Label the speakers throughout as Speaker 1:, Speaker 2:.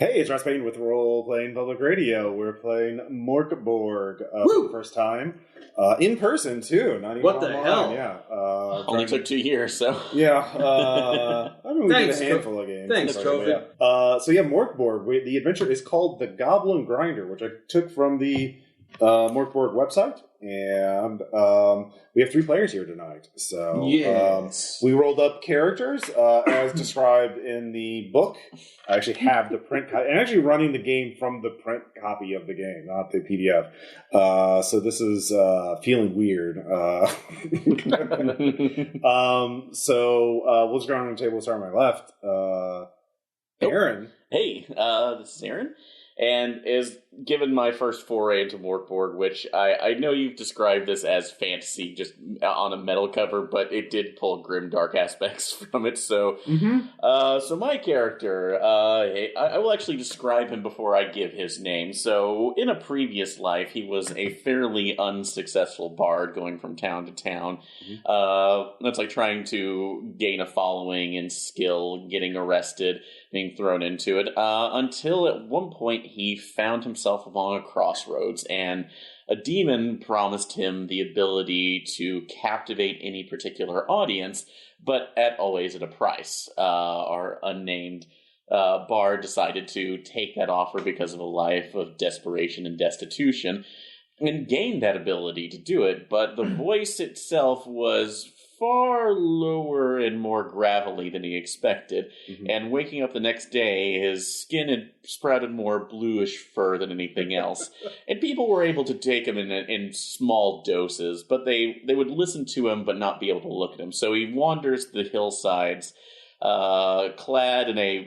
Speaker 1: Hey, it's Ross Payne with Role Playing Public Radio. We're playing Mork Borg for the first time. In person, too. Not even
Speaker 2: what the
Speaker 1: online.
Speaker 2: hell?
Speaker 1: Yeah.
Speaker 3: Only took 2 years, so...
Speaker 1: Yeah. I mean, we did a handful of games.
Speaker 2: Thanks, COVID.
Speaker 1: Yeah. Mork Borg. The adventure is called The Goblin Grinder, which I took from the Mork Borg website. And we have 3 players here tonight. So we rolled up characters as described in the book. I actually have the print copy. I'm actually running the game from the print copy of the game, not the PDF. So this is feeling weird. So we'll just go around the table and start on my left. Aaron.
Speaker 3: Hey, this is Aaron. And is given my first foray into Mork Borg, which I know you've described this as fantasy just on a metal cover, but it did pull grim dark aspects from it. So, so my character, I will actually describe him before I give his name. So, in a previous life, he was a fairly unsuccessful bard going from town to town. That's like trying to gain a following and skill, getting arrested, being thrown into it, until at one point he found himself along a crossroads, and a demon promised him the ability to captivate any particular audience, but always at a price. Our unnamed bard decided to take that offer because of a life of desperation and destitution, and gained that ability to do it, but the voice itself was far lower and more gravelly than he expected, and waking up the next day, his skin had sprouted more bluish fur than anything else, and people were able to take him in small doses, but they would listen to him but not be able to look at him. So he wanders the hillsides, clad in a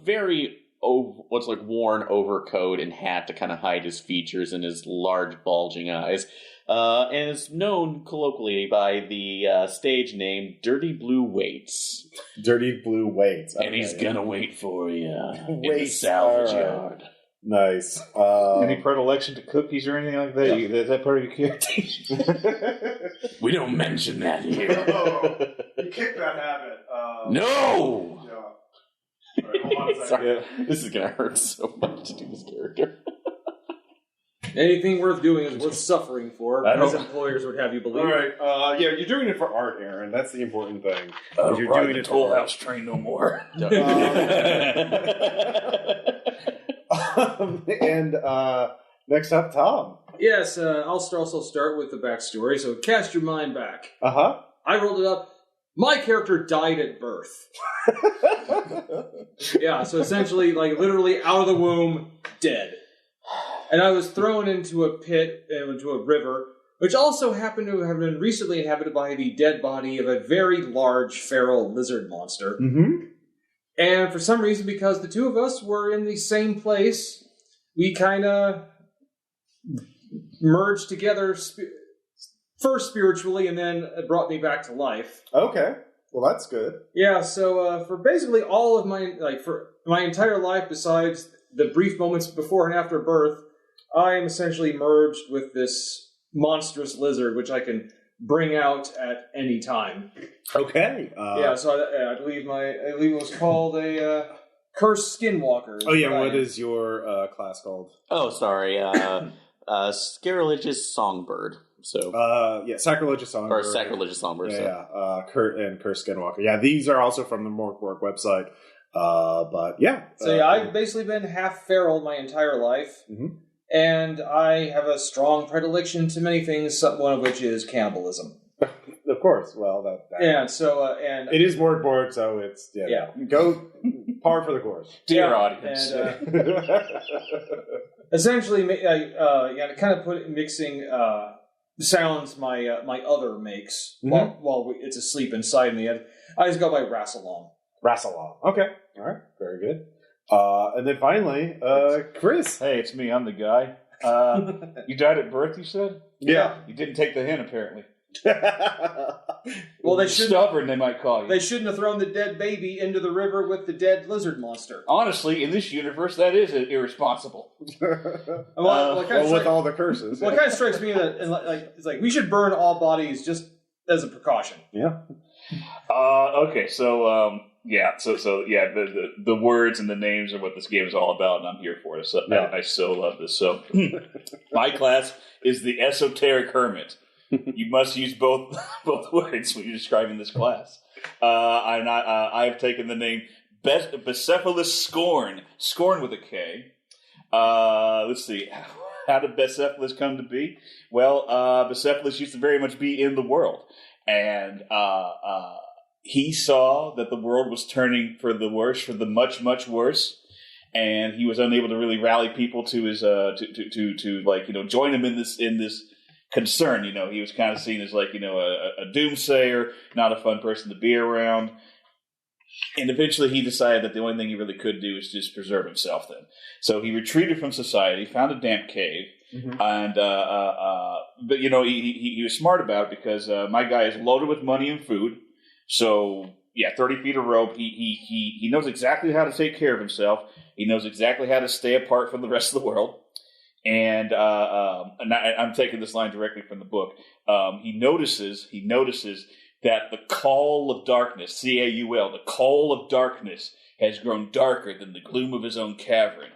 Speaker 3: very worn overcoat and hat to kind of hide his features and his large bulging eyes. And is known colloquially by the stage name Dirty Blue Waits.
Speaker 1: Dirty Blue Waits.
Speaker 3: Okay. And he's gonna wait for you in the salvage yard.
Speaker 1: Nice.
Speaker 4: Any predilection to cookies or anything like that? Is that part of your character?
Speaker 3: We don't mention that here.
Speaker 1: You kicked that habit.
Speaker 3: No!
Speaker 1: Yeah. All right, hold on a second.
Speaker 3: Sorry, this is gonna hurt so much to do this character.
Speaker 2: Anything worth doing is worth suffering for, as employers would have you believe.
Speaker 1: All right. Yeah, you're doing it for art, Aaron. That's the important thing. You're
Speaker 4: Ride
Speaker 1: doing
Speaker 4: the
Speaker 1: it
Speaker 4: Toll
Speaker 1: for
Speaker 4: House train no more.
Speaker 1: And next up, Tom.
Speaker 2: Yes, I'll also start with the backstory, so cast your mind back. I rolled it up. My character died at birth. Yeah, so essentially, like, literally out of the womb, dead. And I was thrown into a pit, into a river, which also happened to have been recently inhabited by the dead body of a very large feral lizard monster. And for some reason, because the two of us were in the same place, we kind of merged together first spiritually, and then it brought me back to life.
Speaker 1: Okay. Well, that's good.
Speaker 2: Yeah, so for basically all of for my entire life, besides the brief moments before and after birth, I am essentially merged with this monstrous lizard, which I can bring out at any time.
Speaker 1: Okay.
Speaker 2: So I believe it was called a cursed Skinwalker.
Speaker 1: Oh yeah, what is your class called?
Speaker 3: Oh, sorry, Sacrilegious Songbird. So
Speaker 1: Sacrilegious Songbird.
Speaker 3: Or Sacrilegious Songbird.
Speaker 1: And Cursed Skinwalker. Yeah, these are also from the Mork Borg website. But yeah.
Speaker 2: So I've basically been half feral my entire life. And I have a strong predilection to many things, one of which is cannibalism.
Speaker 1: Of course. Well,
Speaker 2: and
Speaker 1: it is Mork Borg, so it's go par for the course.
Speaker 3: Dear audience.
Speaker 2: And, essentially, kind of mixing sounds my other makes while it's asleep inside me. I just go by Rasalom.
Speaker 1: Rasalom. Okay. All right. Very good. And then finally, Chris.
Speaker 4: Hey, it's me. I'm the guy. You died at birth, you said?
Speaker 1: Yeah.
Speaker 4: You didn't take the hint, apparently.
Speaker 2: Well, they shouldn't.
Speaker 4: Stubborn, they might call you.
Speaker 2: They shouldn't have thrown the dead baby into the river with the dead lizard monster.
Speaker 4: Honestly, in this universe, that is irresponsible.
Speaker 1: With all the curses.
Speaker 2: Well, it kind of strikes me that it's like we should burn all bodies just as a precaution.
Speaker 1: Yeah.
Speaker 4: Okay, so the words and the names are what this game is all about, and I'm here for it. So I so love this. So my class is the Esoteric Hermit. You must use both words when you're describing this class. I've taken the name Becephalus Skorn. Skorn with a K. Let's see. How did Becephalus come to be? Well, Becephalus used to very much be in the world. And he saw that the world was turning for the worse, for the much, much worse. And he was unable to really rally people to his join him in this concern. He was kind of seen as a doomsayer, not a fun person to be around. And eventually he decided that the only thing he really could do is just preserve himself then. So he retreated from society, found a damp cave, and but he was smart about it because my guy is loaded with money and food. So 30 feet of rope. He knows exactly how to take care of himself. He knows exactly how to stay apart from the rest of the world. And I'm taking this line directly from the book. He notices that the call of darkness, C-A-U-L, the call of darkness has grown darker than the gloom of his own cavern.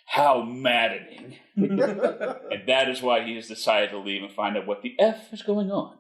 Speaker 4: How maddening. And that is why he has decided to leave and find out what the F is going on.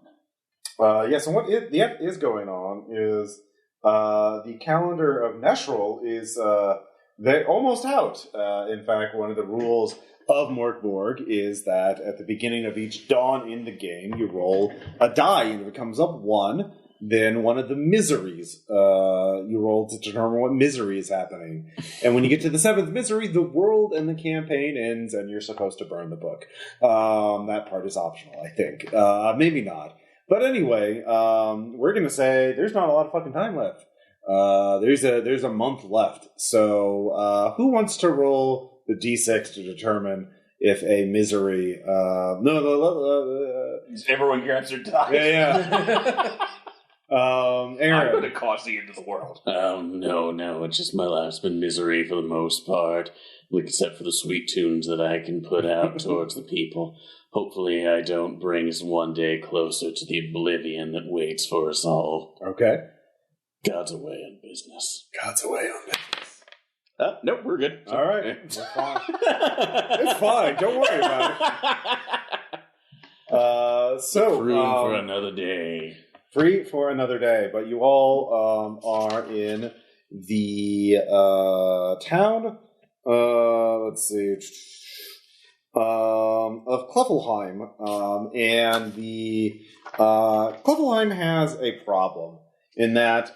Speaker 1: Yes, and what the F is going on is the calendar of Neshrol is almost out. In fact, one of the rules of Mork Borg is that at the beginning of each dawn in the game, you roll a die, and if it comes up 1, then one of the miseries you roll to determine what misery is happening. And when you get to the 7th misery, the world and the campaign ends, and you're supposed to burn the book. That part is optional, I think. Maybe not. But anyway, we're going to say there's not a lot of fucking time left. There's a month left. So who wants to roll the D6 to determine if a misery...
Speaker 4: everyone grabs their die.
Speaker 1: Yeah. Aaron.
Speaker 4: I'm going to cause the end of the world.
Speaker 3: Oh, no. It's just my life's been misery for the most part, except for the sweet tunes that I can put out towards the people. Hopefully I don't bring us one day closer to the oblivion that waits for us all.
Speaker 1: Okay.
Speaker 3: God's away on business. Nope, we're good.
Speaker 1: All right. We're fine. It's fine. Don't worry about it.
Speaker 3: Free for another day.
Speaker 1: Free for another day. But you all are in the town, let's see, of Kleffelheim. And the Kleffelheim has a problem in that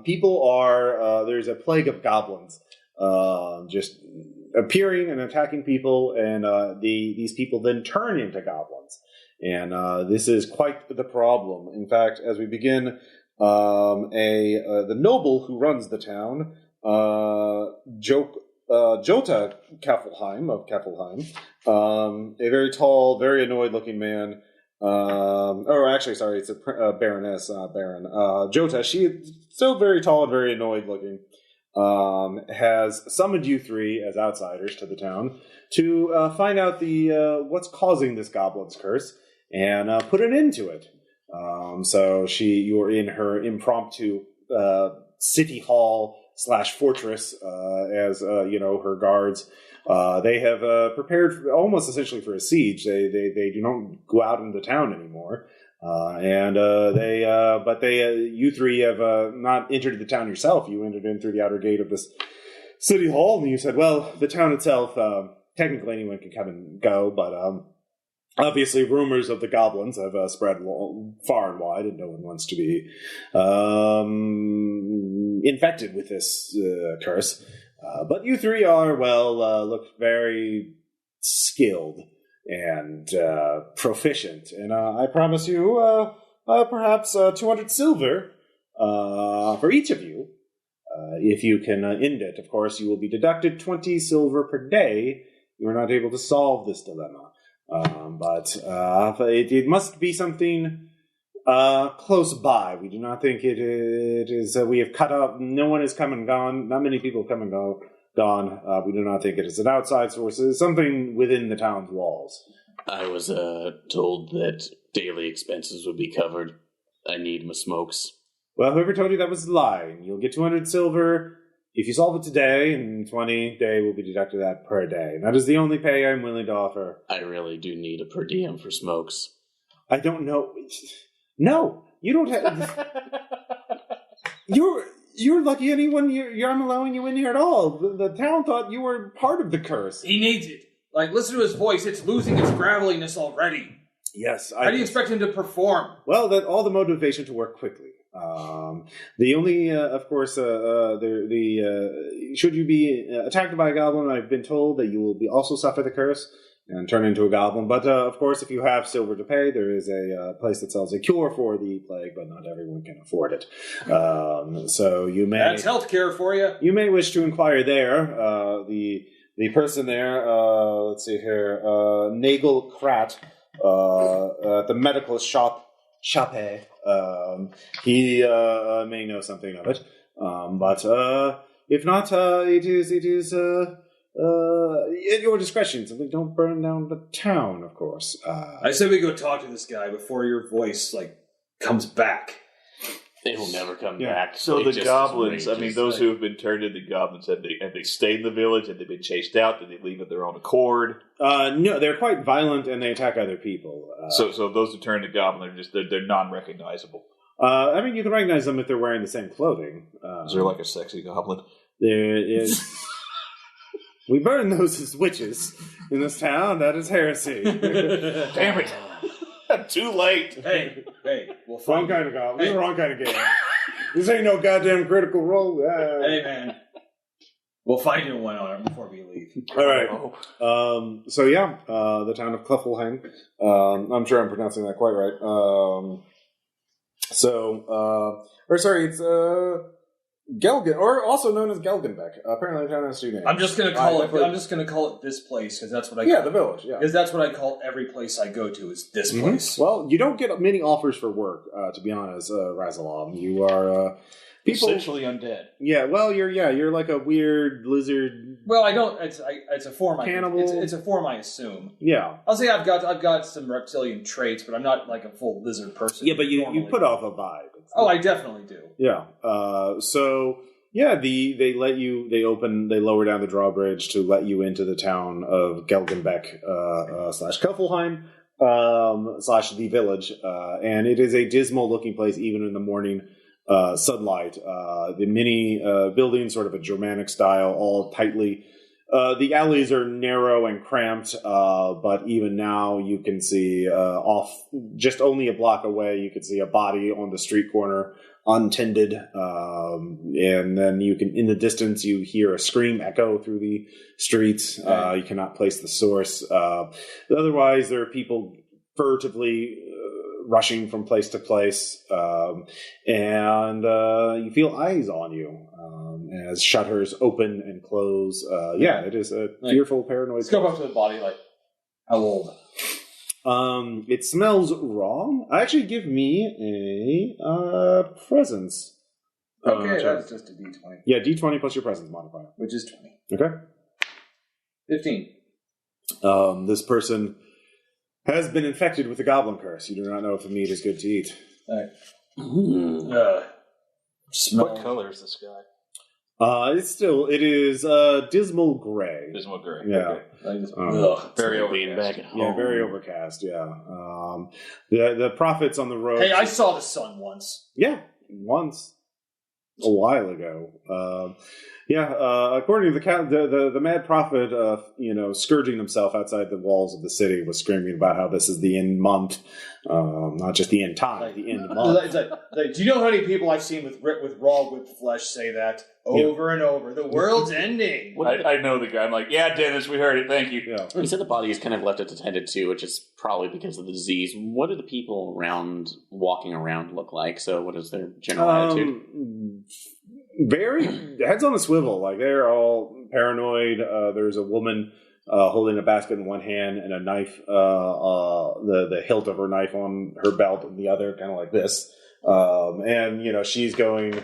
Speaker 1: people are, there's a plague of goblins. Just appearing and attacking people, and these people then turn into goblins. And this is quite the problem. In fact, as we begin, the noble who runs the town, Jota Keffelheim of Keffelheim, a very tall, very annoyed-looking man. It's a baroness, Baron. Jota, she is still very tall and very annoyed-looking. Has summoned you 3 as outsiders to the town to find out the what's causing this goblin's curse and put an end to it. So you're in her impromptu city hall / fortress as her guards. They have prepared almost essentially for a siege. They do not go out into the town anymore. You 3 have not entered the town yourself. You entered in through the outer gate of this city hall, and you said, well, the town itself, technically anyone can come and go, but obviously rumors of the goblins have spread far and wide, and no one wants to be infected with this curse. But you 3 are, look very skilled and proficient, and I promise you perhaps 200 silver for each of you. If you can end it, of course, you will be deducted 20 silver per day. You are not able to solve this dilemma, but it must be something close by. We do not think it is. We have cut up. No one has come and gone. Not many people have come and gone. We do not think it is an outside source. It is something within the town's walls.
Speaker 3: I was told that daily expenses would be covered. I need my smokes.
Speaker 1: Well, whoever told you that was lying. You'll get 200 silver if you solve it today, and 20 day will be deducted that per day. That is the only pay I'm willing to offer.
Speaker 3: I really do need a per diem for smokes.
Speaker 1: I don't know. No, you don't have... You're lucky I'm allowing you in here at all. The town thought you were part of the curse.
Speaker 2: He needs it. Like, listen to his voice. It's losing its graveliness already.
Speaker 1: Yes.
Speaker 2: How do you expect him to perform?
Speaker 1: Well, all the motivation to work quickly. The only, of course, should you be attacked by a goblin, I've been told that you will also suffer the curse and turn into a goblin. But, of course, if you have silver to pay, there is a place that sells a cure for the plague, but not everyone can afford it. So you may...
Speaker 2: That's healthcare for you.
Speaker 1: You may wish to inquire there. The person there, let's see here, Nagel Krat, at the medical shop, he may know something of it. But if not, it is at your discretion. Simply don't burn down the town, of course.
Speaker 2: I say we go talk to this guy before your voice comes back.
Speaker 3: They will never come back.
Speaker 4: So the goblins, I mean, those who have been turned into goblins, have they stayed in the village? Have they been chased out? Did they leave of their own accord?
Speaker 1: No, they're quite violent and they attack other people.
Speaker 4: So those who turn to goblin they're non-recognizable.
Speaker 1: I mean, you can recognize them if they're wearing the same clothing.
Speaker 4: Is there a sexy goblin?
Speaker 1: There is. We burn those as witches in this town. That is heresy.
Speaker 4: Damn it. Too late.
Speaker 2: Hey, we'll
Speaker 1: Wrong
Speaker 2: find
Speaker 1: kind of goblin. This is the wrong kind of game. This ain't no goddamn Critical Role.
Speaker 2: Hey, man. We'll find you one on it before we leave.
Speaker 1: All right. The town of Cleffelheim. I'm sure I'm pronouncing that quite right. It's Galgen, or also known as Galgenbeck. Apparently, the town has two names.
Speaker 2: I'm just gonna call it this place because that's what I.
Speaker 1: The village. Yeah,
Speaker 2: because that's what I call every place I go to is this place.
Speaker 1: Well, you don't get many offers for work, to be honest, Rasalom. You are
Speaker 4: essentially undead.
Speaker 1: Yeah, well, you're like a weird lizard.
Speaker 2: Well, I don't. It's a form.
Speaker 1: Cannibal.
Speaker 2: It's a form I assume.
Speaker 1: Yeah,
Speaker 2: I'll say I've got some reptilian traits, but I'm not like a full lizard person.
Speaker 1: Yeah, but you put off a vibe.
Speaker 2: I definitely do.
Speaker 1: Yeah. They let you. They lower down the drawbridge to let you into the town of Galgenbeck / Kuffelheim / the village, and it is a dismal looking place even in the morning. Sunlight. The many buildings, sort of a Germanic style, all tightly. The alleys are narrow and cramped, but even now you can see off just only a block away, you can see a body on the street corner, untended. And then in the distance, you hear a scream echo through the streets. You cannot place the source. Otherwise, there are people furtively rushing from place to place, and you feel eyes on you as shutters open and close. It is a fearful, paranoid.
Speaker 2: Let's go up to the body. How old?
Speaker 1: It smells wrong. Actually, give me a presence.
Speaker 2: Okay, that's just a D20.
Speaker 1: Yeah, D20 plus your presence modifier,
Speaker 2: which is 20.
Speaker 1: Okay.
Speaker 2: 15.
Speaker 1: This person has been infected with the goblin curse. You do not know if the meat is good to eat.
Speaker 2: Right.
Speaker 4: What color is this guy?
Speaker 1: It is dismal gray.
Speaker 4: Dismal gray.
Speaker 1: Yeah.
Speaker 4: Okay. Very overcast.
Speaker 1: Yeah, very overcast. Yeah. The prophets on the road.
Speaker 2: Hey, I saw the sun once.
Speaker 1: Yeah, once. A while ago. According to the mad prophet, scourging himself outside the walls of the city, was screaming about how this is the end month, not just the end time, the end month.
Speaker 2: Do you know how many people I've seen with raw whipped flesh say that over and over? The world's ending.
Speaker 4: I know the guy. I'm like, yeah, Dennis, we heard it. Thank you.
Speaker 1: Yeah.
Speaker 3: You said the body is kind of left unattended too, which is probably because of the disease. What do the people walking around look like? So what is their general attitude?
Speaker 1: Very heads on a swivel. Like, they're all paranoid. There's a woman holding a basket in one hand and a knife, the hilt of her knife on her belt in the other, kind of like this. She's going,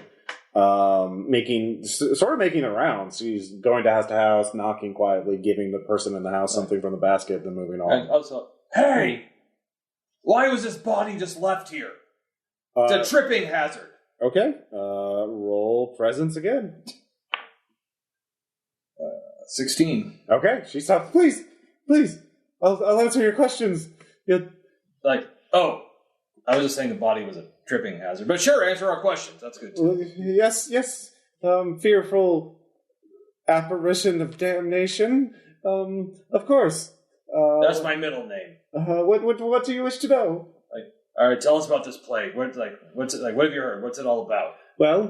Speaker 1: making the rounds. She's going to house, knocking quietly, giving the person in the house something from the basket, then moving on.
Speaker 2: And also, hey, why was this body just left here? It's a tripping hazard.
Speaker 1: Okay. Roll presence again.
Speaker 2: 16.
Speaker 1: Okay. She stops. Please. I'll answer your questions.
Speaker 2: Like, oh, I was just saying the body was a tripping hazard. But sure, answer our questions. That's good, too.
Speaker 1: Yes. Fearful apparition of damnation. Of course.
Speaker 2: That's my middle name.
Speaker 1: What do you wish to know?
Speaker 2: All right, tell us about this plague. What's it like? What have you heard? What's it all about?
Speaker 1: Well,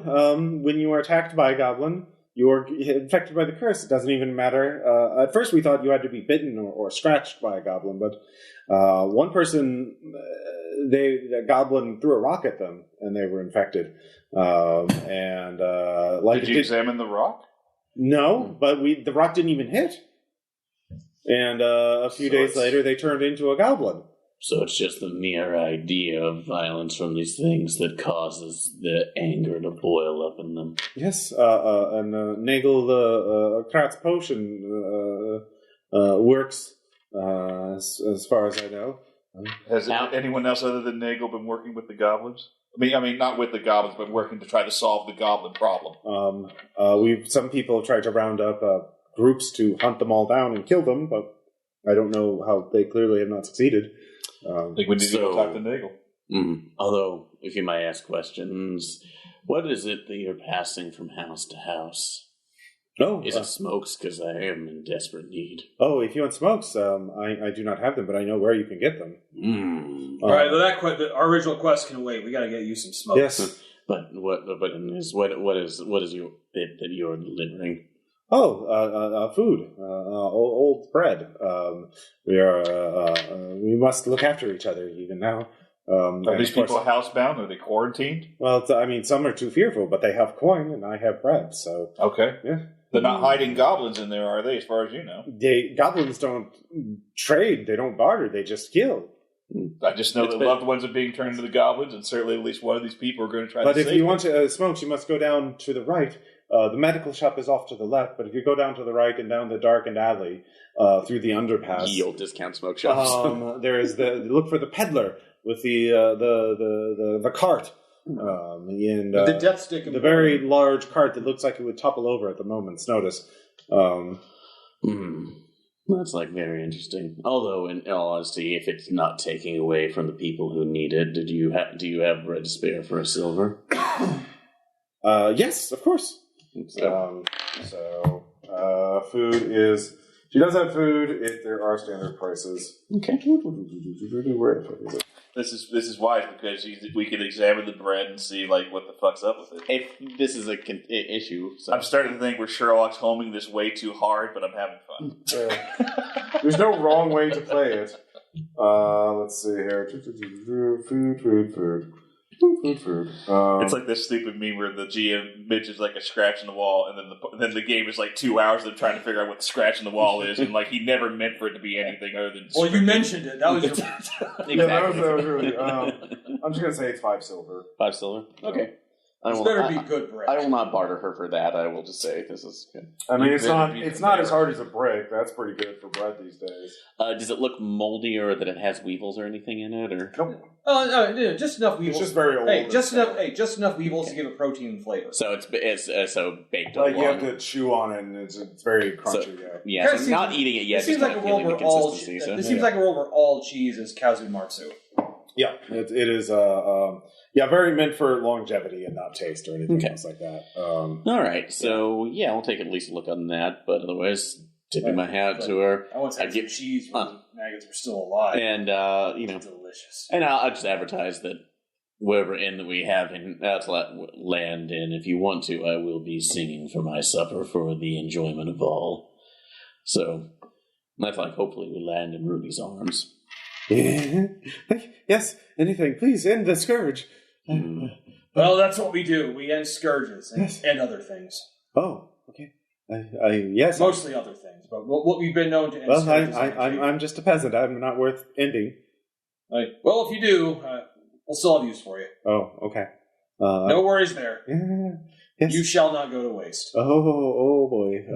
Speaker 1: when you are attacked by a goblin, you are infected by the curse. It doesn't even matter. At first, we thought you had to be bitten or scratched by a goblin, but one person, the goblin threw a rock at them, and they were infected.
Speaker 4: Did you examine the rock?
Speaker 1: No, but the rock didn't even hit. And a few days later, they turned into a goblin.
Speaker 3: So it's just the mere idea of violence from these things that causes the anger to boil up in them.
Speaker 1: Yes, and Nagel Kratz potion works, as far as I know.
Speaker 4: Has anyone else other than Nagel been working with the goblins? I mean, not with the goblins, but working to try to solve the goblin problem.
Speaker 1: Some people have tried to round up groups to hunt them all down and kill them, but I don't know how they clearly have not succeeded.
Speaker 4: I think we need to go talk to Nagel.
Speaker 3: Although, if you might ask questions, what is it that you're passing from house to house? Is it smokes? Because I am in desperate need.
Speaker 1: Oh, if you want smokes, I do not have them, but I know where you can get them.
Speaker 2: All right, our original quest can wait. We got to get you some smokes.
Speaker 1: Yes,
Speaker 3: but what is your bit that you're delivering?
Speaker 1: Food, old bread. We must look after each other even now.
Speaker 4: Are these people housebound? Are they quarantined?
Speaker 1: Well, some are too fearful, but they have coin and I have bread, so...
Speaker 4: Okay.
Speaker 1: Yeah.
Speaker 4: They're not hiding goblins in there, are they, as far as you know?
Speaker 1: Goblins don't trade, they don't barter, they just kill.
Speaker 4: I just know that loved ones are being turned into the goblins, and certainly at least one of these people are going to try to save them.
Speaker 1: But if you want to smoke, you must go down to the right. The medical shop is off to the left, but if you go down to the right and down the darkened alley through the underpass...
Speaker 3: Yield discount smoke shops.
Speaker 1: there is look for the peddler with the cart.
Speaker 2: The death stick.
Speaker 1: The very large cart that looks like it would topple over at the moment's notice.
Speaker 3: That's very interesting. Although, in all honesty, if it's not taking away from the people who need it, do you have bread to spare for a silver?
Speaker 1: Yes, of course. Food is... She does have food if there are standard prices.
Speaker 3: Okay.
Speaker 1: Where the fuck is it?
Speaker 4: This is wise because we can examine the bread and see what the fuck's up with it.
Speaker 3: If this is an issue, so.
Speaker 4: I'm starting to think we're Sherlock Holming this way too hard, but I'm having fun.
Speaker 1: There's no wrong way to play it. Let's see here. Food.
Speaker 4: It's like this stupid meme where the GM mentions a scratch in the wall, and then the game is 2 hours of trying to figure out what the scratch in the wall is, and he never meant for it to be anything other than.
Speaker 2: Well, you mentioned it. That was your.
Speaker 3: Exactly.
Speaker 1: Yeah, that was really. I'm just gonna say it's 5 silver.
Speaker 3: 5 silver. Okay.
Speaker 2: This better be good bread.
Speaker 3: I will not barter her for that. I will just say this is good.
Speaker 1: I mean, it's not as hard as a brick. That's pretty good for bread these days.
Speaker 3: Does it look moldy or that it has weevils or anything in it? Or
Speaker 1: nope.
Speaker 2: No, just enough weevils.
Speaker 1: It's just very old.
Speaker 2: Just enough weevils to give it protein and flavor.
Speaker 3: So it's so baked.
Speaker 1: You have to chew on it, and it's very crunchy.
Speaker 3: So not eating it yet.
Speaker 2: It seems like a world where all cheese is Kazumatsu.
Speaker 1: Yeah, it is. Very meant for longevity and not taste or anything else like that.
Speaker 3: All right, so I'll take at least a look on that. But otherwise, tipping my hat to her.
Speaker 2: I once had some cheese when the maggots were still alive,
Speaker 3: and
Speaker 2: delicious.
Speaker 3: And I'll just advertise that wherever inn that we have in land in, if you want to, I will be singing for my supper for the enjoyment of all. So that's hopefully we land in Ruby's arms.
Speaker 1: Yes, anything. Please end the scourge.
Speaker 2: Well, that's what we do. We end scourges and other things.
Speaker 1: Oh, okay. Yes.
Speaker 2: Mostly other things, but what we've been known to end scourges.
Speaker 1: I'm just a peasant. I'm not worth ending.
Speaker 2: Well, if you do, we'll still have use for you.
Speaker 1: Oh, okay.
Speaker 2: No worries there.
Speaker 1: Yes.
Speaker 2: You shall not go to waste.
Speaker 1: Oh boy.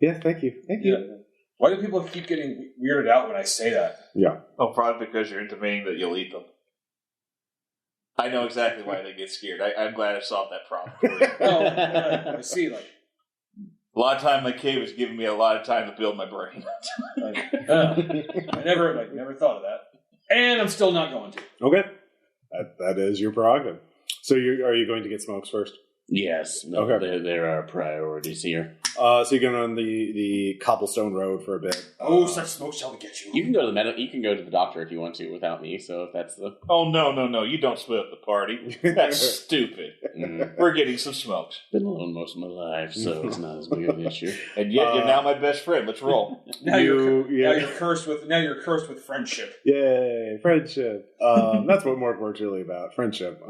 Speaker 1: Yes, thank you. Thank you.
Speaker 2: Yeah. Why do people keep getting weirded out when I say that?
Speaker 1: Yeah.
Speaker 4: Oh, probably because you're intimating that you'll eat them. I know exactly why they get scared. I'm glad I solved that problem for you.
Speaker 2: I see. Like
Speaker 4: a lot of time, my cave was giving me a lot of time to build my brain.
Speaker 2: I never thought of that, and I'm still not going to.
Speaker 1: Okay, that is your prerogative. So are you going to get smokes first?
Speaker 3: Yes. No,
Speaker 1: okay.
Speaker 3: There are priorities here.
Speaker 1: So you're going on the cobblestone road for a bit.
Speaker 2: Oh, such smoke shall get you.
Speaker 3: You can go to the You can go to the doctor if you want to without me. So if that's the.
Speaker 4: Oh no! You don't split up the party. That's stupid. We're getting some smokes.
Speaker 3: Been alone most of my life, so it's not as big of an issue.
Speaker 4: And yet you're now my best friend. Let's roll.
Speaker 2: Now you're cursed with friendship.
Speaker 1: Yay, friendship. That's what Mork Borg's really about. Friendship.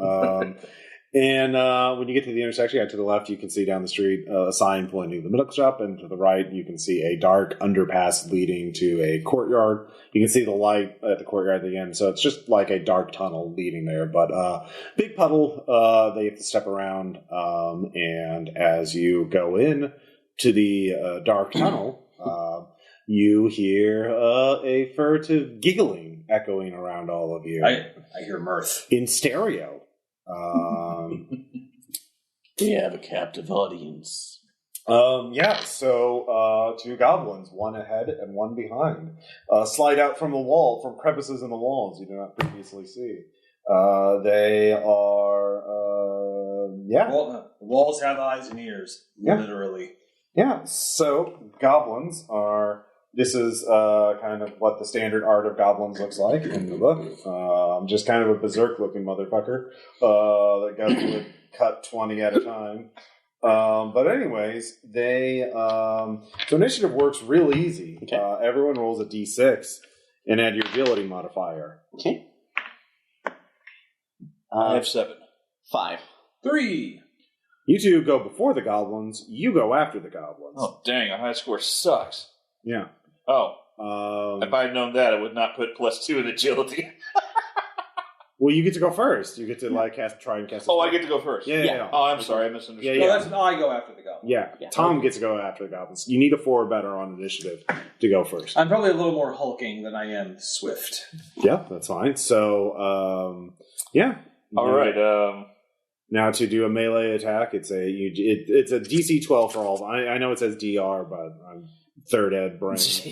Speaker 1: And when you get to the intersection, to the left, you can see down the street a sign pointing to the middle shop, and to the right, you can see a dark underpass leading to a courtyard. You can see the light at the courtyard at the end, so it's just like a dark tunnel leading there. But big puddle, they have to step around, and as you go in to the dark tunnel, you hear a furtive giggling echoing around all of you.
Speaker 2: I hear mirth.
Speaker 1: In stereo.
Speaker 3: We have a captive audience.
Speaker 1: So 2 goblins, one ahead and one behind, slide out from the wall, from crevices in the walls you do not previously see. They are,
Speaker 2: Walls have eyes and ears, literally.
Speaker 1: Yeah, so goblins are... This is kind of what the standard art of goblins looks like in the book. Just kind of a berserk-looking motherfucker that would cut 20 at a time. But anyways, they... so initiative works real easy.
Speaker 3: Okay.
Speaker 1: Everyone rolls a d6 and add your agility modifier.
Speaker 3: Okay.
Speaker 4: I have 7.
Speaker 3: 5.
Speaker 2: 3.
Speaker 1: You 2 go before the goblins. You go after the goblins.
Speaker 4: Oh, dang. A high score sucks.
Speaker 1: Yeah.
Speaker 4: Oh. If I had known that, I would not put +2 in agility.
Speaker 1: Well, you get to go first. You get to try and cast.
Speaker 4: Oh, I get to go first.
Speaker 1: Yeah.
Speaker 4: Oh, I'm sorry, I misunderstood.
Speaker 2: No, that's I go after the goblins.
Speaker 1: Yeah. Tom gets to go after the goblins. You need a 4 better on initiative to go first.
Speaker 2: I'm probably a little more hulking than I am swift.
Speaker 1: Yeah, that's fine. So, yeah.
Speaker 4: All right.
Speaker 1: Now to do a melee attack, it's a DC 12 for all. I know it says DR, but I'm third ed brain. So.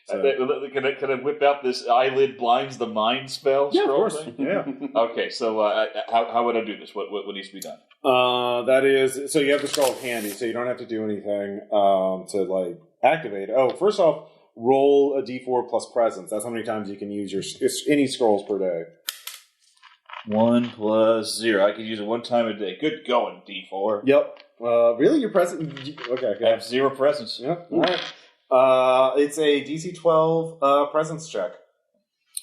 Speaker 4: Can I whip out this eyelid blinds the mind spell?
Speaker 1: Yeah, of course.
Speaker 4: Thing?
Speaker 1: Yeah.
Speaker 4: Okay, so how would I do this? What needs to be done?
Speaker 1: That is, so you have the scroll handy, so you don't have to do anything to activate. Oh, first off, roll a D4 plus presence. That's how many times you can use any scrolls per day.
Speaker 4: 1 + 0. I could use it 1 time a day. Good going, D4.
Speaker 1: Yep. Really? Your presence? Okay.
Speaker 4: I have 0 presence.
Speaker 1: Yep. All right. It's a DC 12 presence check.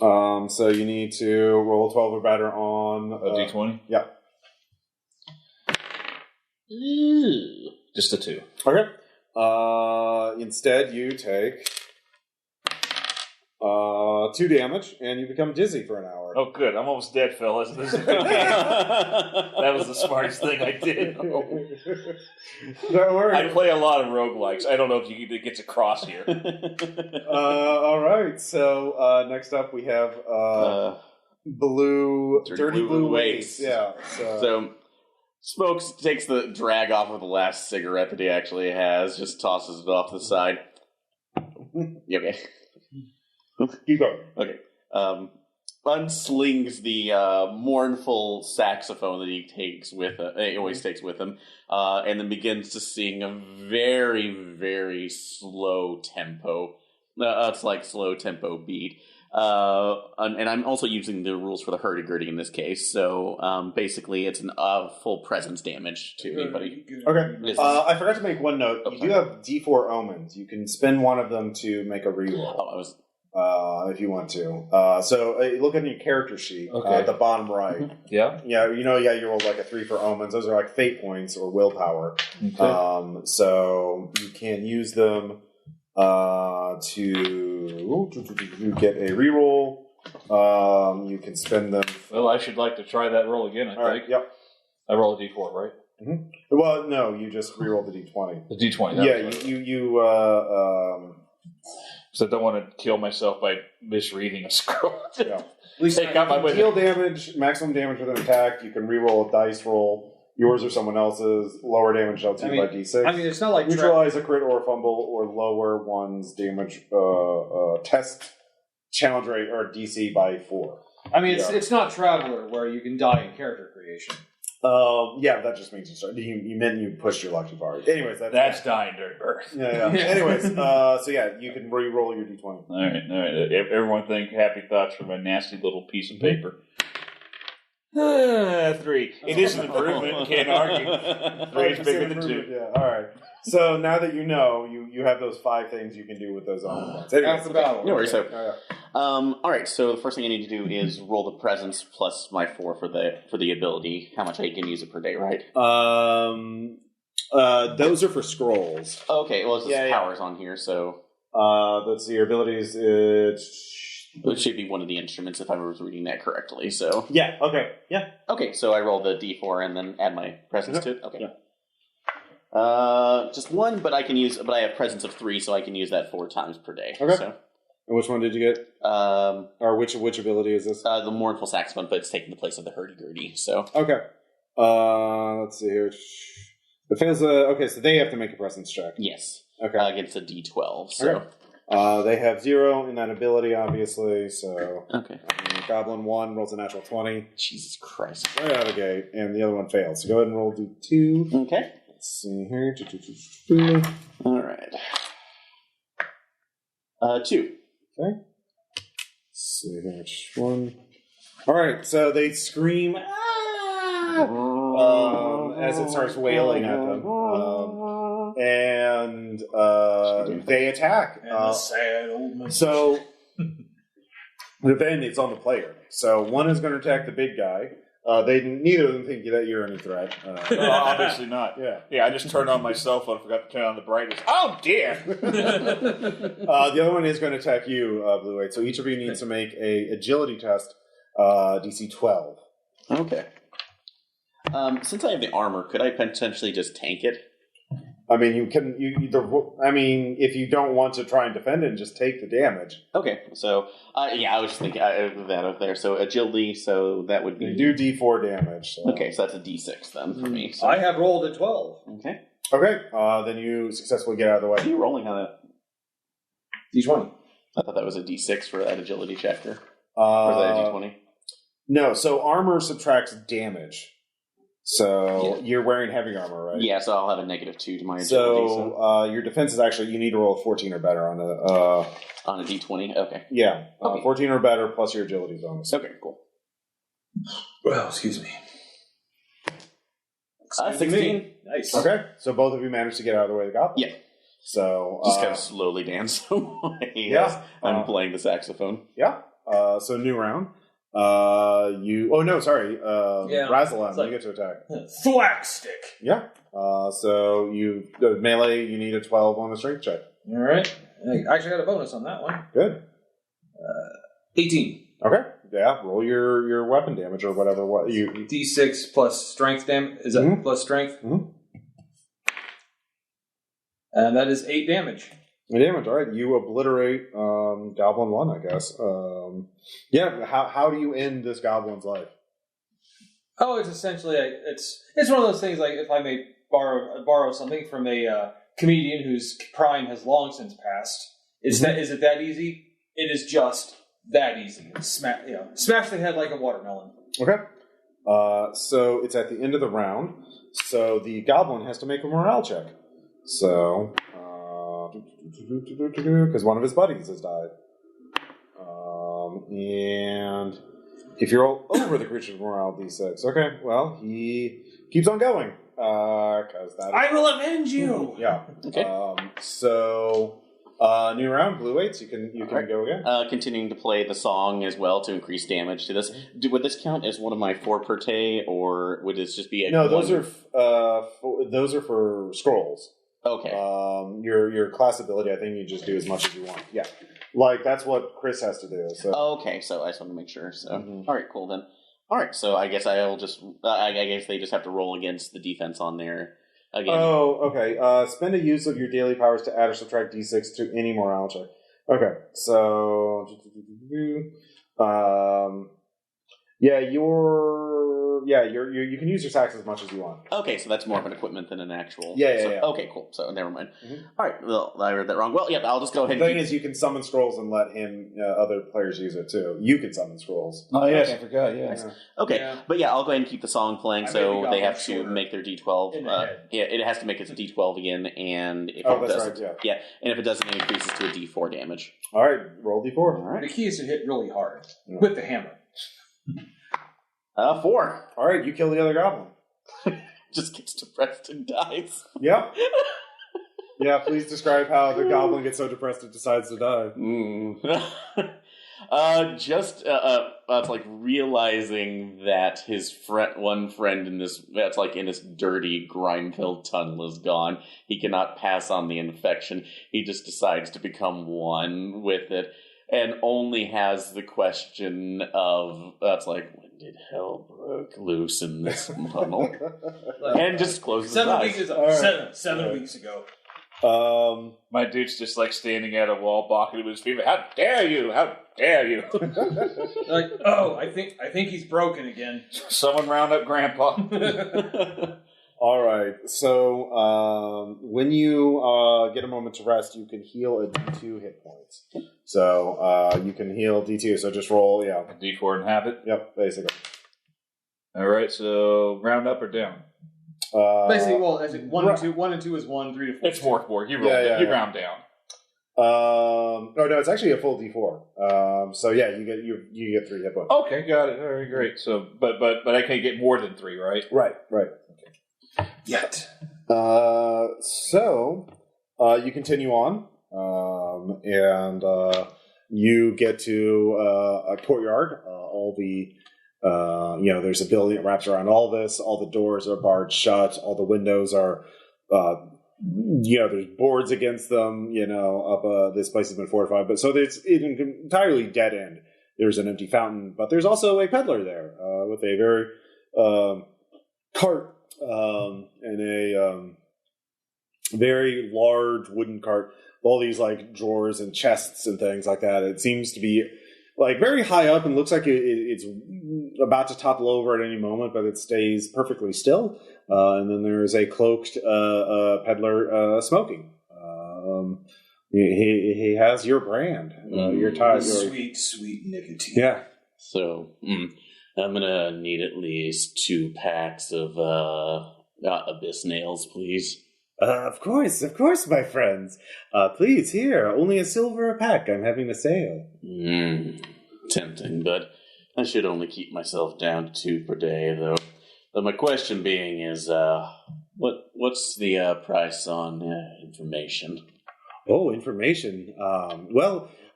Speaker 1: So you need to roll 12 or better on
Speaker 4: a D20?
Speaker 1: Yeah.
Speaker 4: Just a 2.
Speaker 1: Okay. Instead, you take 2 damage, and you become dizzy for an hour.
Speaker 4: Oh, good. I'm almost dead, fellas. This is a good game. That was the smartest thing I did.
Speaker 1: Don't worry.
Speaker 4: I play a lot of roguelikes. I don't know if it gets across here.
Speaker 1: All right. So next up, we have Dirty Blue Waste. Yeah.
Speaker 3: So Smokes takes the drag off of the last cigarette that he actually has, just tosses it off to the side. You okay?
Speaker 1: Keep going.
Speaker 3: Okay. Unslings the mournful saxophone that he always takes with him, and then begins to sing a very, very slow tempo. It's like slow tempo beat. And I'm also using the rules for the hurdy-gurdy in this case, so basically it's a full presence damage to anybody.
Speaker 1: Okay. I forgot to make one note. You do have D4 omens. You can spend one of them to make a reroll. If you want to. So look at your character sheet, at the bottom right.
Speaker 4: Yeah?
Speaker 1: Yeah, you rolled like a 3 for omens. Those are like fate points or willpower.
Speaker 4: Okay.
Speaker 1: So you can use them to get a reroll. You can spend them.
Speaker 4: Well, I should like to try that roll again, I think.
Speaker 1: Right, yep.
Speaker 4: I roll a D4, right?
Speaker 1: Mm-hmm. Well, no, you just reroll the D20.
Speaker 4: The D20.
Speaker 1: Yeah,
Speaker 4: so I don't want to kill myself by misreading a scroll.
Speaker 1: Yeah.
Speaker 2: At least
Speaker 3: Take out my weapon.
Speaker 1: Deal damage, maximum damage with an attack. You can reroll a dice roll. Yours or someone else's. Lower damage dealt to you by D6.
Speaker 2: I mean, it's not like
Speaker 1: neutralize a crit or a fumble, or lower one's damage test challenge rate or DC by 4.
Speaker 2: I mean, it's not Traveler where you can die in character creation.
Speaker 1: Yeah, that just means you start. You meant you pushed your lucky bar. Anyways,
Speaker 4: that's dying during birth.
Speaker 1: Yeah. Anyways, so yeah, you can re-roll your D20.
Speaker 4: All right. Everyone think happy thoughts from a nasty little piece of paper. 3. It is an improvement. Can't argue. 3 is bigger than 2.
Speaker 1: Yeah. All right. So now that you know, you have those 5 things you can do with those points. Anyways,
Speaker 2: After battle.
Speaker 3: No worries. All right. So the first thing I need to do is roll the presence plus my 4 for the ability. How much I can use it per day, right?
Speaker 1: Those are for scrolls.
Speaker 3: Okay. Well, it says powers on here, so
Speaker 1: let's see. Your abilities.
Speaker 3: It should be one of the instruments if I was reading that correctly. So
Speaker 1: yeah. Okay. Yeah.
Speaker 3: Okay. So I roll the D4 and then add my presence to it. Okay.
Speaker 1: Yeah.
Speaker 3: Just 1, but I have presence of 3, so I can use that 4 times per day.
Speaker 1: Okay.
Speaker 3: So.
Speaker 1: And which one did you get? Or which ability is this?
Speaker 3: The mournful saxophone, but it's taking the place of the hurdy-gurdy. So
Speaker 1: okay. Let's see here. It fails. Okay, so they have to make a presence check.
Speaker 3: Yes.
Speaker 1: Okay.
Speaker 3: Against a D12. So.
Speaker 1: Okay. They have 0 in that ability, obviously. So.
Speaker 3: Okay.
Speaker 1: Goblin 1 rolls a natural 20.
Speaker 3: Jesus Christ.
Speaker 1: Right out of the gate, and the other one fails. So go ahead and roll D2.
Speaker 3: Okay.
Speaker 1: Let's see here.
Speaker 3: All right. 2.
Speaker 1: Okay. Let's see here. Which one? All right. So they scream as it starts wailing at them, and they attack.
Speaker 2: And the sad old man.
Speaker 1: So then it's on the player. So one is going to attack the big guy. Neither of them think that you're any threat.
Speaker 4: Obviously not.
Speaker 1: Yeah.
Speaker 4: I just turned on my cell phone. Forgot to turn on the brightness. Oh dear!
Speaker 1: The other one is going to attack you, Blue 8. So each of you needs to make a agility test, DC 12.
Speaker 3: Okay. Since I have the armor, could I potentially just tank it?
Speaker 1: I mean, you can. If you don't want to try and defend it, just take the damage.
Speaker 3: Okay, so I was just thinking that up there. So agility, so that would be
Speaker 1: You do D4 damage. So.
Speaker 3: Okay, so that's a D6 then for me. So.
Speaker 2: I have rolled a 12.
Speaker 3: Okay.
Speaker 1: Okay, then you successfully get out of the way.
Speaker 3: What are you rolling on that?
Speaker 2: D20.
Speaker 3: I thought that was a D6 for that agility checker. Or is that a D20?
Speaker 1: No, so armor subtracts damage. So you're wearing heavy armor, right?
Speaker 3: Yeah, so I'll have a -2 to my agility.
Speaker 1: So your defense is actually, you need to roll a 14 or better on
Speaker 3: on a D20? Okay.
Speaker 1: Yeah,
Speaker 3: Okay.
Speaker 1: 14 or better plus your agility bonus.
Speaker 3: Okay, cool.
Speaker 2: Well, excuse me.
Speaker 3: 16.
Speaker 2: Nice.
Speaker 1: Okay, so both of you managed to get out of the way of the goblin.
Speaker 3: Yeah.
Speaker 1: So
Speaker 3: Just kind of slowly dance away.
Speaker 1: Yeah.
Speaker 3: I'm playing the saxophone.
Speaker 1: Yeah. So new round. Rasalom, you get to attack.
Speaker 2: Thwack stick.
Speaker 1: Yeah. So melee, you need a 12 on the strength check.
Speaker 2: All right. I actually got a bonus on that one.
Speaker 1: Good.
Speaker 2: 18.
Speaker 1: Okay. Yeah. Roll your weapon damage or whatever. What you
Speaker 2: D6 plus strength damage. Is that plus strength?
Speaker 1: Mm-hmm.
Speaker 2: And that is 8 damage.
Speaker 1: Damage. All right. You obliterate Goblin 1, I guess. How do you end this Goblin's life?
Speaker 2: Oh, it's essentially it's one of those things like if I may borrow something from a comedian whose prime has long since passed. Is it that easy? It is just that easy. Smash the head like a watermelon.
Speaker 1: Okay. So it's at the end of the round. So the Goblin has to make a morale check. So. Because one of his buddies has died. And if you roll over the creature's morale D6, okay, well, he keeps on going.
Speaker 2: I will avenge you!
Speaker 1: Yeah.
Speaker 3: Okay.
Speaker 1: New round, Blue 8s, you can go again.
Speaker 3: Continuing to play the song as well to increase damage to this. Would this count as one of my 4 per day, or would this just be a...
Speaker 1: No, those are for scrolls.
Speaker 3: Okay.
Speaker 1: Your class ability, I think you just do as much as you want. Yeah. Like, that's what Chris has to do. So.
Speaker 3: Okay, so I just want to make sure. So, All right, cool then. All right, so I guess I'll just... I guess they just have to roll against the defense on there again.
Speaker 1: Oh, okay. Spend a use of your daily powers to add or subtract d6 to any morale check. Okay, so... You can use your sacks as much as you want.
Speaker 3: Okay, so that's more of an equipment than an actual.
Speaker 1: Yeah.
Speaker 3: Okay, cool. So never mind. Mm-hmm. All right, well, I read that wrong. Well, yeah, I'll just go ahead.
Speaker 1: The thing is, you can summon scrolls and let other players use it too. You can summon scrolls.
Speaker 4: Oh yes, I forgot. Yeah.
Speaker 3: Okay, but yeah, I'll go ahead and keep the song playing. So they have to make their D12. It has to make its D12 again, and if it doesn't, and if it doesn't, it increases to a D4 damage.
Speaker 1: All right, roll D4.
Speaker 2: All right. The key is to hit really hard with the hammer.
Speaker 3: 4.
Speaker 1: All right, you kill the other goblin.
Speaker 3: Just gets depressed and dies.
Speaker 1: Yeah. Yeah, please describe how the goblin gets so depressed it decides to die.
Speaker 3: It's like realizing that his one friend in this dirty, grime-filled tunnel is gone. He cannot pass on the infection. He just decides to become one with it, and only has the question of when did hell broke loose in this tunnel? And just closes his eyes.
Speaker 2: 7 weeks ago.
Speaker 4: My dude's just standing at a wall, balking to his feet. How dare you? How dare you?
Speaker 2: I think he's broken again.
Speaker 4: Someone round up Grandpa.
Speaker 1: All right. So when you get a moment to rest, you can heal a D2 hit points. So you can heal D2. So just roll,
Speaker 4: a D4 and have it.
Speaker 1: Yep, basically. All
Speaker 4: right. So round up or down.
Speaker 2: Basically, I think 1 and 2. 1 and 2 is 1. 3 to 4.
Speaker 4: It's Mork Borg. You round down.
Speaker 1: No, it's actually a full D4. So yeah, you get 3 hit points.
Speaker 4: Okay, got it. All right, great. So, but I can't get more than 3, right?
Speaker 1: Right. Okay.
Speaker 2: Yet.
Speaker 1: So you continue on, and you get to a courtyard. All the there's a building that wraps around all this. All the doors are barred shut. All the windows are, there's boards against them. This place has been fortified, but so it's an entirely dead end. There's an empty fountain, but there's also a peddler there with a very cart and a very large wooden cart with all these drawers and chests and things like that. It seems to be very high up and looks like it's about to topple over at any moment, but it stays perfectly still. And then there's a cloaked peddler smoking. He has your brand. Your tie.
Speaker 2: Sweet nicotine.
Speaker 1: Yeah.
Speaker 3: So I'm gonna need at least 2 packs of abyss nails, please.
Speaker 1: Of course, my friends. Please, here, only a silver a pack. I'm having a sale.
Speaker 3: Tempting, but I should only keep myself down to 2 per day, though. But my question being is, what's the price on information?
Speaker 1: Oh, information.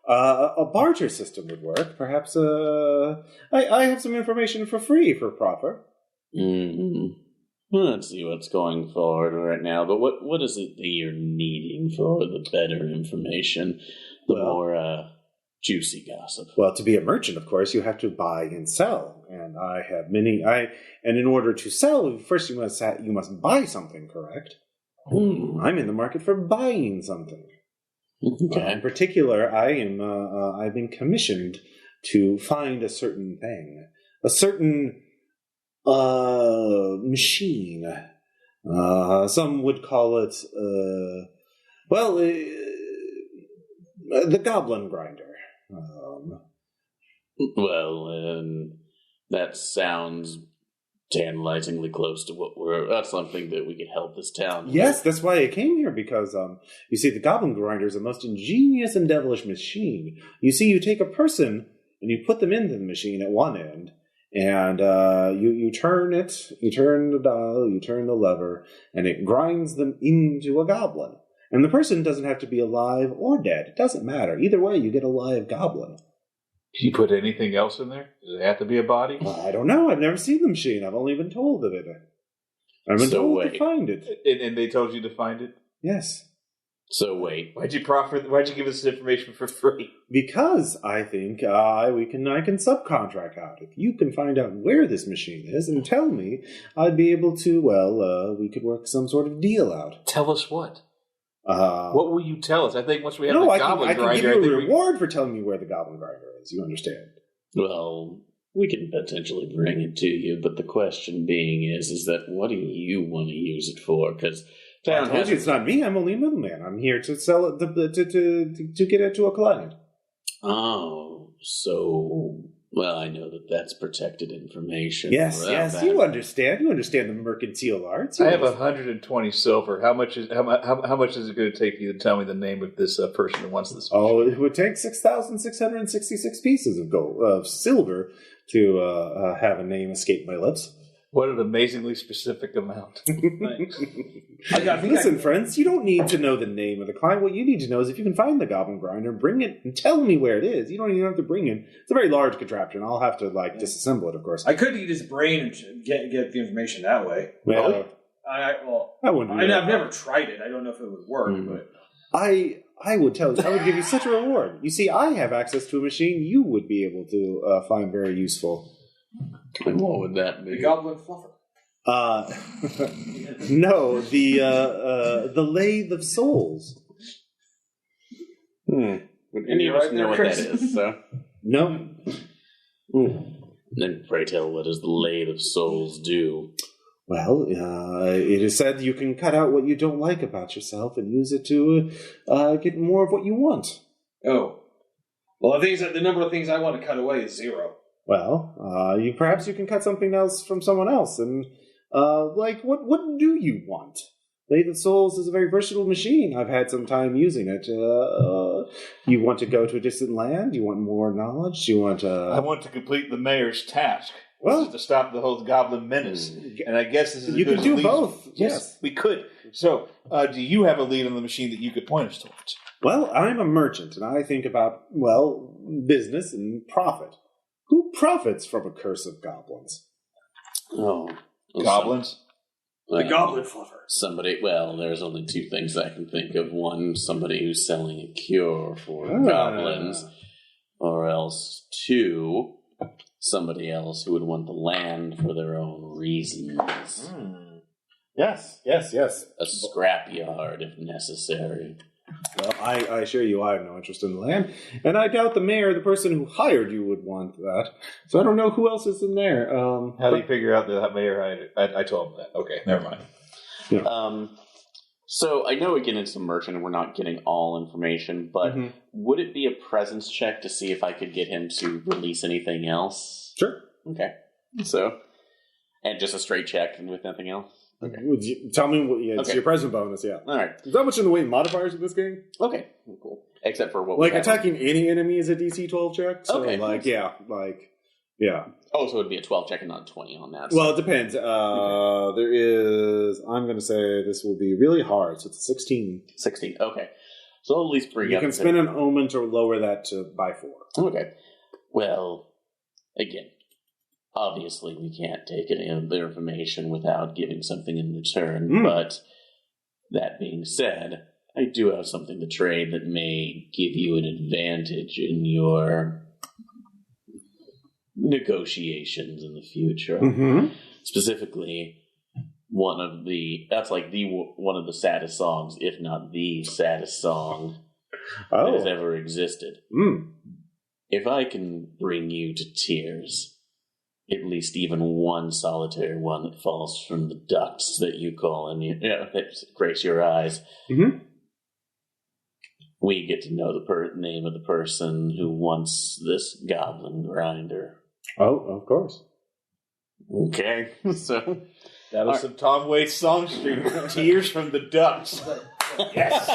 Speaker 1: A barter system would work. Perhaps I have some information for free for proffer.
Speaker 3: Let's see what's going forward right now. But what is it that you're needing for the better information, the more juicy gossip?
Speaker 1: Well, to be a merchant, of course, you have to buy and sell, and I have many. And in order to sell, first you must buy something, correct? I'm in the market for buying something.
Speaker 3: Okay.
Speaker 1: In particular, I've been commissioned to find a certain thing, a certain machine. Some would call it, the Goblin Grinder.
Speaker 3: That sounds tantalizingly close to that's something that we could help this town with.
Speaker 1: Yes, that's why I came here, because, you see, the Goblin Grinder is a most ingenious and devilish machine. You see, you take a person, and you put them into the machine at one end, and you turn it, you turn the dial, you turn the lever, and it grinds them into a goblin. And the person doesn't have to be alive or dead. It doesn't matter. Either way, you get a live goblin.
Speaker 4: Can you put anything else in there? Does it have to be a body?
Speaker 1: I don't know. I've never seen the machine. I've only been told of it. I've been told to find it.
Speaker 4: And they told you to find it?
Speaker 1: Yes.
Speaker 3: So wait.
Speaker 4: Why'd you give us this information for free?
Speaker 1: Because I think I can subcontract out. If you can find out where this machine is and tell me, I'd be able to, we could work some sort of deal out.
Speaker 4: Tell us what? What will you tell us? I think once we have the Goblin Grinder...
Speaker 1: I can give you a reward for telling me where the Goblin Grinder is. You understand?
Speaker 3: Well, we can potentially bring it to you, but the question being is that what do you want to use it for? Because
Speaker 1: I told you it's not me. I'm only a middleman. I'm here to sell it to get it to a client.
Speaker 3: Oh, so... Well, I know that's protected information.
Speaker 1: Yes, you understand. You understand the mercantile arts.
Speaker 4: I have 120 silver. How much is it going to take you to tell me the name of this person who wants this?
Speaker 1: Oh, it would take 6,666 pieces of silver to have a name escape my lips.
Speaker 4: What an amazingly specific amount.
Speaker 1: Listen, friends, you don't need to know the name of the client. What you need to know is if you can find the Goblin Grinder, bring it and tell me where it is. You don't even have to bring it. It's a very large contraption. I'll have to disassemble it, of course.
Speaker 2: I could eat his brain and get the information that way.
Speaker 1: Well,
Speaker 2: I wouldn't. I've never tried it. I don't know if it would work, but
Speaker 1: I would tell you. I would give you such a reward. You see, I have access to a machine you would be able to find very useful.
Speaker 3: And what would that be?
Speaker 2: The Goblin Fluffer.
Speaker 1: No, the Lathe of Souls.
Speaker 3: Would any of us know what that is? So
Speaker 1: no.
Speaker 3: Then pray tell, what does the Lathe of Souls do?
Speaker 1: Well, it is said you can cut out what you don't like about yourself and use it to get more of what you want.
Speaker 2: Oh, well, the number of things I want to cut away is 0.
Speaker 1: Well, perhaps you can cut something else from someone else, and what do you want? Lathe of Souls is a very versatile machine. I've had some time using it. You want to go to a distant land? You want more knowledge? You want?
Speaker 4: I want to complete the mayor's task.
Speaker 1: Well,
Speaker 4: to stop the whole goblin menace, and I guess this is
Speaker 1: you could do both. Yes,
Speaker 4: we could. So, do you have a lead on the machine that you could point us towards?
Speaker 1: Well, I'm a merchant, and I think about business and profit. Who profits from a curse of goblins?
Speaker 3: Oh,
Speaker 4: goblins.
Speaker 2: The Goblin Fluffer.
Speaker 3: Somebody, there's only 2 things I can think of. One, somebody who's selling a cure for goblins. Or else 2, somebody else who would want the land for their own reasons.
Speaker 1: Yes.
Speaker 3: A scrapyard, if necessary.
Speaker 1: Well, I assure you I have no interest in the land, and I doubt the mayor, the person who hired you, would want that. So I don't know who else is in there.
Speaker 4: How do you figure out that mayor hired it? I told him that. Okay, never mind.
Speaker 1: Yeah.
Speaker 3: So I know we get into merchant and we're not getting all information, but would it be a presence check to see if I could get him to release anything else?
Speaker 1: Sure.
Speaker 3: Okay. So, and just a straight check and with nothing else? Okay.
Speaker 1: Tell me what. Yeah, it's your present bonus. Yeah.
Speaker 3: All right.
Speaker 1: There's not much in the way of modifiers in this game.
Speaker 3: Okay. Cool. Except for what?
Speaker 1: Like attacking any enemy is a DC 12 check. So
Speaker 3: okay.
Speaker 1: Yeah.
Speaker 3: Oh, so it'd be a 12 check and not a 20 on that.
Speaker 1: So. Well, it depends. There is. I'm going to say this will be really hard. So it's a 16.
Speaker 3: 16. Okay. So I'll at least bring
Speaker 1: you
Speaker 3: up.
Speaker 1: You can spend an omen to lower that by 4.
Speaker 3: Okay. Well, again. Obviously, we can't take any of their information without giving something in return, but that being said, I do have something to trade that may give you an advantage in your negotiations in the future. Specifically, one of the saddest songs, if not the saddest song that has ever existed. If I can bring you to tears, at least even one solitary one that falls from the ducts that you call and that grace your eyes. We get to know the name of the person who wants this goblin grinder.
Speaker 1: Oh, of course.
Speaker 3: Okay, so
Speaker 4: that was some Tom Waits songstream. Tears from the ducts. Yes.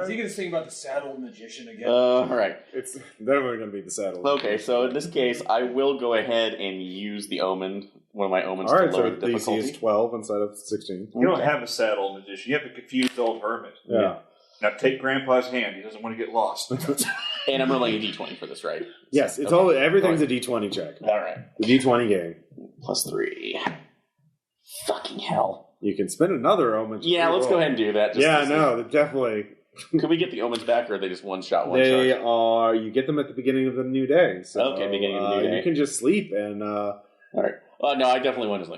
Speaker 2: Is he going to sing about the saddle magician again?
Speaker 3: All right.
Speaker 1: It's definitely going to be the saddle.
Speaker 3: Okay, so in this case, I will go ahead and use the omen, one of my omens,
Speaker 1: to
Speaker 3: lower the difficulty.
Speaker 1: DC is 12 instead of 16.
Speaker 4: You don't have a saddle magician. You have a confused old hermit.
Speaker 1: Yeah.
Speaker 4: Now take Grandpa's hand. He doesn't want to get lost.
Speaker 3: And I'm rolling a D20 for this, right?
Speaker 1: Yes, it's everything's a D20 check.
Speaker 3: All right.
Speaker 1: The D20 game.
Speaker 3: +3. Fucking hell.
Speaker 1: You can spend another omen.
Speaker 3: Yeah, let's go ahead and do that.
Speaker 1: Definitely.
Speaker 3: Could we get the omens back, or are they just one shot?
Speaker 1: They are. You get them at the beginning of the new day. So,
Speaker 3: okay, beginning of the new day.
Speaker 1: You can just sleep and.
Speaker 3: All right. No, I definitely want to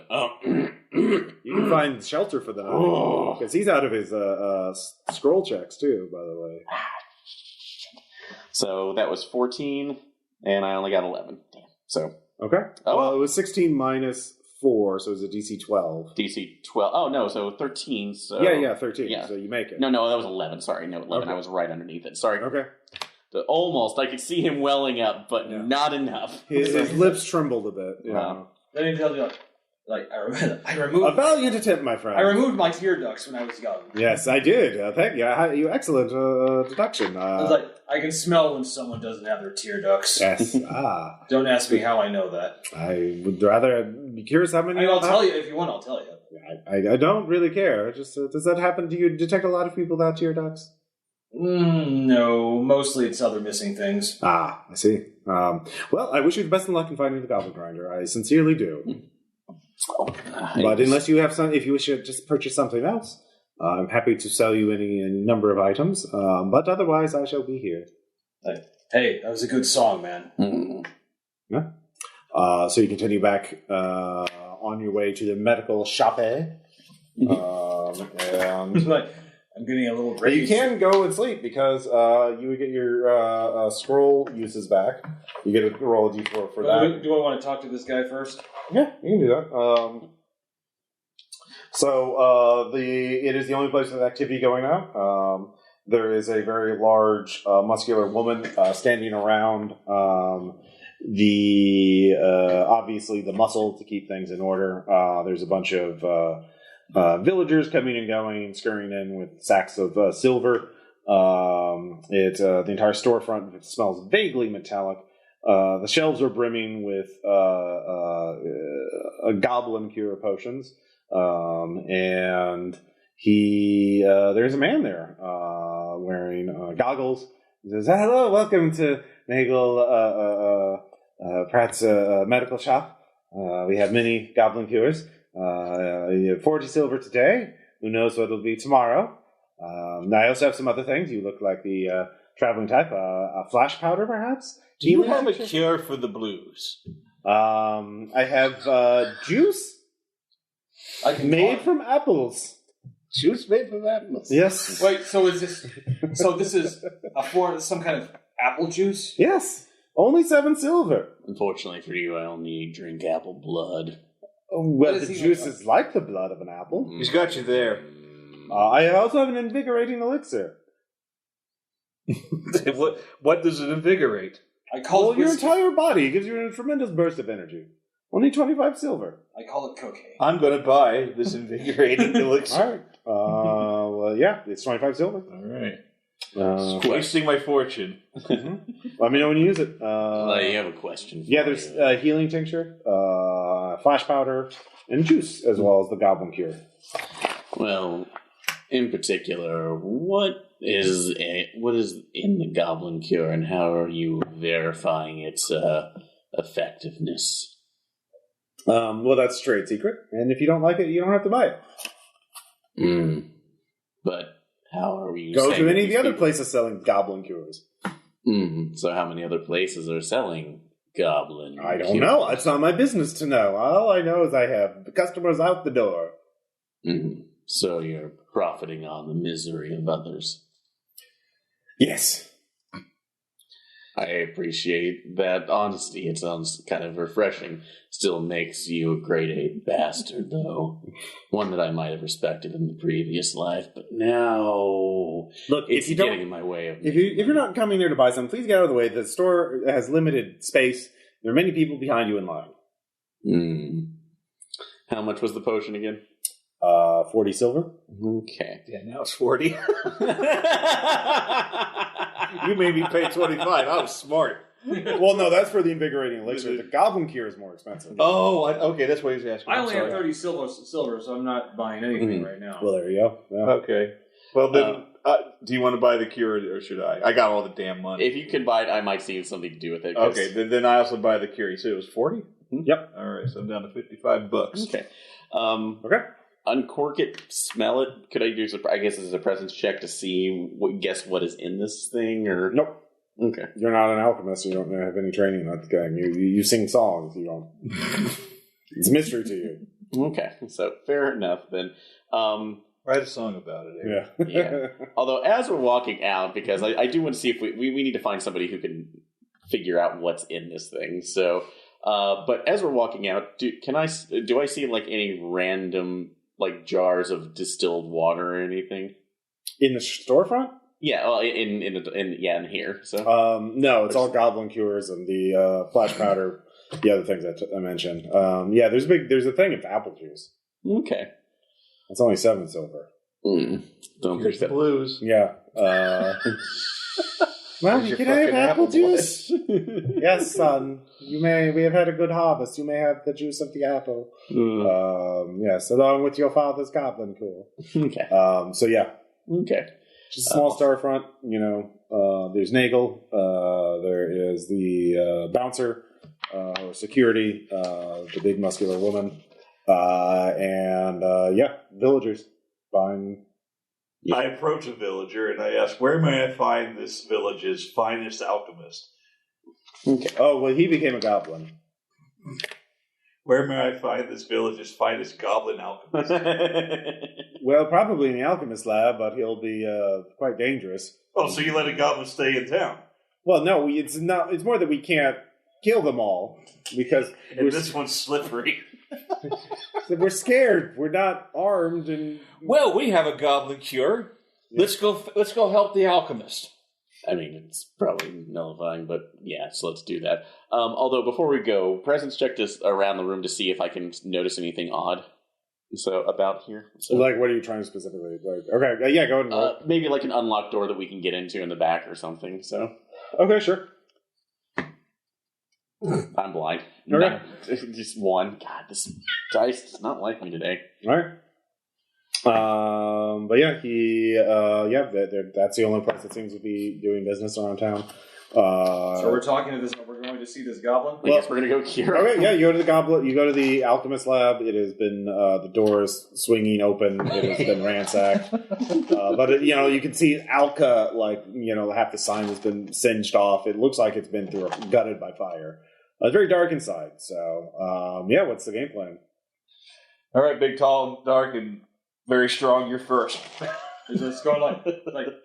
Speaker 1: you can find shelter for the night because he's out of his scroll checks too. By the way.
Speaker 3: So that was 14. And I only got 11. Damn. So.
Speaker 1: Okay.
Speaker 3: Oh.
Speaker 1: Well, it was 16 minus 4, so it was a DC 12.
Speaker 3: DC 12. Oh, no, so 13. So
Speaker 1: Yeah, 13.
Speaker 3: Yeah.
Speaker 1: So you make it.
Speaker 3: No, that was 11. Sorry, no, 11. Okay. I was right underneath it. Sorry.
Speaker 1: Okay.
Speaker 3: Almost. I could see him welling up, but not enough.
Speaker 1: His lips trembled a bit.
Speaker 2: Let me tell you, I removed
Speaker 1: a valiant attempt, my friend.
Speaker 2: I removed my tear ducts when I was young.
Speaker 1: Yes, I did. Thank you. You excellent deduction.
Speaker 2: I was like, I can smell when someone doesn't have their tear ducts.
Speaker 1: Yes.
Speaker 2: Don't ask me how I know that.
Speaker 1: I would rather be curious how many.
Speaker 2: I'll tell you if you want. I'll tell you.
Speaker 1: I don't really care. Just does that happen? Do you detect a lot of people without tear ducts?
Speaker 2: No, mostly it's other missing things.
Speaker 1: I see. Well, I wish you the best of luck in finding the Goblin Grinder. I sincerely do. But unless you have if you wish to just purchase something else, I'm happy to sell you any number of items. But otherwise, I shall be here.
Speaker 2: Hey, that was a good song, man.
Speaker 1: Yeah. So you continue back on your way to the medical shop. And
Speaker 2: I'm getting a little raise.
Speaker 1: You can go and sleep because you would get your scroll uses back. You get to roll a d4 for that.
Speaker 2: Do I want to talk to this guy first?
Speaker 1: Yeah, you can do that. It is the only place with activity going on. There is a very large, muscular woman standing around obviously the muscle to keep things in order. There's a bunch of villagers coming and going, scurrying in with sacks of silver. The entire storefront smells vaguely metallic. The shelves are brimming with goblin cure potions, and there's a man there wearing goggles. He says, "Hello, welcome to Nagel Pratt's medical shop. We have many goblin cures. 40 silver today. Who knows what it'll be tomorrow? I also have some other things. You look like the traveling type. A flash powder, perhaps?
Speaker 5: Do you have a cure for the blues?
Speaker 1: I have juice made from apples.
Speaker 5: Juice made from apples?
Speaker 1: Yes.
Speaker 2: Wait, so this is some kind of apple juice?
Speaker 1: Yes. Only 7 silver.
Speaker 3: Unfortunately for you, I only drink apple blood.
Speaker 1: Well, the juice is like the blood of an apple.
Speaker 5: He's got you there.
Speaker 1: I also have an invigorating elixir.
Speaker 5: What does it invigorate?
Speaker 1: Your entire body. It gives you a tremendous burst of energy. Only 25 silver.
Speaker 2: I call it cocaine.
Speaker 5: I'm going to buy this invigorating elixir.
Speaker 1: All right. Yeah, it's 25 silver.
Speaker 5: All right. Wasting my fortune.
Speaker 1: Let me know when you use it.
Speaker 3: I have a question.
Speaker 1: There's healing tincture, flash powder, and juice, as well as the goblin cure.
Speaker 3: Well, in particular, what is in the goblin cure, and how are you verifying its effectiveness?
Speaker 1: Well, that's trade secret, and if you don't like it, you don't have to buy it.
Speaker 3: But how are you?
Speaker 1: Go to any of the other places selling goblin cures.
Speaker 3: So how many other places are selling goblin
Speaker 1: I don't
Speaker 3: cures?
Speaker 1: know. It's not my business to know. All I know is I have customers out the door.
Speaker 3: So you're profiting on the misery of others.
Speaker 1: Yes.
Speaker 3: I appreciate that honesty. It sounds kind of refreshing. Still makes you a grade A bastard, though. One that I might have respected in the previous life, but now
Speaker 1: look,
Speaker 3: it's
Speaker 1: if you
Speaker 3: getting in my way.
Speaker 1: If you're not coming there to buy something, please get out of the way. The store has limited space. There are many people behind you in line.
Speaker 3: How much was the potion again?
Speaker 1: 40 silver.
Speaker 3: Okay.
Speaker 5: Yeah, now it's 40. You made me pay 25. I was smart.
Speaker 1: Well, no, that's for the invigorating elixir. The goblin cure is more expensive.
Speaker 5: Oh, okay, that's what he's asking.
Speaker 2: I only have 30 silver, so I'm not buying anything right now.
Speaker 1: Well, there you go. Yeah.
Speaker 5: Okay. Well, then, do you want to buy the cure, or should I? I got all the damn money.
Speaker 3: If you can buy it, I might see something to do with it.
Speaker 5: Okay, then I also buy the cure. You said it was 40?
Speaker 1: Yep.
Speaker 5: All right, so I'm down to $55.
Speaker 3: Okay.
Speaker 1: Okay.
Speaker 3: Uncork it, smell it. Could I do? I guess it's a presence check to see guess what is in this thing, or
Speaker 1: nope.
Speaker 3: Okay.
Speaker 1: You're not an alchemist. You don't have any training in that game. You sing songs. You don't. It's a mystery to you.
Speaker 3: Okay, so fair enough then.
Speaker 5: Write a song about it.
Speaker 1: Yeah.
Speaker 3: Although, as we're walking out, because I do want to see if we need to find somebody who can figure out what's in this thing. So, but as we're walking out, do I see like any random like jars of distilled water or anything
Speaker 1: in the storefront?
Speaker 3: Yeah, well, in here. So
Speaker 1: no, it's all goblin cures and the flash powder. The other things I mentioned. Yeah, there's a thing of apple juice.
Speaker 3: Okay,
Speaker 1: it's only 7 silver.
Speaker 3: Don't
Speaker 5: Here's the blues.
Speaker 1: Yeah. Well, you can have apple juice. Yes, son. We have had a good harvest. You may have the juice of the apple. Yes, along with your father's goblin core.
Speaker 3: Okay.
Speaker 1: So yeah.
Speaker 3: Okay.
Speaker 1: Just a small storefront. There's Nagel. There is the bouncer or security, the big muscular woman, and villagers buying.
Speaker 6: Yeah. I approach a villager and I ask, where may I find this village's finest alchemist?
Speaker 1: Okay. Oh, well, he became a goblin.
Speaker 6: Where may I find this village's finest goblin alchemist?
Speaker 1: Well, probably in the alchemist lab, but he'll be quite dangerous.
Speaker 6: Oh, so you let a goblin stay in town?
Speaker 1: Well, no, it's not. It's more that we can't kill them all because
Speaker 6: this one's slippery.
Speaker 1: We're scared. We're not armed, and
Speaker 7: well, we have a goblin cure. Yeah. Let's go help the alchemist.
Speaker 3: I mean, it's probably nullifying, but yeah, so let's do that. Although before we go, presence check this around the room to see if I can notice anything odd. So about here. So,
Speaker 1: like, what are you trying specifically? Like, okay, yeah, go ahead and roll.
Speaker 3: Maybe like an unlocked door that we can get into in the back or something. So
Speaker 1: okay, sure.
Speaker 3: I'm blind.
Speaker 1: Okay.
Speaker 3: Just one. God, this dice does not like me today.
Speaker 1: All right. But yeah, that's the only place that seems to be doing business around town.
Speaker 2: So we're talking to this. We're going to see this goblin.
Speaker 3: I guess we're going to go here.
Speaker 1: Okay, yeah, you go to the goblin. You go to the alchemist lab. It has been the doors swinging open. It has been ransacked. But you can see Alka, half the sign has been singed off. It looks like it's been gutted by fire. It's very dark inside. So what's the game plan?
Speaker 7: All right, big, tall, dark, and very strong. You're first.
Speaker 2: Is it going like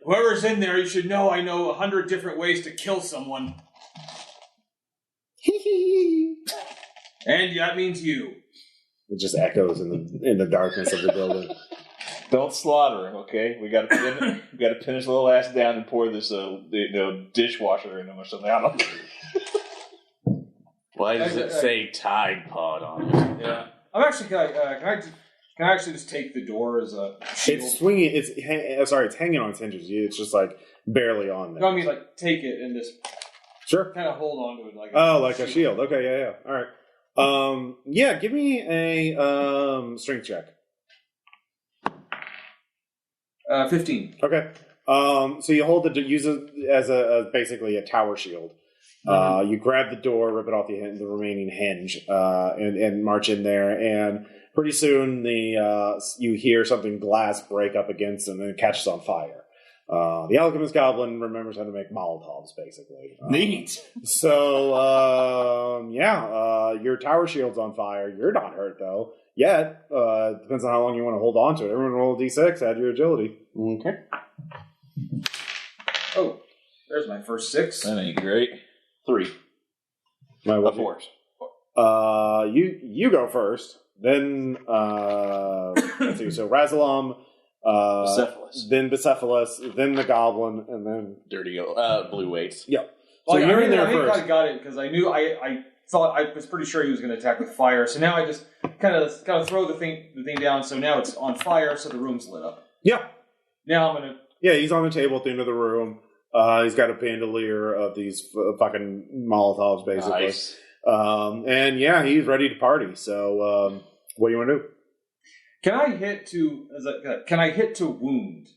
Speaker 2: whoever's in there? You should know. I know 100 different ways to kill someone. And that means you.
Speaker 1: It just echoes in the darkness of the building.
Speaker 7: Don't slaughter him, okay? We got to pin his little ass down and pour this dishwasher in him or something. I don't know.
Speaker 3: Why does it say Tide Pod on it?
Speaker 2: Yeah, I'm actually. Can I actually just take the door as a shield?
Speaker 1: It's swinging. It's hanging on its hinges. It's just like barely on there.
Speaker 2: No, I mean take it and just kind of hold on to it like
Speaker 1: a shield. Okay, yeah. All right. Give me a strength check.
Speaker 2: 15.
Speaker 1: Okay. So you hold it, use it as basically a tower shield. Mm-hmm. You grab the door, rip it off the remaining hinge, and march in there. And pretty soon, you hear something glass break up against, and then it catches on fire. The alchemist goblin remembers how to make Molotovs, basically.
Speaker 7: Neat.
Speaker 1: So, your tower shield's on fire. You're not hurt though yet. Depends on how long you want to hold on to it. Everyone roll a d6. Add your agility.
Speaker 3: Okay.
Speaker 2: Oh, there's my first 6.
Speaker 7: That ain't great.
Speaker 3: 3.
Speaker 7: Of course.
Speaker 1: You go first. Then let's see. So Rasalom,
Speaker 7: Becephalus.
Speaker 1: Then Becephalus, then the goblin, and then
Speaker 3: Dirty blue weights.
Speaker 1: Yep.
Speaker 2: So you're in there first. I got it because I knew I thought I was pretty sure he was going to attack with fire. So now I just kind of throw the thing down. So now it's on fire. So the room's lit up.
Speaker 1: Yeah.
Speaker 2: Now I'm gonna.
Speaker 1: Yeah, he's on the table at the end of the room. He's got a bandolier of these fucking Molotovs, basically.
Speaker 3: Nice.
Speaker 1: And he's ready to party. So, what do you want to do?
Speaker 2: Can I hit to wound?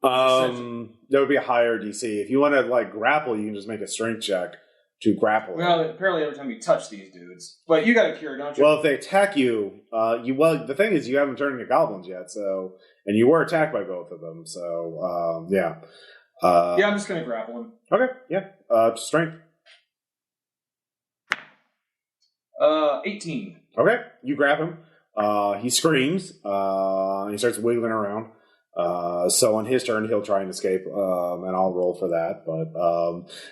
Speaker 1: That would be a higher DC. If you want to grapple, you can just make a strength check to grapple.
Speaker 2: Well, apparently every time you touch these dudes, but you got a cure, don't you?
Speaker 1: Well, if they attack you, the thing is you haven't turned into goblins yet, and you were attacked by both of them. So,
Speaker 2: I'm just going to grapple him.
Speaker 1: Okay, yeah. Strength.
Speaker 2: 18.
Speaker 1: Okay, you grab him. He screams. He starts wiggling around. So on his turn, he'll try and escape, and I'll roll for that. But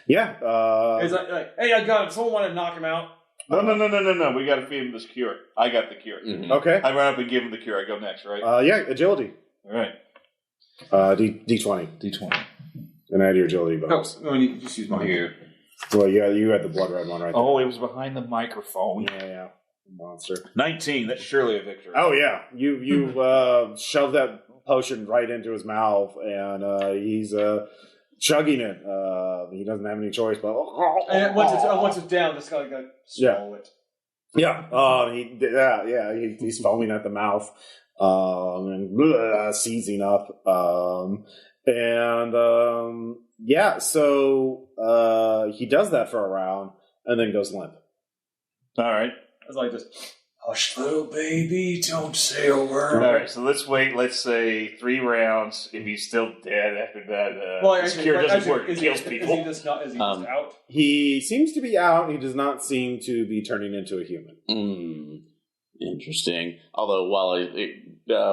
Speaker 2: He's like, hey, I got him. Someone want to knock him out?
Speaker 7: No. We got to feed him this cure. I got the cure.
Speaker 3: Mhm.
Speaker 1: Okay.
Speaker 7: I run up and give him the cure. I go next, right?
Speaker 1: Agility.
Speaker 7: All right.
Speaker 1: D20.
Speaker 7: D20.
Speaker 1: And add your agility bonus.
Speaker 2: No, you just use mine.
Speaker 7: Here.
Speaker 1: Well, yeah, you had the blood red one right there.
Speaker 7: Oh, it was behind the microphone.
Speaker 1: Yeah. Monster.
Speaker 7: 19. That's surely a victory.
Speaker 1: Oh, yeah. You shoved that potion right into his mouth, and he's chugging it. He doesn't have any choice, but...
Speaker 2: And once it's down, this guy got to swallow it.
Speaker 1: Yeah. He's foaming at the mouth, and seizing up. So he does that for a round, and then goes limp.
Speaker 7: All right.
Speaker 2: I was like, just, hush, little baby, don't say a word.
Speaker 7: All right, so let's wait, let's say 3 rounds. If he's still dead after that, this cure doesn't work. It kills people.
Speaker 2: Is he just out?
Speaker 1: He seems to be out. He does not seem to be turning into a human.
Speaker 3: Interesting. Although, while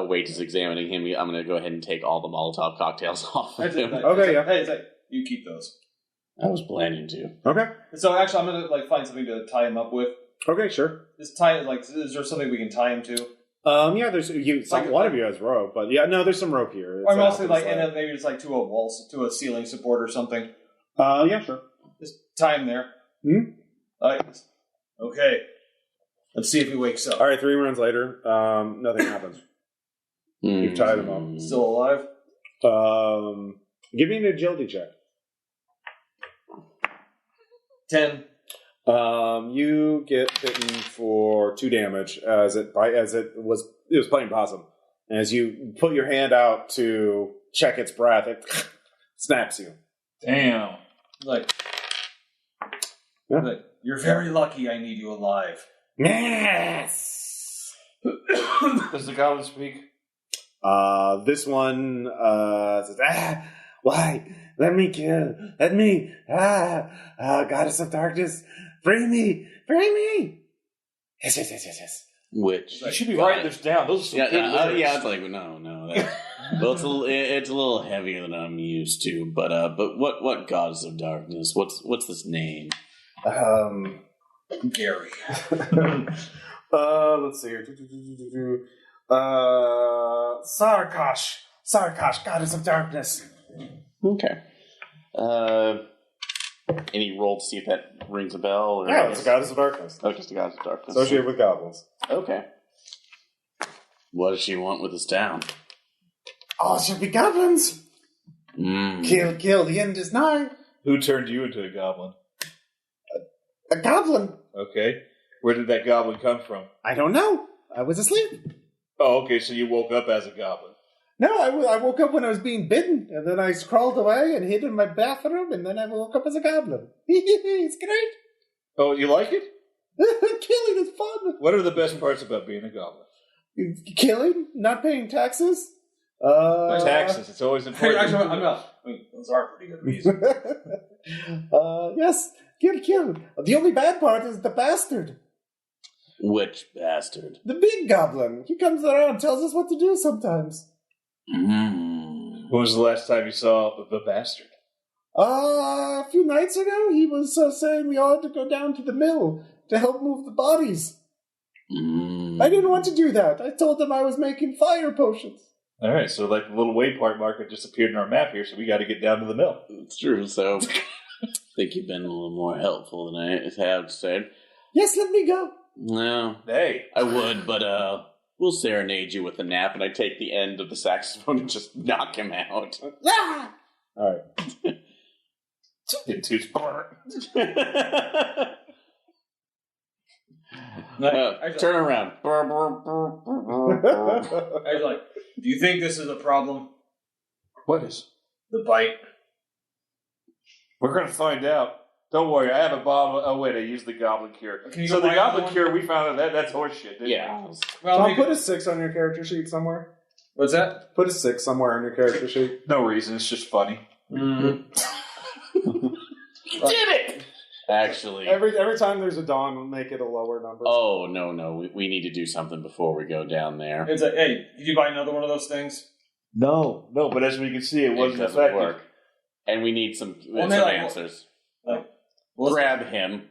Speaker 3: Wade is examining him, I'm going to go ahead and take all the Molotov cocktails off of him.
Speaker 2: Hey, it's like, you keep those.
Speaker 3: I was planning to.
Speaker 1: Okay.
Speaker 2: So actually, I'm going to find something to tie him up with.
Speaker 1: Okay, sure.
Speaker 2: Is there something we can tie him to?
Speaker 1: There's one of you has rope, but there's some rope here.
Speaker 2: Or mostly and then maybe just to a wall, to a ceiling support or something.
Speaker 1: Yeah, sure.
Speaker 2: Just tie him there. Okay. Let's see if he wakes up.
Speaker 1: All right, 3 rounds later, nothing happens. You've tied him up.
Speaker 2: Still alive?
Speaker 1: Give me an agility check.
Speaker 2: 10.
Speaker 1: You get bitten for 2 damage as it was playing possum. And as you put your hand out to check its breath, it snaps you.
Speaker 7: Damn.
Speaker 2: You're very lucky I need you alive.
Speaker 1: Yes.
Speaker 7: Does the goblin speak?
Speaker 1: This one says, why? Let me kill. Let me. Goddess of darkness, free me. Yes.
Speaker 3: Which
Speaker 7: You should be writing this down. Those are some good words.
Speaker 3: it's like no. Well, it's a little heavier than I'm used to. But what goddess of darkness? What's this name?
Speaker 2: Gary.
Speaker 1: Let's see here. Sarkash, goddess of darkness.
Speaker 3: Okay. Any roll to see if that rings a bell? Or
Speaker 1: Yeah, it's a goddess of darkness.
Speaker 3: Oh, just a goddess of darkness.
Speaker 1: Associated with goblins.
Speaker 3: Okay. What does she want with this town?
Speaker 1: Oh, it should be goblins. Kill, the end is nigh.
Speaker 7: Who turned you into a goblin?
Speaker 1: A goblin?
Speaker 7: Okay. Where did that goblin come from?
Speaker 1: I don't know. I was asleep.
Speaker 7: Oh, okay, so you woke up as a goblin.
Speaker 1: No, I woke up when I was being bitten, and then I crawled away and hid in my bathroom, and then I woke up as a goblin. It's great.
Speaker 7: Oh, you like it?
Speaker 1: Killing is fun.
Speaker 7: What are the best parts about being a goblin?
Speaker 1: Killing, not paying taxes.
Speaker 7: Taxes. It's always important.
Speaker 2: Actually, I'm not. Those are pretty good reasons.
Speaker 1: Yes, kill. The only bad part is the bastard.
Speaker 3: Which bastard?
Speaker 1: The big goblin. He comes around and tells us what to do sometimes.
Speaker 7: When was the last time you saw the bastard?
Speaker 1: A few nights ago, he was saying we ought to go down to the mill to help move the bodies. I didn't want to do that. I told him I was making fire potions.
Speaker 7: All right, so the little waypoint marker just appeared in our map here, so we got to get down to the mill.
Speaker 3: It's true, so I think you've been a little more helpful than I have said.
Speaker 1: Yes, let me go.
Speaker 3: No.
Speaker 7: Hey.
Speaker 3: I would, but we'll serenade you with a nap, and I take the end of the saxophone and just knock him out.
Speaker 1: Ah! All right.
Speaker 7: Too smart.
Speaker 3: Turn around.
Speaker 2: I was like, do you think this is a problem?
Speaker 7: What is?
Speaker 2: The bite.
Speaker 7: We're going to find out. Don't worry, I have a bottle. Oh, wait, I used the goblin cure. So the goblin cure, we found out that's horseshit, didn't we?
Speaker 2: Well,
Speaker 1: John, put a 6 on your character sheet somewhere.
Speaker 2: What's that?
Speaker 1: Put a 6 somewhere on your character sheet.
Speaker 7: No reason, it's just funny.
Speaker 3: You did it! Actually.
Speaker 1: Every time there's a dawn, we'll make it a lower number.
Speaker 3: Oh, no. We need to do something before we go down there.
Speaker 2: It's like, hey, did you buy another one of those things?
Speaker 4: No, but as we can see, it wasn't
Speaker 3: doesn't
Speaker 4: effective.
Speaker 3: work. And we need some answers. Grab him.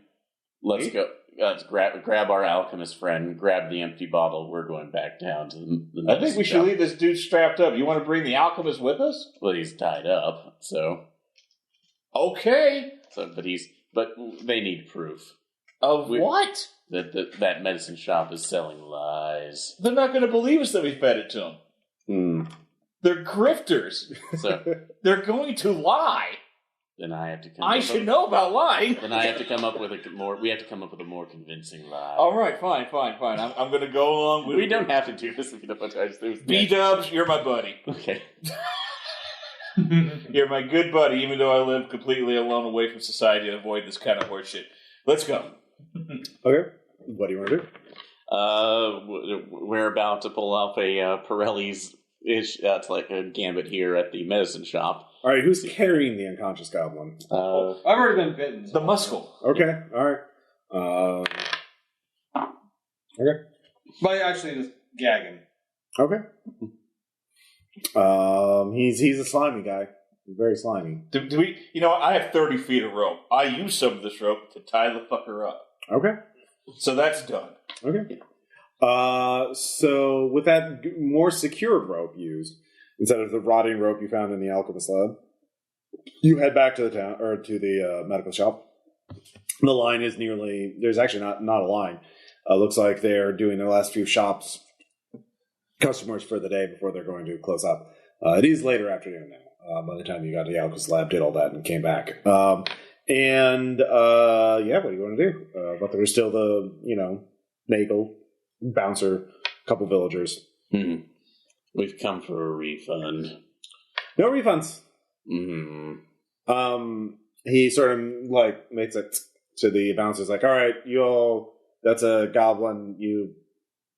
Speaker 3: Let's go. Let's grab our alchemist friend. Grab the empty bottle. We're going back down to the
Speaker 4: I think we should leave this dude strapped up. You want to bring the alchemist with us?
Speaker 3: Well, he's tied up, so
Speaker 4: okay.
Speaker 3: But they need proof
Speaker 4: of what?
Speaker 3: That medicine shop is selling lies.
Speaker 4: They're not going to believe us that we fed it to them. They're grifters.
Speaker 3: So
Speaker 4: they're going to lie.
Speaker 3: Then I have to come.
Speaker 4: I should know about lying.
Speaker 3: Then I have to come up with a more. We have to come up with a more convincing lie.
Speaker 4: All right, fine. I'm going to go along with.
Speaker 3: We don't have to do this if you don't want to.
Speaker 4: B-dubs, you're my buddy.
Speaker 3: Okay.
Speaker 4: You're my good buddy, even though I live completely alone away from society to avoid this kind of horseshit. Let's go.
Speaker 1: Okay. What do you want to do?
Speaker 3: We're about to pull off a Pirelli's. It's like a gambit here at the medicine shop.
Speaker 1: All right, who's carrying the unconscious goblin?
Speaker 2: I've already been bitten.
Speaker 4: The muscle.
Speaker 1: Okay, all right. Okay.
Speaker 2: But actually, just gagging.
Speaker 1: Okay. He's a slimy guy. Very slimy.
Speaker 4: Do we? You know what? I have 30 feet of rope. I use some of this rope to tie the fucker up.
Speaker 1: Okay.
Speaker 4: So that's done.
Speaker 1: Okay. So with that more secured rope used, instead of the rotting rope you found in the alchemist lab, you head back to the town or to the medical shop. The line is nearly. There's actually not a line. Looks like they're doing their last few customers for the day before they're going to close up. It is later afternoon now. By the time you got to the alchemist lab, did all that, and came back. What do you want to do? But there's still the Nagel, bouncer, couple villagers.
Speaker 3: We've come for a refund.
Speaker 1: No refunds. He sort of makes it to the bouncers, like, all right, you all, that's a goblin. You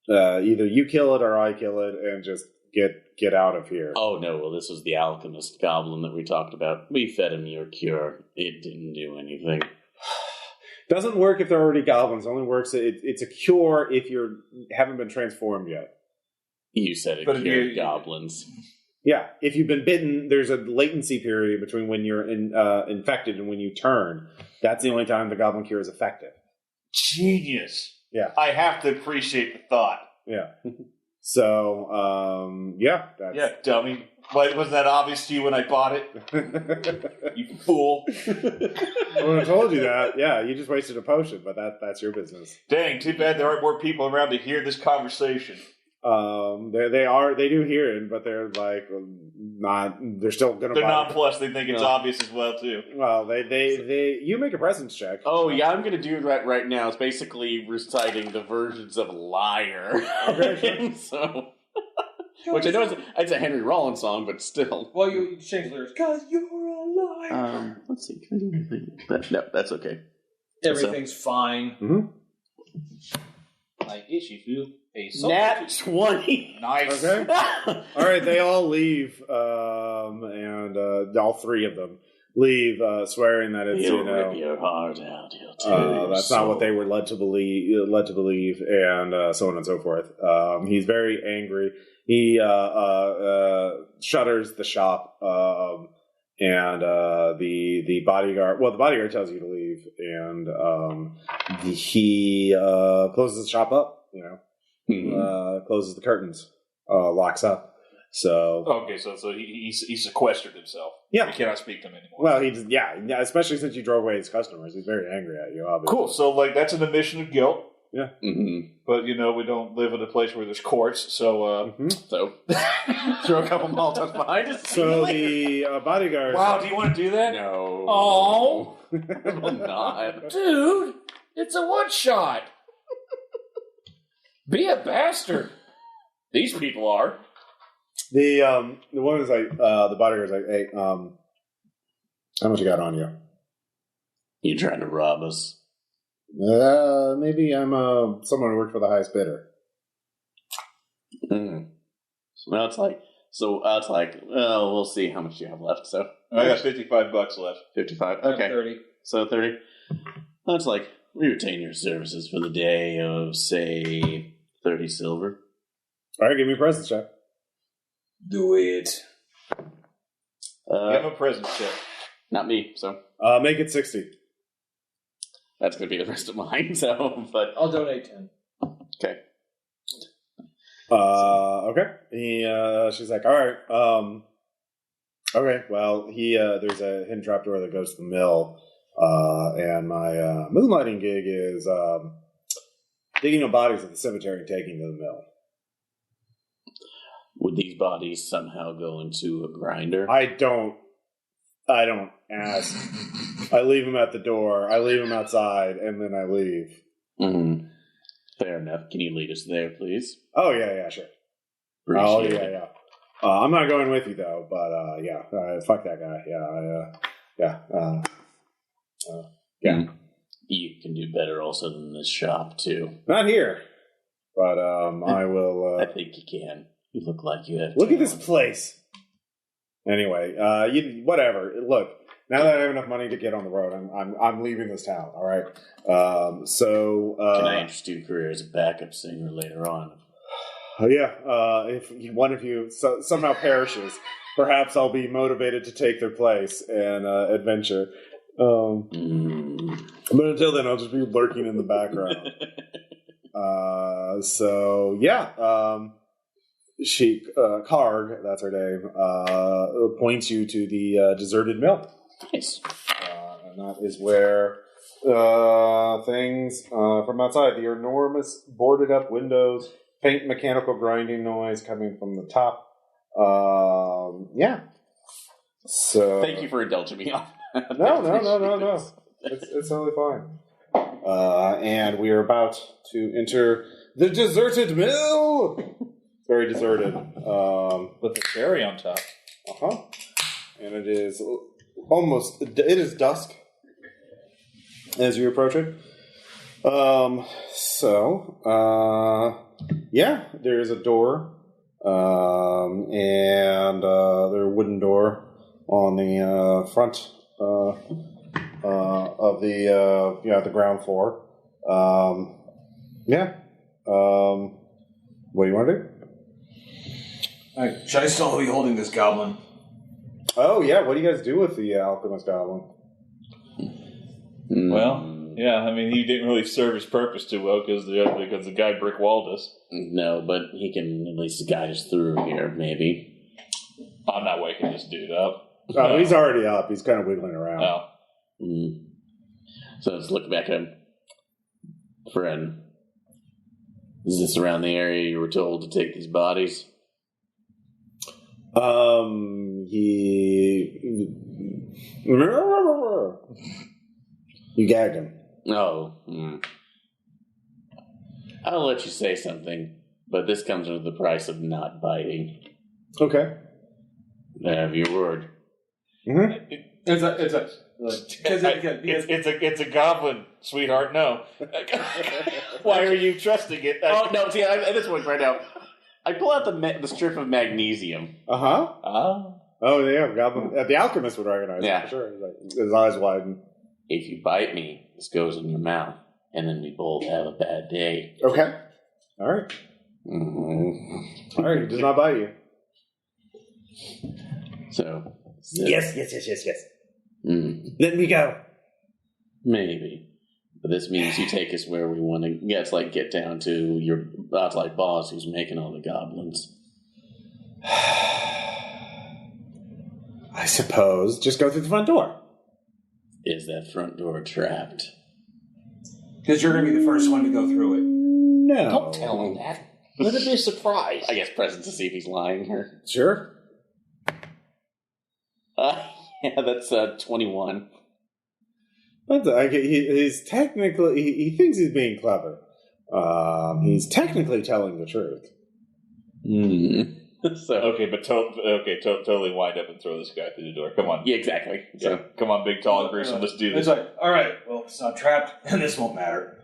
Speaker 1: either you kill it or I kill it, and just get out of here.
Speaker 3: Oh no! Well, this was the alchemist goblin that we talked about. We fed him your cure. It didn't do anything.
Speaker 1: Doesn't work if they're already goblins. Only works. It's a cure if you haven't been transformed yet.
Speaker 3: You said it cured goblins.
Speaker 1: Yeah, if you've been bitten, there's a latency period between when you're infected and when you turn. That's the only time the goblin cure is effective.
Speaker 4: Genius.
Speaker 1: Yeah,
Speaker 4: I have to appreciate the thought.
Speaker 1: Yeah. So,
Speaker 4: that's dummy. Why wasn't that obvious to you when I bought it? You fool.
Speaker 1: Well, I told you that. Yeah, you just wasted a potion, but that's your business.
Speaker 4: Dang, too bad there aren't more people around to hear this conversation.
Speaker 1: They do hear it, but they're they're still gonna.
Speaker 4: They're nonplussed. They think it's obvious as well too.
Speaker 1: Well, you make a presence check.
Speaker 3: Oh yeah, I'm gonna do that right now. It's basically reciting the versions of Liar.
Speaker 1: Okay, sure.
Speaker 3: So, which I know it's a Henry Rollins song, but still.
Speaker 2: Well, you change lyrics because you're a liar.
Speaker 3: Let's see. Can I do anything? No, that's okay.
Speaker 2: Everything's fine.
Speaker 3: I guess you feel. Nat 20.
Speaker 4: Nice.
Speaker 1: Okay. All right, they all leave, and all three of them leave, swearing that it's
Speaker 3: rip your heart out.
Speaker 1: That's not what they were led to believe, and so on and so forth. He's very angry. He shutters the shop, and the bodyguard. Well, the bodyguard tells you to leave, and he closes the shop up. Closes the curtains, locks up. So
Speaker 4: okay, so he sequestered himself.
Speaker 1: Yeah,
Speaker 4: you cannot speak to him anymore.
Speaker 1: Well, especially since you drove away his customers, he's very angry at you. Obviously.
Speaker 4: Cool. So that's an admission of guilt.
Speaker 1: Yeah.
Speaker 4: But we don't live in a place where there's courts, so
Speaker 3: so throw a couple Molotovs behind us.
Speaker 1: So the bodyguard.
Speaker 4: Wow, do you want to do that?
Speaker 3: No.
Speaker 4: Oh,
Speaker 3: will not,
Speaker 4: dude! It's a one shot. Be a bastard. These people are.
Speaker 1: The one is like the bodyguard's like, hey, how much you got on you?
Speaker 3: You trying to rob us?
Speaker 1: Maybe I'm someone who worked for the highest bidder.
Speaker 3: Well, it's like we'll see how much you have left. So
Speaker 4: I got $55 left.
Speaker 3: 55. Okay.
Speaker 2: 30.
Speaker 3: So 30. That's like we retain your services for the day of say 30 silver.
Speaker 1: All right, give me a presence check.
Speaker 2: Do it.
Speaker 4: Give him a present check.
Speaker 3: Not me, so
Speaker 1: Make it 60.
Speaker 3: that's going to be the rest of mine. So, but
Speaker 2: I'll donate 10.
Speaker 3: okay.
Speaker 1: Okay. She's like, all right. Okay. Well, there's a hidden trapdoor that goes to the mill, and my moonlighting gig is digging up bodies at the cemetery and taking them to the mill.
Speaker 3: Would these bodies somehow go into a grinder?
Speaker 1: I don't ask. I leave them at the door. I leave them outside, and then I leave.
Speaker 3: Mm-hmm. Fair enough. Can you lead us there, please?
Speaker 1: Oh yeah, sure.
Speaker 3: Appreciate
Speaker 1: yeah,
Speaker 3: it.
Speaker 1: yeah. I'm not going with you though, but fuck that guy. Yeah.
Speaker 3: You can do better also than this shop too.
Speaker 1: Not here, but I will.
Speaker 3: I think you can. You look like you have.
Speaker 1: Look at this place. Anyway, whatever. Look, now that I have enough money to get on the road, I'm leaving this town. All right.
Speaker 3: Can I interest your career as a backup singer later on?
Speaker 1: If one of you somehow perishes, perhaps I'll be motivated to take their place and adventure. But until then, I'll just be lurking in the background. Karg, that's her name, points you to the deserted mill.
Speaker 3: Nice.
Speaker 1: And that is where things from outside, the enormous boarded up windows, faint mechanical grinding noise coming from the top. So
Speaker 3: thank you for indulging me on.
Speaker 1: No. It's totally fine. And we are about to enter the deserted mill. Very deserted.
Speaker 4: With a cherry on top.
Speaker 1: And it is dusk as you approach it. There is a door, and there's a wooden door on the front of the ground floor. What do you want to do?
Speaker 2: Should I still be holding this goblin?
Speaker 1: Oh yeah, what do you guys do with the alchemist goblin?
Speaker 4: Well, yeah, I mean, he didn't really serve his purpose too well because the guy brick walled us.
Speaker 3: No, but he can at least guide us through here, maybe.
Speaker 4: I'm not waking this dude up.
Speaker 1: Oh, he's already up. He's kind of wiggling around.
Speaker 4: Oh.
Speaker 3: So let's look back at him. Friend, is this around the area you were told to take these bodies?
Speaker 1: You gagged him.
Speaker 3: Oh. I'll let you say something, but this comes with the price of not biting.
Speaker 1: Okay.
Speaker 3: I have your word.
Speaker 1: Mm-hmm.
Speaker 4: It's a goblin, sweetheart. No. Why are you trusting it?
Speaker 3: Oh no! See, this one right now. I pull out the strip of magnesium.
Speaker 1: Oh yeah, goblin. The alchemist would recognize it for sure. His eyes widen.
Speaker 3: If you bite me, this goes in your mouth, and then we both have a bad day.
Speaker 1: Okay. All right.
Speaker 3: Mm-hmm.
Speaker 1: All right. He does not bite you.
Speaker 3: So.
Speaker 1: Yes. Let me go.
Speaker 3: Maybe. But this means you take us where we want to get down to your boss who's making all the goblins.
Speaker 1: I suppose. Just go through the front door.
Speaker 3: Is that front door trapped?
Speaker 2: Because you're going to be the first one to go through it.
Speaker 1: No.
Speaker 3: Don't tell him that. Let it be a surprise. I guess present to see if he's lying here.
Speaker 1: Sure.
Speaker 3: Yeah, that's 21.
Speaker 1: But he's technically he thinks he's being clever. He's technically telling the truth.
Speaker 3: So
Speaker 4: okay, but totally wind up and throw this guy through the door. Come on.
Speaker 3: Yeah, exactly.
Speaker 4: Yeah. So come on, big, tall, and gruesome. Let's do this.
Speaker 2: It's like, all right, well, it's not trapped, and this won't matter.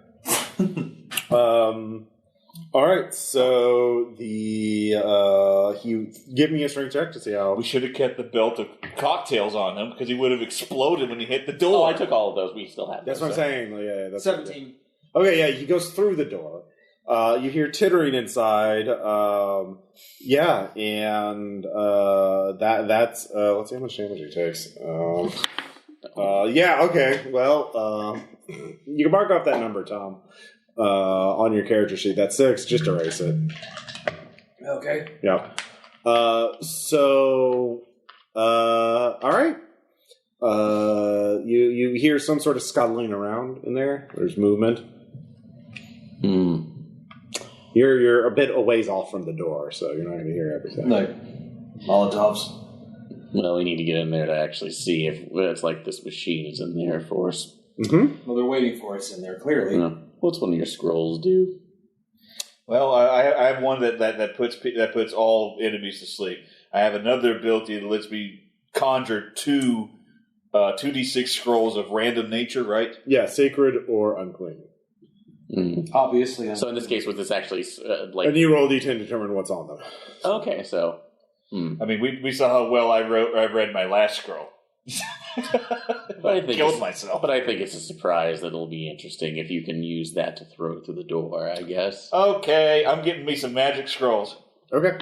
Speaker 1: All right, so you give me a strength check to see how.
Speaker 4: We should have kept the belt of cocktails on him because he would have exploded when he hit the door.
Speaker 3: Oh, I took all of those. We still have.
Speaker 1: That's what I'm saying. Yeah, that's
Speaker 2: 17.
Speaker 1: Okay, yeah, he goes through the door. You hear tittering inside. Yeah, and that's let's see how much damage he takes. Yeah, okay. Well, you can mark off that number, Tom, on your character sheet. That's 6. Just erase it.
Speaker 2: Okay.
Speaker 1: Yeah. All right. You hear some sort of scuttling around in there. There's movement. You're a bit a ways off from the door, so you're not going to hear everything.
Speaker 2: Like Molotovs.
Speaker 3: Well, we need to get in there to actually see if it's like this machine is in there for us.
Speaker 1: Mm-hmm.
Speaker 2: Well, they're waiting for us in there, clearly.
Speaker 3: Yeah. What's one of your scrolls do?
Speaker 4: Well, I have one that puts all enemies to sleep. I have another ability that lets me conjure 2d6 scrolls of random nature, right?
Speaker 1: Yeah, sacred or unclean.
Speaker 2: Obviously.
Speaker 3: So in this case, was this actually like...
Speaker 1: And you roll d10 to determine what's on them.
Speaker 3: Okay, so...
Speaker 4: I mean, we saw how well I read my last scroll.
Speaker 3: But I think
Speaker 4: killed myself.
Speaker 3: But I think it's a surprise that it'll be interesting if you can use that to throw through the door, I guess.
Speaker 4: Okay, I'm getting me some magic scrolls.
Speaker 1: Okay.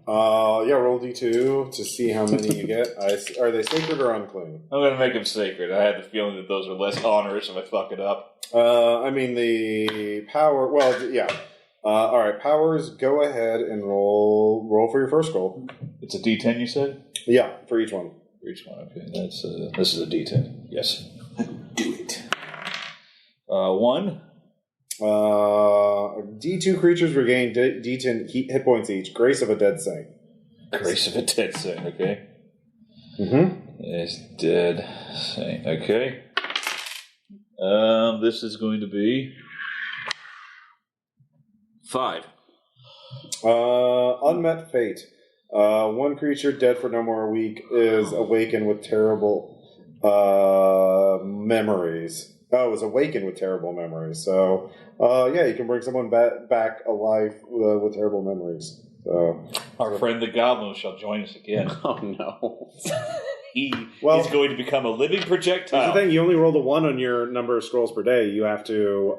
Speaker 1: Yeah, roll d2 to see how many you get. Are they sacred or unclean?
Speaker 4: I'm going to make them sacred. I have the feeling that those are less onerous if I fuck it up.
Speaker 1: I mean, the power... Well, yeah. All right, powers, go ahead and roll for your first scroll.
Speaker 4: It's a d10, you said?
Speaker 1: Yeah, for each one.
Speaker 4: For each one, okay. This is a d10. Yes.
Speaker 2: Do it.
Speaker 4: 1.
Speaker 1: D2 creatures regain D10 hit points each. Grace of a dead saint.
Speaker 4: Grace of a dead saint, okay.
Speaker 1: Mm-hmm.
Speaker 4: It's dead saint, okay. This is going to be 5.
Speaker 1: Unmet fate. One creature dead for no more a week is awakened with terrible memories. Oh, it was awakened with terrible memories. So, yeah, you can bring someone back alive with terrible memories. So,
Speaker 4: our friend the Goblin shall join us again.
Speaker 3: Oh, no.
Speaker 4: He's going to become a living projectile.
Speaker 1: Here's the thing, you only roll the 1 on your number of scrolls per day. You have to,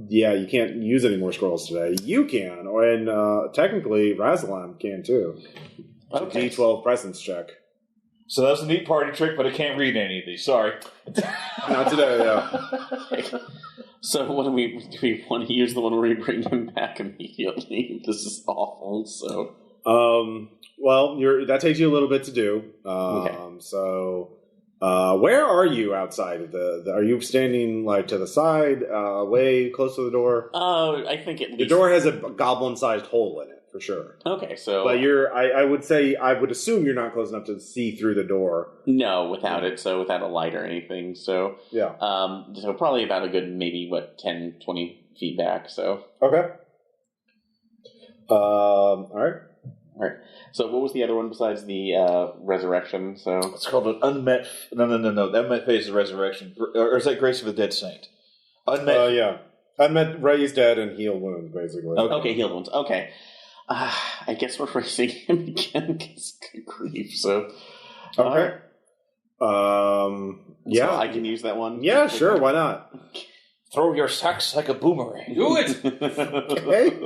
Speaker 1: you can't use any more scrolls today. You can, and technically Rasalom can too.
Speaker 3: Okay.
Speaker 1: D12 presence check.
Speaker 4: So that's a neat party trick, but I can't read any of these. Sorry.
Speaker 1: Not today, yeah.
Speaker 3: So what do we want to use the one where we bring him back immediately? This is awful, so...
Speaker 1: Well, that takes you a little bit to do.
Speaker 3: Okay.
Speaker 1: So, where are you outside of the are you standing like to the side, way close to the door?
Speaker 3: I think at least...
Speaker 1: The door has a goblin-sized hole in it, for sure.
Speaker 3: Okay, so...
Speaker 1: But I would assume you're not close enough to see through the door.
Speaker 3: No, without it, so without a light or anything, so...
Speaker 1: Yeah.
Speaker 3: So probably about a good, maybe, 10, 20 feet back, so...
Speaker 1: Okay. All right.
Speaker 3: All right. So what was the other one besides the resurrection? So
Speaker 4: it's called an unmet... No. The unmet phase is resurrection. Or is that Grace of a Dead Saint? Unmet...
Speaker 1: Yeah. Unmet, raise dead, and heal wounds, basically.
Speaker 3: Okay, heal wounds. Okay. I guess we're raising him again because good grief, so...
Speaker 1: Okay. Yeah.
Speaker 3: So I can use that one?
Speaker 1: Yeah, sure, why not?
Speaker 4: Throw your sacks like a boomerang.
Speaker 2: Do it!
Speaker 1: Okay.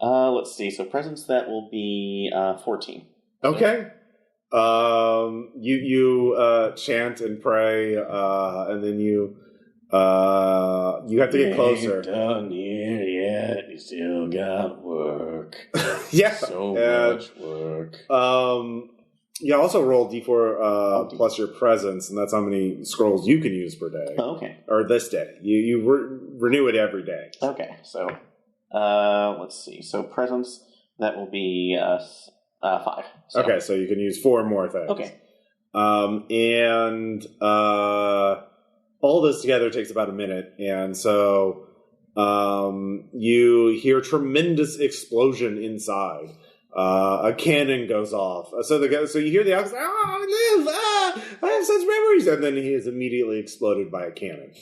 Speaker 3: Let's see. So presence, that will be 14.
Speaker 1: Okay. You chant and pray, and then you have to get closer.
Speaker 3: Ain't done here yet. You still got work.
Speaker 1: Yeah.
Speaker 3: So much work.
Speaker 1: You also roll D4 plus your presence, and that's how many scrolls you can use per day.
Speaker 3: Oh, okay.
Speaker 1: Or this day. You renew it every day.
Speaker 3: Okay, so let's see. So presence, that will be 5. So.
Speaker 1: Okay, so you can use 4 more things.
Speaker 3: Okay.
Speaker 1: And all this together takes about a minute, and so you hear a tremendous explosion inside. A cannon goes off. So you hear the alchemist, I live! I have such memories! And then he is immediately exploded by a cannon.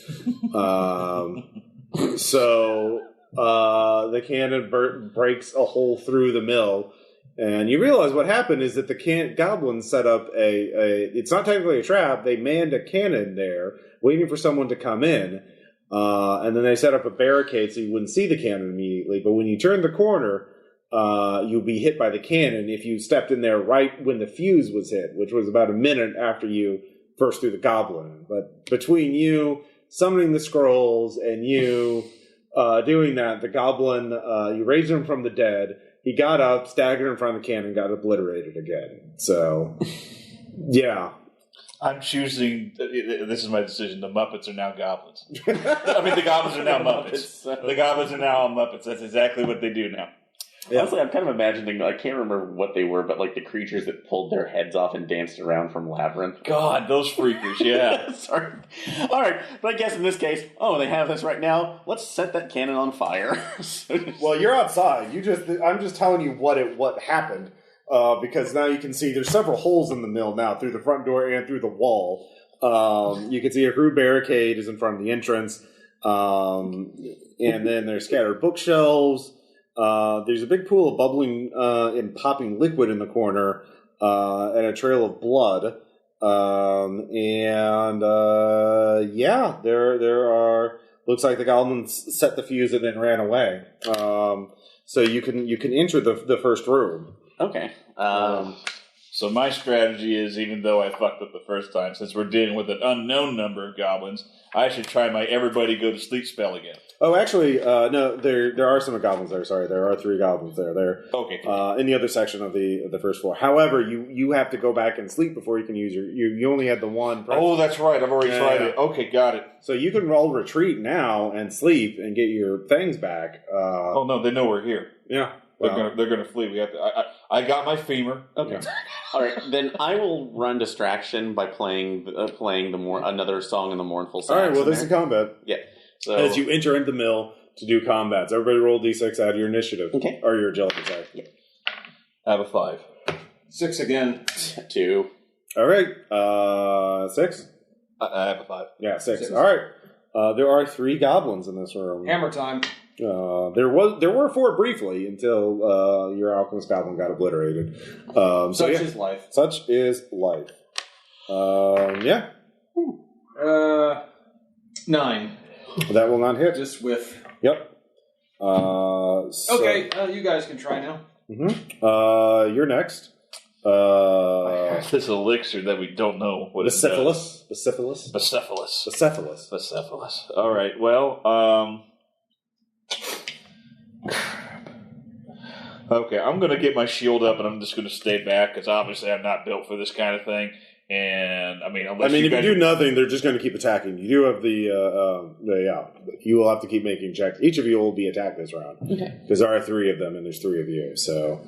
Speaker 1: So the cannon breaks a hole through the mill, And you realize what happened is that the goblins set up it's not technically a trap, they manned a cannon there, waiting for someone to come in, and then they set up a barricade so you wouldn't see the cannon immediately, but when you turn the corner, you'll be hit by the cannon if you stepped in there right when the fuse was hit, which was about a minute after you first threw the goblin. But between you summoning the scrolls and you doing that, the goblin, you raised him from the dead. He got up, staggered in front of the cannon, got obliterated again. So, yeah.
Speaker 4: I'm choosing, this is my decision, the Muppets are now goblins. I mean, the goblins are now Muppets. The goblins are now Muppets. That's exactly what they do now.
Speaker 3: Yeah. Honestly, I'm kind of imagining, I can't remember what they were, but like the creatures that pulled their heads off and danced around from Labyrinth.
Speaker 4: God, those freakers, yeah.
Speaker 3: Sorry. All right, but I guess in this case, they have this right now. Let's set that cannon on fire.
Speaker 1: Well, you're outside. I'm just telling you what happened, because now you can see there's several holes in the mill now through the front door and through the wall. You can see a crude barricade is in front of the entrance, and then there's scattered bookshelves. There's a big pool of bubbling and popping liquid in the corner, and a trail of blood. There are. Looks like the goblins set the fuse and then ran away. So you can enter the first room.
Speaker 3: Okay.
Speaker 4: So my strategy is, even though I fucked up the first time, since we're dealing with an unknown number of goblins, I should try my everybody go to sleep spell again.
Speaker 1: Oh, actually, no. There are some goblins there. Sorry, there are 3 goblins there. They're
Speaker 4: okay.
Speaker 1: In the other section of the first floor. However, you have to go back and sleep before you can use you only had the one.
Speaker 4: Oh, that's right. I've already tried it. Okay, got it.
Speaker 1: So you can roll retreat now and sleep and get your things back.
Speaker 4: Oh no, they know we're here.
Speaker 1: Yeah.
Speaker 4: They're gonna flee. We have to. I got my femur.
Speaker 3: Okay. Yeah. All right. Then I will run distraction by playing another song in the mournful sax.
Speaker 1: All right. Well, this is combat.
Speaker 3: Yeah. So
Speaker 1: as you enter into the mill to do combats, everybody roll d6 out of your initiative.
Speaker 3: Okay.
Speaker 1: Or your agility. Sorry.
Speaker 3: Yeah.
Speaker 4: I have a 5.
Speaker 2: 6 again.
Speaker 3: 2.
Speaker 1: All right. 6.
Speaker 4: I have a 5.
Speaker 1: Yeah, 6. All right. There are 3 goblins in this room.
Speaker 2: Hammer time.
Speaker 1: There were 4 briefly until your alchemist goblin got obliterated. Such
Speaker 2: is life.
Speaker 1: Such is life. Yeah.
Speaker 2: 9.
Speaker 1: That will not hit.
Speaker 2: Just whiff.
Speaker 1: Yep.
Speaker 2: Okay, you guys can try now.
Speaker 1: Mm-hmm. You're next.
Speaker 4: This elixir that we don't know what
Speaker 1: Becephalus.
Speaker 4: it does.
Speaker 1: Becephalus.
Speaker 4: Becephalus. All right. Well, okay, I'm going to get my shield up, and I'm just going to stay back, because obviously I'm not built for this kind of thing. And, if
Speaker 1: you do nothing, they're just going to keep attacking. You do have you will have to keep making checks. Each of you will be attacked this round.
Speaker 3: Okay.
Speaker 1: Because there are 3 of them, and there's 3 of you. So,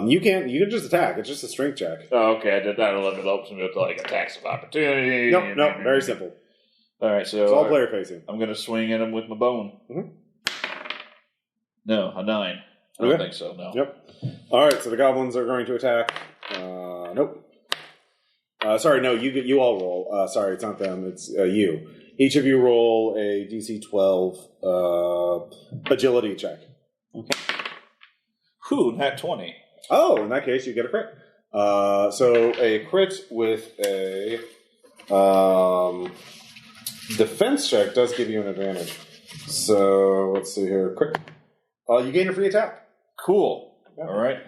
Speaker 1: you can just attack. It's just a strength check.
Speaker 4: Oh, okay. I don't know if it helps me with, attacks of opportunity.
Speaker 1: No, very simple.
Speaker 4: All right, so...
Speaker 1: It's all player facing.
Speaker 4: I'm going to swing at him with my bone.
Speaker 1: Mm-hmm.
Speaker 4: No, a 9. I don't think so, no.
Speaker 1: Yep. All right, so the goblins are going to attack. Nope. Sorry, no, you all roll. Sorry, it's not them, it's you. Each of you roll a DC 12 agility check.
Speaker 4: Okay. Whew, nat 20.
Speaker 1: Oh, in that case, you get a crit. So a crit with a defense check does give you an advantage. So, let's see here. Crit. You gain a free attack.
Speaker 4: Cool. Yeah. All right.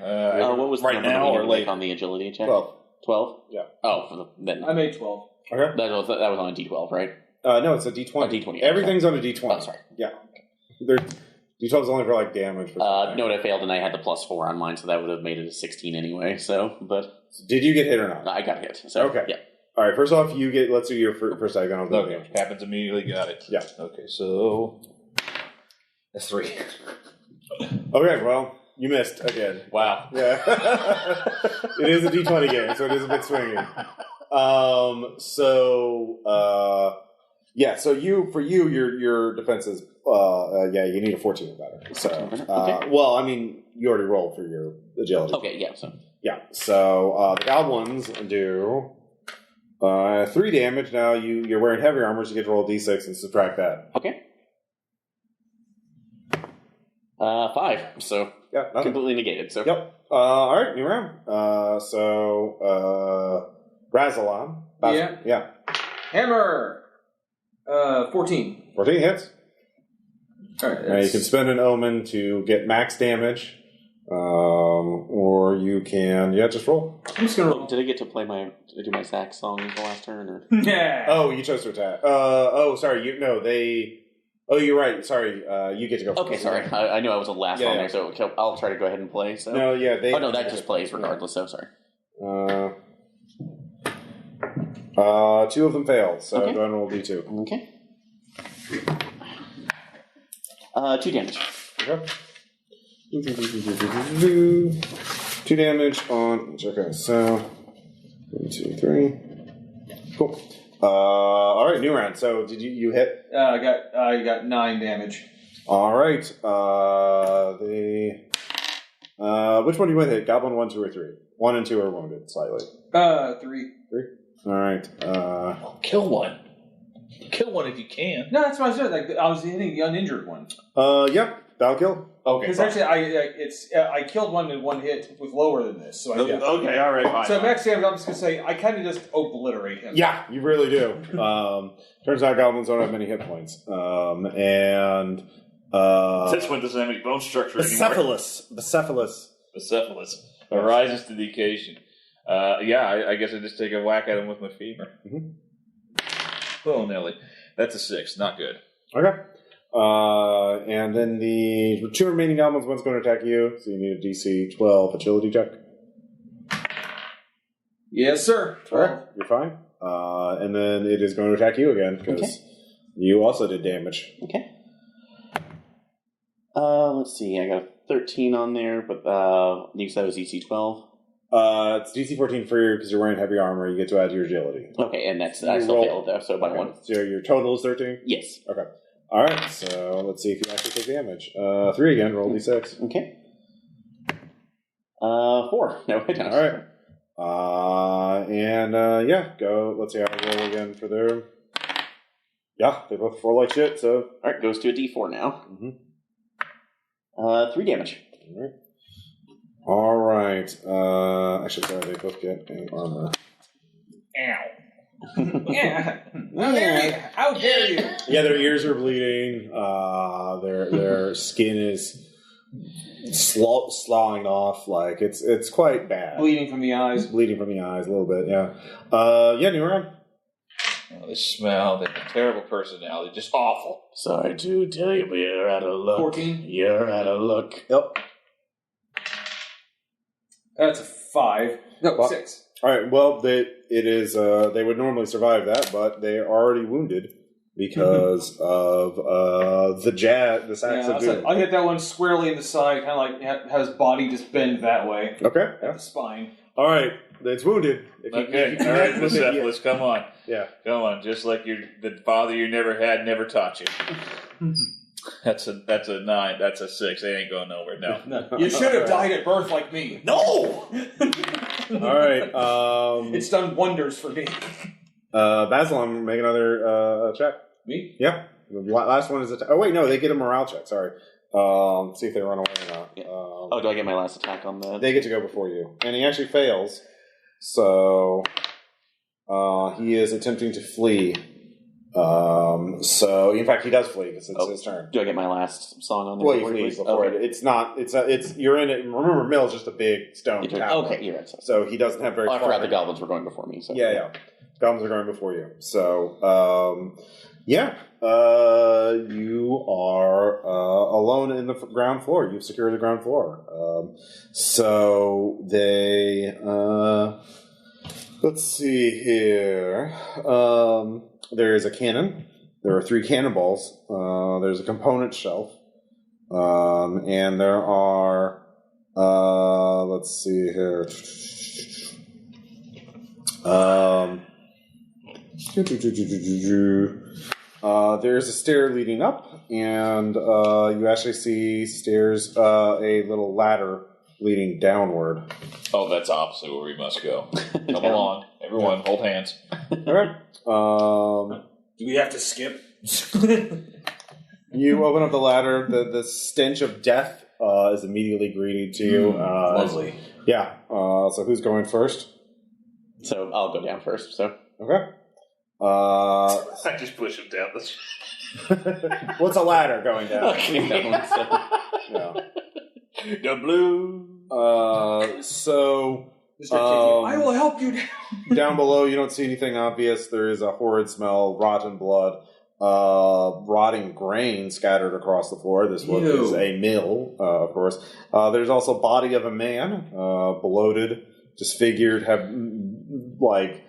Speaker 3: What was
Speaker 4: right now or late
Speaker 3: on the agility check?
Speaker 1: 12.
Speaker 3: 12?
Speaker 1: Yeah.
Speaker 3: Oh, then
Speaker 2: I made 12.
Speaker 1: Okay.
Speaker 3: That was on a D12, right?
Speaker 1: No, it's a D20.
Speaker 3: A D20.
Speaker 1: Everything's on a D20.
Speaker 3: Oh, sorry.
Speaker 1: Yeah. D12 is only for damage.
Speaker 3: No, I failed, and I had the +4 on mine, so that would have made it a 16 anyway.
Speaker 1: Did you get hit or not?
Speaker 3: I got hit. So,
Speaker 1: okay.
Speaker 3: Yeah.
Speaker 1: All right. First off, let's do your first icon.
Speaker 4: Okay. Happens immediately. Got it.
Speaker 1: Yeah.
Speaker 4: Okay. So that's 3.
Speaker 1: Okay. Well, you missed again.
Speaker 4: Wow.
Speaker 1: Yeah. It is a D20 game, so it is a bit swinging. So your defense is you need a 14 or better. So okay. You already rolled for your agility.
Speaker 3: Okay, yeah.
Speaker 1: So the goblins do 3 damage. Now you're wearing heavy armor, so you get to roll a d6 and subtract that.
Speaker 3: Okay. 5. So completely negated. So
Speaker 1: Yep. All right, new round. Rasalom. Yeah.
Speaker 2: Hammer. 14.
Speaker 1: 14 hits.
Speaker 2: All right.
Speaker 1: Now you can spend an omen to get max damage, or you can just roll.
Speaker 2: I'm just gonna roll.
Speaker 3: Did I get to do my sax song the last turn? Or?
Speaker 2: Yeah.
Speaker 1: Oh, you chose to attack. Sorry. You're right. Sorry. You get to go first.
Speaker 3: Okay, sorry. I knew I was the last on there, so I'll try to go ahead and play. So.
Speaker 1: No, yeah.
Speaker 3: That just plays regardless. So sorry.
Speaker 1: 2 of them failed, so
Speaker 3: Okay.
Speaker 1: go ahead and roll D2.
Speaker 3: Okay. 2 damage.
Speaker 1: Okay. 2 damage on. Okay, so 1, 2, 3. Cool. All right, new round. So did you hit?
Speaker 2: I got 9 damage.
Speaker 1: All right. Which one do you want to hit? Goblin 1, 2, or 3? 1 and 2 are wounded slightly.
Speaker 2: 3.
Speaker 1: 3. All right.
Speaker 7: Kill one. Kill one if you can.
Speaker 2: No, that's what I said. Like, I was hitting the uninjured one.
Speaker 1: Yep. That'll kill.
Speaker 7: Okay.
Speaker 2: Because actually, I killed one in one hit with lower than this. So
Speaker 7: Okay, all right, fine.
Speaker 2: So max damage, I'm just gonna say I kind of just obliterate him.
Speaker 1: Yeah, you really do. Turns out goblins don't have many hit points.
Speaker 4: This one doesn't have any bone structure anymore. Becephalus arises to the occasion. I guess I just take a whack at him with my femur.
Speaker 1: Mm-hmm.
Speaker 4: Oh, Nelly. That's a 6. Not good.
Speaker 1: Okay. And then the 2 remaining goblins, one's going to attack you, so you need a DC 12 agility check.
Speaker 2: Yes, sir. 12.
Speaker 1: All right, you're fine. And then it is going to attack you again, because you also did damage.
Speaker 3: Okay. Let's see. I got a 13 on there, but you said it was DC 12.
Speaker 1: It's DC 14 for you because you're wearing heavy armor. You get to add your agility.
Speaker 3: Okay, and I still failed though, so by 1.
Speaker 1: So your total is 13?
Speaker 3: Yes.
Speaker 1: Okay. All right, so let's see if you actually take damage. 3 again, roll D6.
Speaker 3: Okay. 4. No, I don't.
Speaker 1: All right. Go. Let's see how I roll again for their. Yeah, they both roll like shit, so.
Speaker 3: All right, goes to a D4 now.
Speaker 1: Mm-hmm.
Speaker 3: 3 damage.
Speaker 1: All right. Actually, sorry, they both get armor.
Speaker 2: Ow. Yeah. How dare you?
Speaker 1: Yeah, their ears are bleeding. Their skin is sloughing off. Like it's quite bad.
Speaker 2: Bleeding from the eyes.
Speaker 1: Bleeding from the eyes a little bit. Yeah. New round.
Speaker 7: Oh, they smell. They have a terrible personality. Just awful.
Speaker 3: Sorry to tell you, but you're out of luck.
Speaker 2: 14.
Speaker 3: You're out of luck.
Speaker 1: Yep.
Speaker 2: That's a 5. No, 6.
Speaker 1: All right. Well, they would normally survive that, but they are already wounded because of the sacks of doom.
Speaker 2: I hit that one squarely in the side, kind of like have his body just bend that way.
Speaker 1: Okay.
Speaker 2: At the spine.
Speaker 1: All right. It's wounded.
Speaker 4: Okay. All right, Becephalus, come on.
Speaker 1: Yeah.
Speaker 4: Come on. Just like the father you never had never taught you. That's a 9. That's a 6. They ain't going nowhere. No.
Speaker 2: You should have died at birth like me.
Speaker 4: No.
Speaker 1: All right.
Speaker 2: It's done wonders for me.
Speaker 1: Basilon, make another check.
Speaker 2: Me?
Speaker 1: Yeah. The last one is attack. Oh wait, no, they get a morale check. Sorry. See if they run away or not.
Speaker 3: Yeah. Do I get my last attack on that?
Speaker 1: They get to go before you, and he actually fails. So he is attempting to flee. So in fact, he does flee because it's his turn.
Speaker 3: Do I get my last song on there?
Speaker 1: Well, he flees before it. It's not. It's you're in it. Remember, Mill's just a big stone tower.
Speaker 3: Okay, you're right.
Speaker 1: So he doesn't have very.
Speaker 3: I forgot the goblins were going before me. So.
Speaker 1: Yeah. Goblins are going before you. So you are alone in the ground floor. You've secured the ground floor. So they. Let's see here. There is a cannon. There are 3 cannonballs. There's a component shelf. And there are, let's see here. There's a stair leading up, and you actually see stairs, a little ladder leading downward.
Speaker 7: Oh, that's opposite where we must go. Come along. Everyone, hold hands.
Speaker 1: All right.
Speaker 2: Do we have to skip?
Speaker 1: No, You open up the ladder. The stench of death is immediately greeted to you.
Speaker 2: Lovely.
Speaker 1: Yeah. So who's going first?
Speaker 3: So I'll go down first. So
Speaker 1: Okay.
Speaker 4: I just push him down this.
Speaker 1: What's a ladder going down?
Speaker 3: okay, that one. So.
Speaker 1: Yeah.
Speaker 4: The blue.
Speaker 1: So
Speaker 2: I will help you down.
Speaker 1: down below, you don't see anything obvious. There is a horrid smell, rotten blood, rotting grain scattered across the floor. This one is a mill, of course. There's also body of a man, bloated, disfigured, have like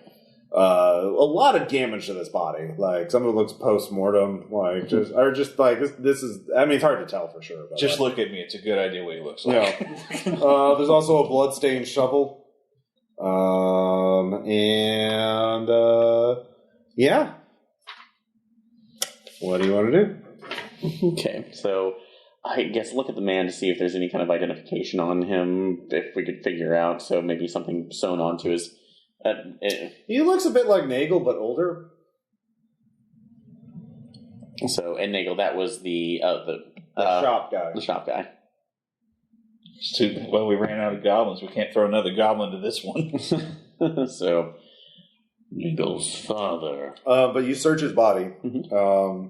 Speaker 1: a lot of damage to this body. Like some of it looks post-mortem, like just this is. I mean, it's hard to tell for sure. But
Speaker 7: Just look at me. It's a good idea what he looks like.
Speaker 1: Yeah. There's also a blood-stained shovel. Yeah. What do you want to do?
Speaker 3: Okay, so I guess look at the man to see if there's any kind of identification on him, if we could figure out. So maybe something sewn onto his.
Speaker 1: He looks a bit like Nagel, but older.
Speaker 3: So, and Nagel, that was the
Speaker 1: shop guy.
Speaker 3: The shop guy.
Speaker 7: Well, we ran out of goblins. We can't throw another goblin to this one.
Speaker 3: So, Nagel's father.
Speaker 1: But you search his body.
Speaker 3: Mm-hmm.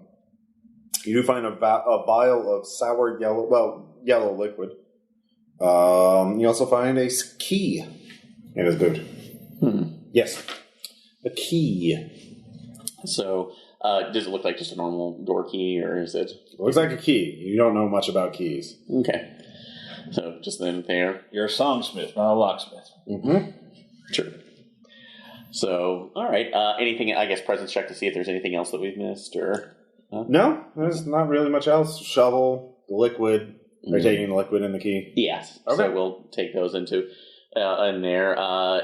Speaker 1: You do find a vial of sour yellow liquid. You also find a key in his boot. Yes. A key.
Speaker 3: So, does it look like just a normal door key, or is it?
Speaker 1: Looks like a key. You don't know much about keys.
Speaker 3: Okay. So, just then there.
Speaker 7: You're a songsmith, not a locksmith.
Speaker 1: Mm-hmm.
Speaker 3: Sure. So, all right. Anything, I guess, presence check to see if there's anything else that we've missed, or?
Speaker 1: No, there's not really much else. Shovel, the liquid. Are you taking the liquid and the key?
Speaker 3: Yes. Okay. So we'll take those into in there.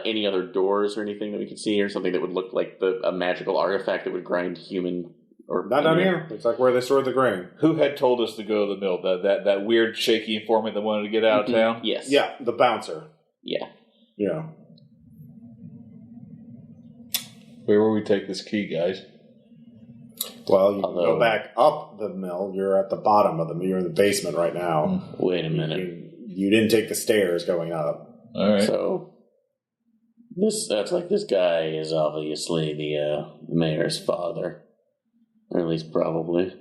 Speaker 3: Any other doors or anything that we could see, or something that would look like a magical artifact that would grind human? Or
Speaker 1: not down here. It's like where they store the grain.
Speaker 7: Who had told us to go to the mill? That weird shaky informant that wanted to get out of town?
Speaker 3: Yes.
Speaker 1: Yeah, the bouncer.
Speaker 3: Yeah.
Speaker 1: Yeah.
Speaker 7: Where will we take this key, guys?
Speaker 1: Well, you can go back up the mill. You're at the bottom of the mill. You're in the basement right now.
Speaker 3: Wait a minute.
Speaker 1: You didn't take the stairs going up.
Speaker 7: All right.
Speaker 3: So that's like this guy is obviously the mayor's father, or at least probably.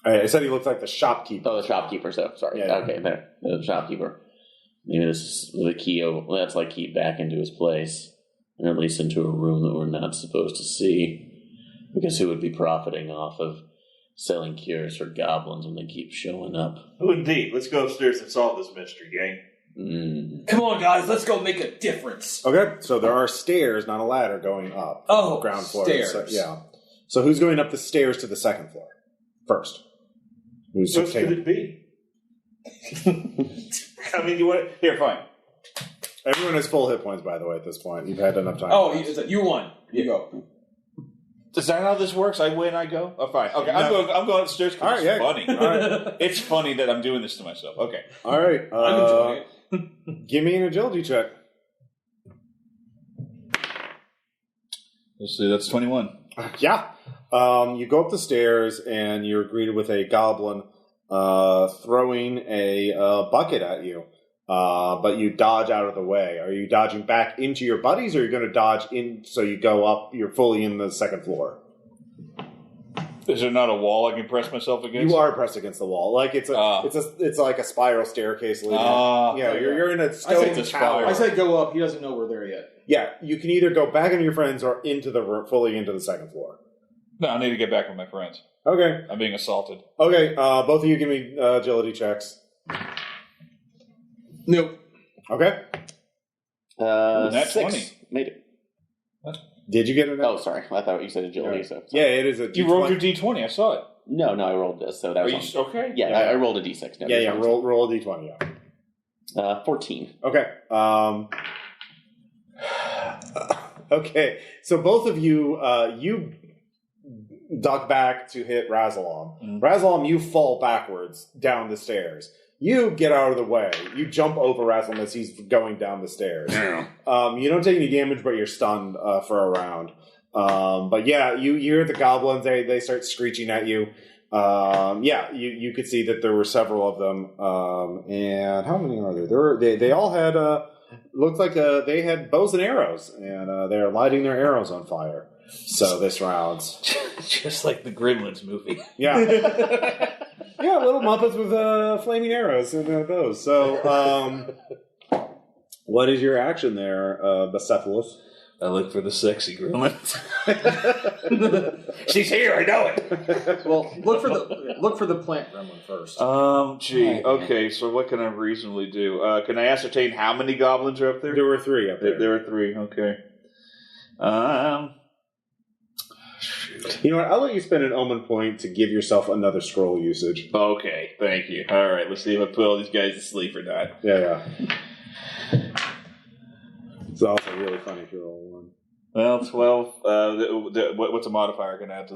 Speaker 1: I said he looks like the shopkeeper.
Speaker 3: Oh, the shopkeeper. So sorry.
Speaker 1: Yeah.
Speaker 3: Okay, there, the shopkeeper. Maybe this is the key. That's like key back into his place, or at least into a room that we're not supposed to see. Because who would be profiting off of selling cures for goblins when they keep showing up?
Speaker 6: Oh, indeed. Let's go upstairs and solve this mystery, gang.
Speaker 2: Come on, guys. Let's go make a difference.
Speaker 1: Okay, so there are stairs, not a ladder, going up.
Speaker 2: Oh,
Speaker 1: ground floor.
Speaker 2: stairs.
Speaker 1: So, yeah. So who's going up the stairs to the second floor first?
Speaker 6: What could it be? I mean, you want here? Fine.
Speaker 1: Everyone has full hit points, by the way, at this point. You've had enough time.
Speaker 2: Oh, you won. You go.
Speaker 7: Is that how this works? I win, I go? Oh, fine. Okay,
Speaker 1: No.
Speaker 7: I'm going upstairs because it's funny.
Speaker 1: All right.
Speaker 7: It's funny that I'm doing this to myself. Okay.
Speaker 1: All right.
Speaker 2: I'm enjoying it.
Speaker 1: Give me an agility check.
Speaker 7: Let's see, that's 21.
Speaker 1: Yeah. You go up the stairs and you're greeted with a goblin throwing a bucket at you. But you dodge out of the way. Are you dodging back into your buddies, or are you going to dodge in so you go up, you're fully in the second floor?
Speaker 7: Is there not a wall I can press myself against?
Speaker 1: You are pressed against the wall. Like it's like a spiral staircase leading up. Yeah, you're in a stone tower.
Speaker 2: I said go up. He doesn't know we're there yet.
Speaker 1: Yeah, you can either go back into your friends or fully into the second floor.
Speaker 7: No, I need to get back with my friends.
Speaker 1: Okay.
Speaker 7: I'm being assaulted.
Speaker 1: Okay, both of you give me agility checks.
Speaker 2: Nope.
Speaker 1: Okay.
Speaker 7: That's
Speaker 3: 6.
Speaker 7: 20.
Speaker 3: Made it.
Speaker 1: What? Did you get it?
Speaker 3: Oh, sorry. I thought you said agility. So
Speaker 1: yeah, it is a D20.
Speaker 7: You rolled your D20. I saw it.
Speaker 3: No, I rolled this. So that was
Speaker 7: okay.
Speaker 3: Yeah, I rolled a D6. No,
Speaker 1: Yeah. Roll a D20. Yeah.
Speaker 3: 14.
Speaker 1: Okay. Okay. So both of you, you duck back to hit Rasalom. Rasalom, you fall backwards down the stairs. You get out of the way. You jump over Rasalom as he's going down the stairs. You don't take any damage, but you're stunned for a round. But yeah, you hear the goblins. They start screeching at you. you could see that there were several of them. And how many are there? They all had looked like they had bows and arrows, and they're lighting their arrows on fire. So this round's
Speaker 4: just like the Gremlins movie.
Speaker 1: Yeah, yeah, little Muppets with flaming arrows and bows. So, what is your action there, Becephalus?
Speaker 4: I look for the sexy Gremlins. She's here. I know it.
Speaker 2: Well, look for the plant gremlin first.
Speaker 4: Okay. So what can I reasonably do? Can I ascertain how many goblins are up there?
Speaker 1: There were 3 up there.
Speaker 4: There were 3. Okay.
Speaker 1: You know what? I'll let you spend an omen point to give yourself another scroll usage.
Speaker 4: Okay, thank you. All right, let's see if I put all these guys to sleep or not.
Speaker 1: Yeah. It's also really funny if you roll 1.
Speaker 4: Well, 12. What's a modifier going to add to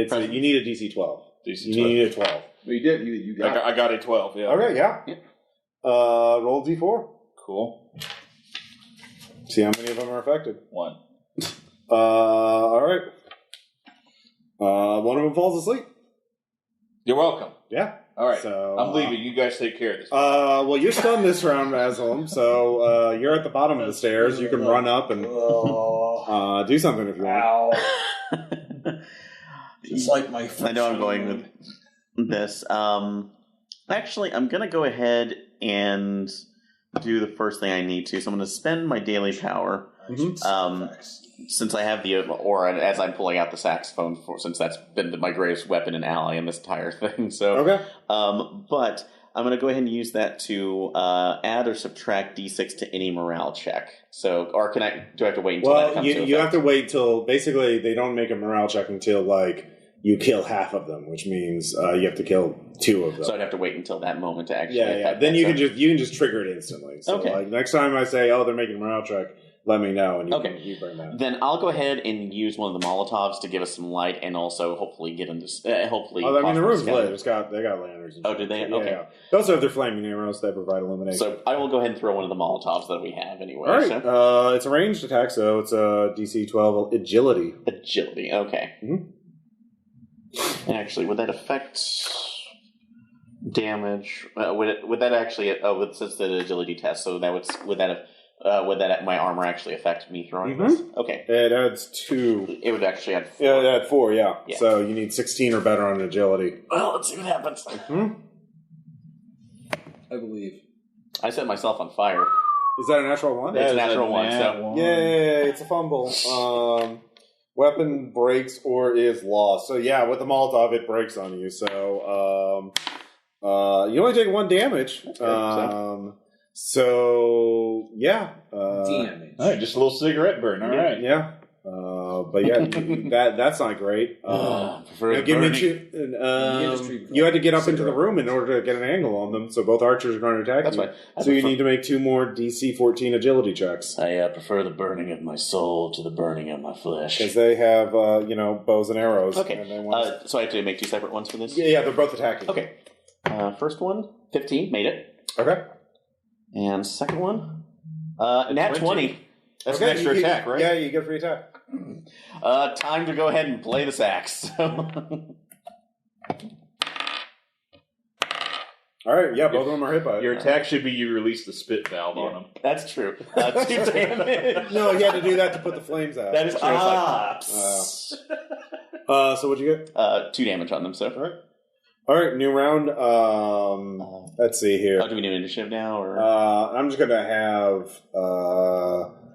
Speaker 4: this?
Speaker 1: You need a DC 12.
Speaker 4: DC 12.
Speaker 1: You need a 12.
Speaker 2: Well, you did. You got.
Speaker 4: I got a 12. Yeah.
Speaker 1: Okay. Yeah. Roll D4.
Speaker 4: Cool.
Speaker 1: See how many of them are affected.
Speaker 4: 1.
Speaker 1: All right. One of them falls asleep.
Speaker 4: You're welcome.
Speaker 1: Yeah.
Speaker 4: All right.
Speaker 1: So,
Speaker 4: I'm leaving. You guys take care of this.
Speaker 1: Well, you're stunned this round, Rasalom. So you're at the bottom of the stairs. You can run up and do something if you want.
Speaker 2: It's like my.
Speaker 3: I know I'm going with this. Actually, I'm going to go ahead and do the first thing I need to. So I'm going to spend my daily power. Since I have the aura, as I'm pulling out the saxophone, since that's been my greatest weapon and ally in this entire thing. So,
Speaker 1: okay.
Speaker 3: But I'm going to go ahead and use that to add or subtract d6 to any morale check. So, or do I have to wait until that comes to effect?
Speaker 1: You have to wait till, basically, they don't make a morale check until, you kill half of them, which means you have to kill 2 of them.
Speaker 3: So I'd have to wait until that moment to actually
Speaker 1: Yeah. Then you can just trigger it instantly. So, next time I say, they're making a morale check, let me know, and you burn that.
Speaker 3: Then I'll go ahead and use one of the Molotovs to give us some light, and also hopefully get them to
Speaker 1: the room's lit. They got lanterns. And
Speaker 3: did they?
Speaker 1: Yeah,
Speaker 3: okay.
Speaker 1: Yeah. They also have their flaming arrows that provide illumination.
Speaker 3: So I will go ahead and throw one of the Molotovs that we have anyway.
Speaker 1: All right. It's a ranged attack, so it's a DC 12 agility.
Speaker 3: Agility. Okay. And actually, would that affect damage? Would that actually? It says the agility test. So would that my armor actually affect me throwing this? Okay.
Speaker 1: It adds 2.
Speaker 3: It would actually add 4.
Speaker 1: Yeah, it adds 4, yeah. So you need 16 or better on agility.
Speaker 3: Well, let's see what happens.
Speaker 2: I believe.
Speaker 3: I set myself on fire.
Speaker 1: Is that a natural 1?
Speaker 3: It's a natural 1. So.
Speaker 1: Yay, it's a fumble. Weapon breaks or is lost. So yeah, with the Molotov, it breaks on you. So you only take 1 damage. So yeah,
Speaker 2: damage.
Speaker 4: All right, just a little cigarette burn. All right,
Speaker 1: yeah. But yeah, that's not great. You had to get up into the room in order to get an angle on them. So both archers are going to attack you.
Speaker 3: Right.
Speaker 1: So you need to make 2 more DC 14 agility checks.
Speaker 3: I prefer the burning of my soul to the burning of my flesh.
Speaker 1: Because they have bows and arrows.
Speaker 3: Okay.
Speaker 1: And
Speaker 3: so I have to make 2 separate ones for this.
Speaker 1: Yeah, they're both attacking.
Speaker 3: Okay. First one, 15, made it.
Speaker 1: Okay.
Speaker 3: And second one, nat 20.
Speaker 4: That's an extra attack, right?
Speaker 1: Yeah, you get a free attack.
Speaker 3: Time to go ahead and play the sax.
Speaker 1: All right, yeah, both of them are hit by it.
Speaker 4: Your attack should be you release the spit valve on them.
Speaker 3: That's true. 2 damage.
Speaker 1: No, you had to do that to put the flames out.
Speaker 3: That is true.
Speaker 1: So what'd you get?
Speaker 3: 2 damage on them, so.
Speaker 1: All right, new round. Let's see here.
Speaker 3: Do we do initiative now? Or?
Speaker 1: I'm just going to have...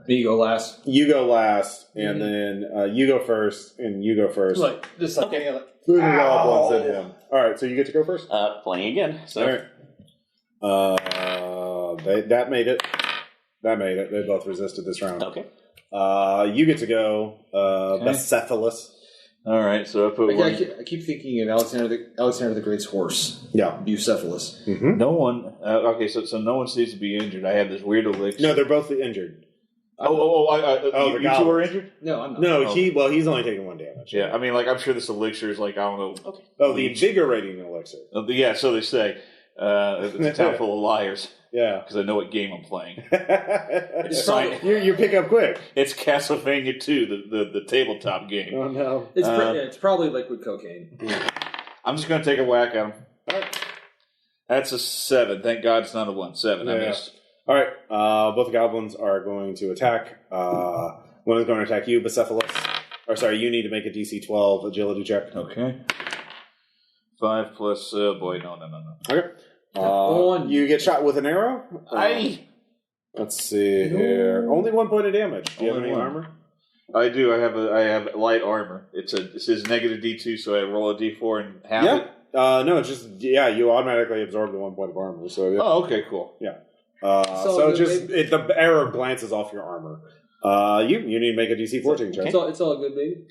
Speaker 2: you go last.
Speaker 1: You go last, and then you go first, and you go first.
Speaker 2: Okay.
Speaker 1: Who the goblins hit him? All right, so you get to go first?
Speaker 3: Playing again. So.
Speaker 1: All right. That made it. That made it. They both resisted this round.
Speaker 3: Okay.
Speaker 1: You get to go, Becephalus.
Speaker 4: All right, so I put
Speaker 2: one. I keep thinking of Alexander the Great's horse.
Speaker 1: Yeah.
Speaker 2: Becephalus.
Speaker 1: Mm-hmm.
Speaker 4: No one... okay, so no one seems to be injured. I have this weird elixir.
Speaker 1: No, they're both injured.
Speaker 4: You 2 are injured?
Speaker 2: No, I'm not.
Speaker 1: No, he's only taking 1 damage.
Speaker 4: Yeah, I mean, I'm sure this elixir is I don't know.
Speaker 3: Okay.
Speaker 1: Oh, the invigorating elixir.
Speaker 4: Yeah, so they say. It's a town full of liars.
Speaker 1: Yeah.
Speaker 4: Because I know what game I'm playing.
Speaker 1: You pick up quick.
Speaker 4: It's Castlevania 2, the tabletop game.
Speaker 1: Oh, no.
Speaker 2: It's probably liquid cocaine.
Speaker 4: I'm just going to take a whack at him. All right. That's a 7. Thank God it's not a 1. 7. I missed.
Speaker 1: All right. Both the goblins are going to attack. One is going to attack you, Becephalus. Or sorry, you need to make a DC 12 agility check.
Speaker 4: Okay. 5 plus... boy, no.
Speaker 1: Okay. You get shot with an arrow. Let's see here. Only 1 point of damage. Do you have any armor?
Speaker 4: I do. I have light armor. It says negative D2, so I roll a D4 and half it?
Speaker 1: No, it's just, you automatically absorb the 1 point of armor. So yeah.
Speaker 4: Oh, okay, cool.
Speaker 1: Yeah. The arrow glances off your armor. You need to make a DC 14 check.
Speaker 2: It's all good, baby.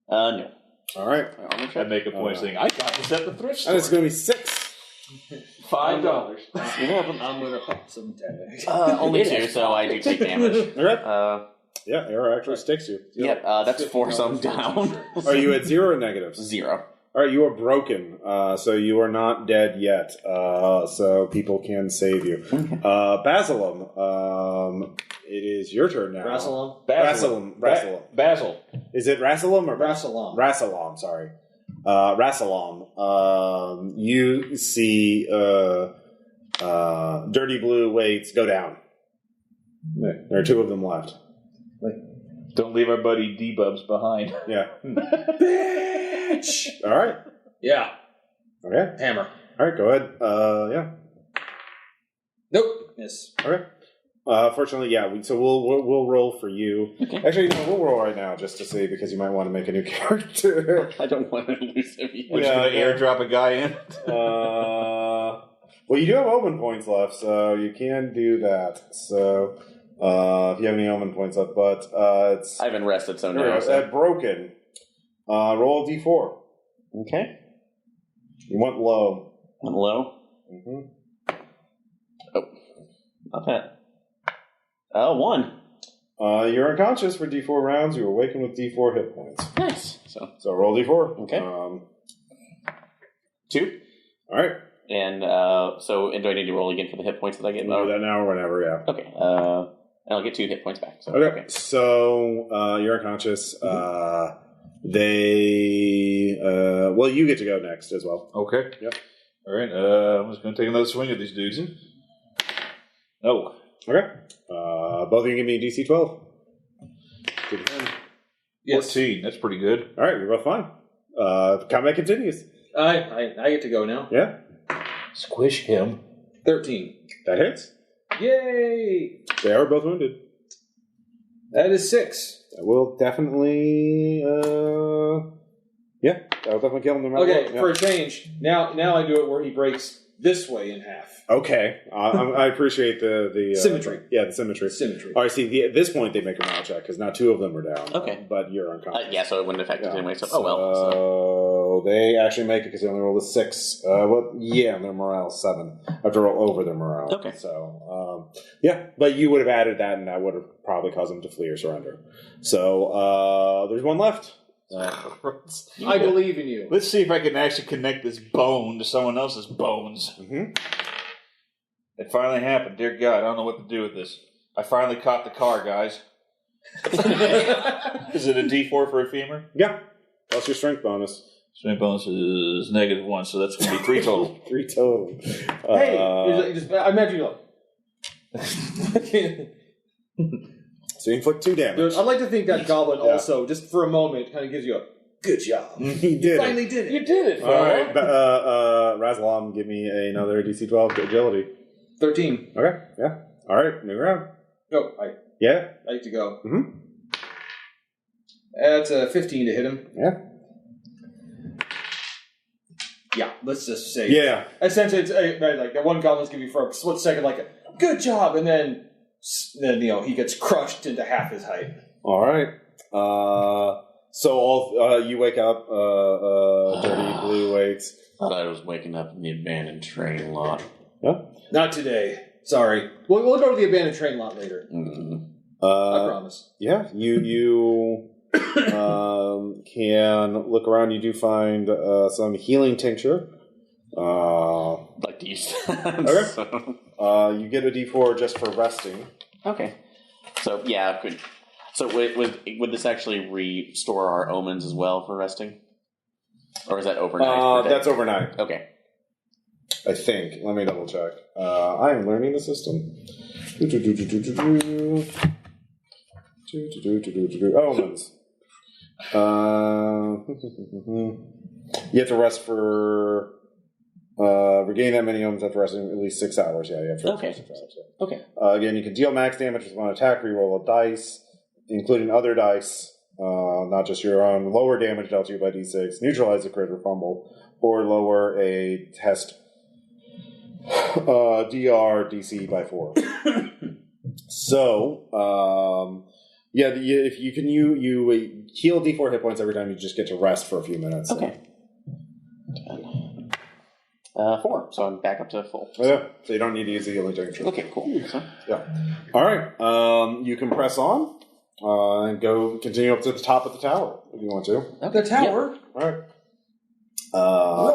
Speaker 3: No.
Speaker 1: All right.
Speaker 4: I make a point saying, I got this at the thrift store.
Speaker 1: And it's going to be 6.
Speaker 3: $5.
Speaker 2: I'm going to pop some damage.
Speaker 3: Only 2, so I do take damage.
Speaker 1: Okay. Yeah, arrow actually sticks you.
Speaker 3: Yep, that's 4, so I'm down.
Speaker 1: Are you at 0 or negatives?
Speaker 3: 0.
Speaker 1: All right, you are broken, so you are not dead yet, so people can save you. Basilum, it is your turn now.
Speaker 2: Rasalom?
Speaker 1: Basil. Is it Rasalom or
Speaker 2: Rasalom?
Speaker 1: Rasalom, sorry. Rasalom, you see Dirty Blue weights go down. There are 2 of them left.
Speaker 4: Don't leave our buddy D-Bubs behind.
Speaker 1: Yeah.
Speaker 2: Bitch!
Speaker 1: All right.
Speaker 2: Yeah.
Speaker 1: Okay.
Speaker 2: Hammer.
Speaker 1: All right, go ahead. Yeah.
Speaker 2: Nope. Miss.
Speaker 1: Okay. Fortunately, yeah. So we'll roll for you.
Speaker 3: Okay.
Speaker 1: Actually, no, we'll roll right now just to see because you might want to make a new character.
Speaker 3: I don't want to lose him.
Speaker 4: We're just going to airdrop a guy in.
Speaker 1: Well, you do have omen points left, so you can do that. So if you have any omen points left, but it's
Speaker 3: I haven't rested, so no.
Speaker 1: At broken. Roll a d4.
Speaker 3: Okay.
Speaker 1: You went low.
Speaker 3: Went low?
Speaker 1: Mm-hmm.
Speaker 3: Oh. Not bad. 1.
Speaker 1: You're unconscious for d4 rounds. You awaken with d4 hit points.
Speaker 3: Nice.
Speaker 1: So roll d4.
Speaker 3: Okay. 2.
Speaker 1: All right.
Speaker 3: And do I need to roll again for the hit points that I get?
Speaker 1: Do that now or whenever, yeah.
Speaker 3: Okay. And I'll get 2 hit points back. So,
Speaker 1: okay. So you're unconscious. You get to go next as well.
Speaker 4: Okay.
Speaker 1: Yep.
Speaker 4: All right. I'm just going to take another swing at these dudes. No.
Speaker 1: Okay. Both of you give me a DC 12.
Speaker 2: Yes.
Speaker 4: 14. That's pretty good.
Speaker 1: All right, you're both fine. Combat continues.
Speaker 2: I get to go now.
Speaker 1: Yeah.
Speaker 4: Squish him.
Speaker 2: 13.
Speaker 1: That hits.
Speaker 2: Yay!
Speaker 1: They are both wounded.
Speaker 2: That is 6.
Speaker 1: That will definitely, that'll definitely kill him. No matter
Speaker 2: Okay,
Speaker 1: what. Yeah.
Speaker 2: for a change, now I do it where he breaks this way in half.
Speaker 1: Okay, I appreciate the
Speaker 2: symmetry.
Speaker 1: Yeah, the symmetry. All right, see, at this point they make a morale check because now 2 of them are down.
Speaker 3: Okay,
Speaker 1: but you're unconscious.
Speaker 3: Yeah, so it wouldn't affect it anyway. So,
Speaker 1: So they actually make it because they only rolled a 6. Their morale 7. I have to roll over their morale.
Speaker 3: Okay.
Speaker 1: So but you would have added that, and that would have probably caused them to flee or surrender. So there's 1 left.
Speaker 2: I believe in you.
Speaker 4: Let's see if I can actually connect this bone to someone else's bones.
Speaker 1: Mm-hmm.
Speaker 4: It finally happened. Dear God, I don't know what to do with this. I finally caught the car, guys. Is it a D4 for a femur?
Speaker 1: Yeah. Plus your strength bonus.
Speaker 4: Strength bonus is -1, so that's going to be 3 total.
Speaker 1: 3 total.
Speaker 2: Hey, I imagine you
Speaker 1: So you inflict 2 damage.
Speaker 2: I'd like to think that Goblin also, just for a moment, kind of gives you a good job.
Speaker 1: He did
Speaker 2: You finally did it.
Speaker 4: You did it.
Speaker 1: All right. Rasalom, give me another DC 12 agility.
Speaker 2: 13.
Speaker 1: Okay. Yeah. All right. New round.
Speaker 2: No, I get to go.
Speaker 1: Mm-hmm.
Speaker 2: That's a 15 to hit him.
Speaker 1: Yeah.
Speaker 2: Yeah, let's just say.
Speaker 1: Yeah.
Speaker 2: Essentially, it's like the one Goblin's giving you for a split second, like a good job, and then he gets crushed into half his height.
Speaker 1: All right. So you wake up, Dirty Blue waits.
Speaker 3: Thought I was waking up in the abandoned train lot.
Speaker 1: Yeah.
Speaker 2: Not today. Sorry. We'll go to the abandoned train lot later.
Speaker 3: Mm-hmm.
Speaker 2: I promise.
Speaker 1: Yeah. You can look around. You do find some healing tincture.
Speaker 3: Like to use that.
Speaker 1: Okay.
Speaker 3: So.
Speaker 1: You get a D4 just for resting.
Speaker 3: Okay. So yeah, good. So would this actually restore our omens as well for resting? Or is that overnight?
Speaker 1: That's overnight.
Speaker 3: Okay.
Speaker 1: I think. Let me double check. I am learning the system. Omens. You have to rest for... regaining that many omens after resting at least 6 hours. Yeah, you have to rest for 6 hours. Yeah.
Speaker 3: Okay.
Speaker 1: Again, you can deal max damage with one attack, reroll a dice, including other dice, not just your own. Lower damage dealt to you by d6, neutralize a crit or fumble, or lower a test DR DC by 4. So, if you can, you heal d4 hit points every time you just get to rest for a few minutes.
Speaker 3: Okay. 4, so I'm back up to full.
Speaker 1: Oh, yeah, so you don't need to use the healing tank.
Speaker 3: Okay, cool. So.
Speaker 1: Yeah. All right. You can press on and continue up to the top of the tower if you want to.
Speaker 2: The tower?
Speaker 1: Yep. All right.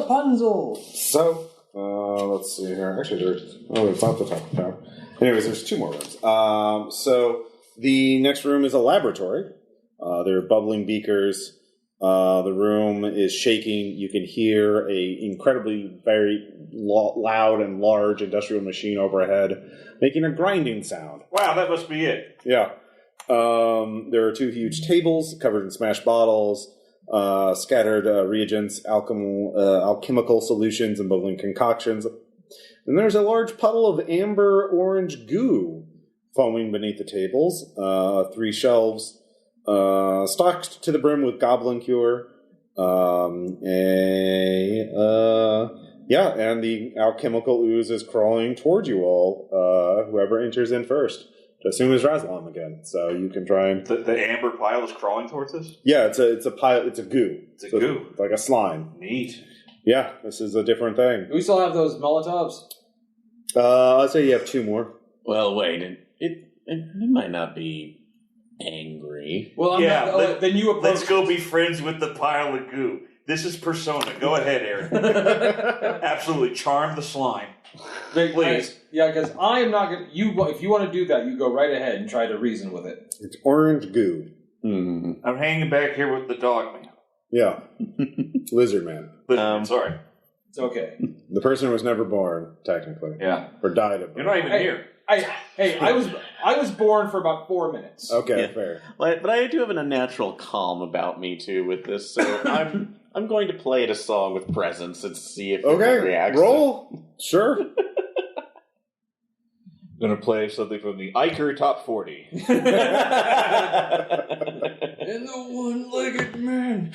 Speaker 2: Rapunzel.
Speaker 1: So, let's see here. Actually, it's not the top of the tower. Anyways, there's 2 more rooms. So, the next room is a laboratory. There are bubbling beakers. The room is shaking. You can hear a incredibly very loud and large industrial machine overhead making a grinding sound.
Speaker 6: Wow, that must be it.
Speaker 1: Yeah. There are 2 huge tables covered in smashed bottles, scattered reagents, alchemical solutions, and bubbling concoctions. And there's a large puddle of amber orange goo foaming beneath the tables. 3 shelves stocked to the brim with goblin cure. And the alchemical ooze is crawling towards you all. Whoever enters in first. I assume it's Rasalom again, so you can try and...
Speaker 6: The amber pile is crawling towards us?
Speaker 1: Yeah, it's a pile. It's a goo.
Speaker 6: It's a goo.
Speaker 1: It's like a slime.
Speaker 6: Neat.
Speaker 1: Yeah, this is a different thing.
Speaker 2: We still have those Molotovs?
Speaker 1: I'd say you have 2 more.
Speaker 3: Well, wait. It might not be angry.
Speaker 2: Well, then you approach...
Speaker 6: Let's go be friends with the pile of goo. This is Persona. Go ahead, Aaron. Absolutely. Charm the slime. Please.
Speaker 2: Yeah, because I am not going to... If you want to do that, you go right ahead and try to reason with it.
Speaker 1: It's orange goo.
Speaker 3: Mm.
Speaker 6: I'm hanging back here with the dog man.
Speaker 1: Yeah. Lizard man.
Speaker 6: Sorry.
Speaker 2: It's okay.
Speaker 1: The person was never born, technically.
Speaker 6: Yeah.
Speaker 1: Or died of it.
Speaker 6: You're not even here.
Speaker 2: I was born for about 4 minutes.
Speaker 1: Okay, fair.
Speaker 3: But I do have an unnatural calm about me, too, with this, so I'm going to play it a song with presence and see if it reacts.
Speaker 1: Roll. Sure.
Speaker 4: I'm going to play something from the Iker Top 40.
Speaker 2: And the one-legged man.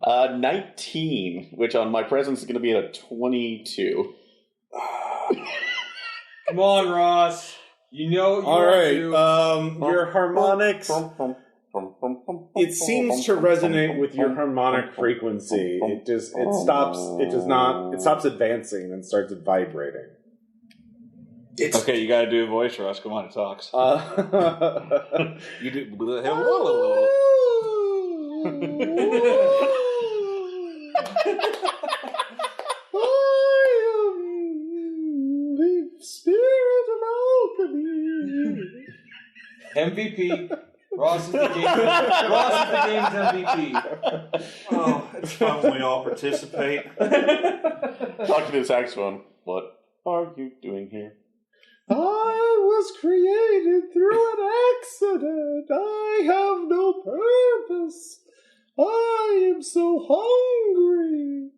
Speaker 3: 19, which on my presence is going to be a 22.
Speaker 2: Come on, Ross. You know you
Speaker 1: all right.
Speaker 2: to.
Speaker 1: Your harmonics. It seems to resonate with your harmonic frequency. It stops advancing and starts vibrating.
Speaker 4: Okay, you got to do a voice, Ross. Come on, it talks. You do.
Speaker 1: Spirit of alchemy.
Speaker 2: MVP. Ross is the game's MVP.
Speaker 6: Oh, it's fun when we all participate.
Speaker 3: Talk to the saxophone. What are you doing here?
Speaker 1: I was created through an accident. I have no purpose. I am so hungry.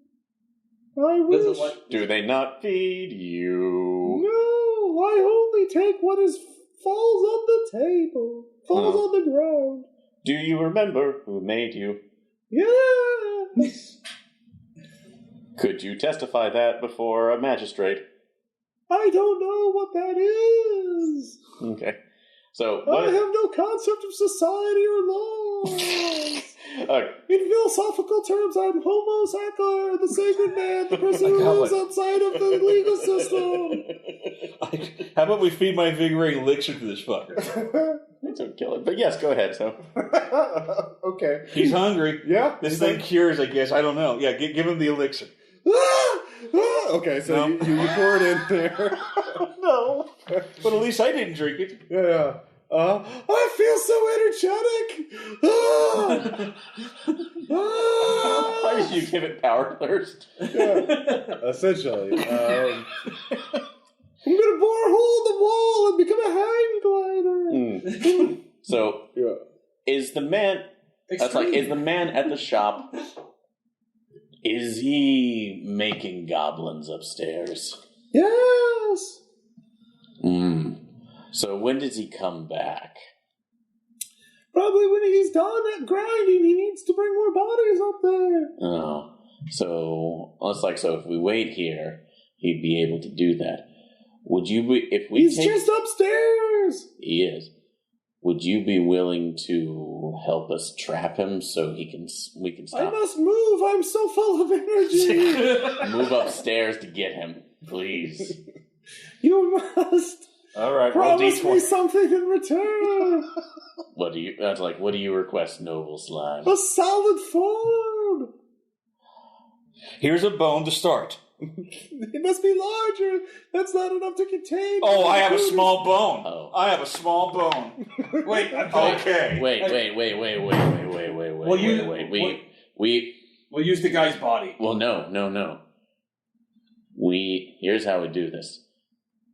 Speaker 1: I wish...
Speaker 3: Do they not feed you?
Speaker 1: No, I only take what falls on the table, falls on the ground.
Speaker 3: Do you remember who made you?
Speaker 1: Yes.
Speaker 3: Could you testify that before a magistrate?
Speaker 1: I don't know what that is.
Speaker 3: Okay. So
Speaker 1: I have no concept of society or laws. In philosophical terms, I'm Homo Sacar, the sacred man, the person who lives outside of the legal system.
Speaker 4: How about we feed my invigorating elixir to this fucker?
Speaker 3: Don't kill it. But yes, go ahead, so.
Speaker 1: Okay.
Speaker 4: He's hungry.
Speaker 1: Yeah.
Speaker 4: This thing cures, I guess. I don't know. Yeah, give him the elixir.
Speaker 1: Okay, so you pour it in there.
Speaker 4: No. But at least I didn't drink it.
Speaker 1: Yeah. I feel so energetic.
Speaker 3: Why did you give it power thirst?
Speaker 1: Yeah, essentially. I'm gonna bore a hole in the wall and become a hang glider.
Speaker 3: So, is the man? That's like, is the man at the shop? Is he making goblins upstairs?
Speaker 1: Yes.
Speaker 3: So when does he come back?
Speaker 1: Probably when he's done that grinding. He needs to bring more bodies up there.
Speaker 3: Oh, so it's like, so if we wait here, he'd be able to do that. Would you be, if we?
Speaker 1: He's just upstairs.
Speaker 3: He is. Would you be willing to help us trap him so we can stop?
Speaker 1: I must move. I'm so full of energy.
Speaker 3: Move upstairs to get him, please.
Speaker 1: You must.
Speaker 4: All right,
Speaker 1: promise me something in return.
Speaker 3: What do you request, noble slime?
Speaker 1: A solid form.
Speaker 7: Here's a bone to start.
Speaker 1: It must be larger. That's not enough to contain.
Speaker 7: Oh, I have a small bone.
Speaker 3: Oh.
Speaker 7: I have a small bone.
Speaker 2: Wait,
Speaker 7: okay.
Speaker 3: Wait.
Speaker 2: We'll use the guy's body.
Speaker 3: Well, no. Here's how we do this.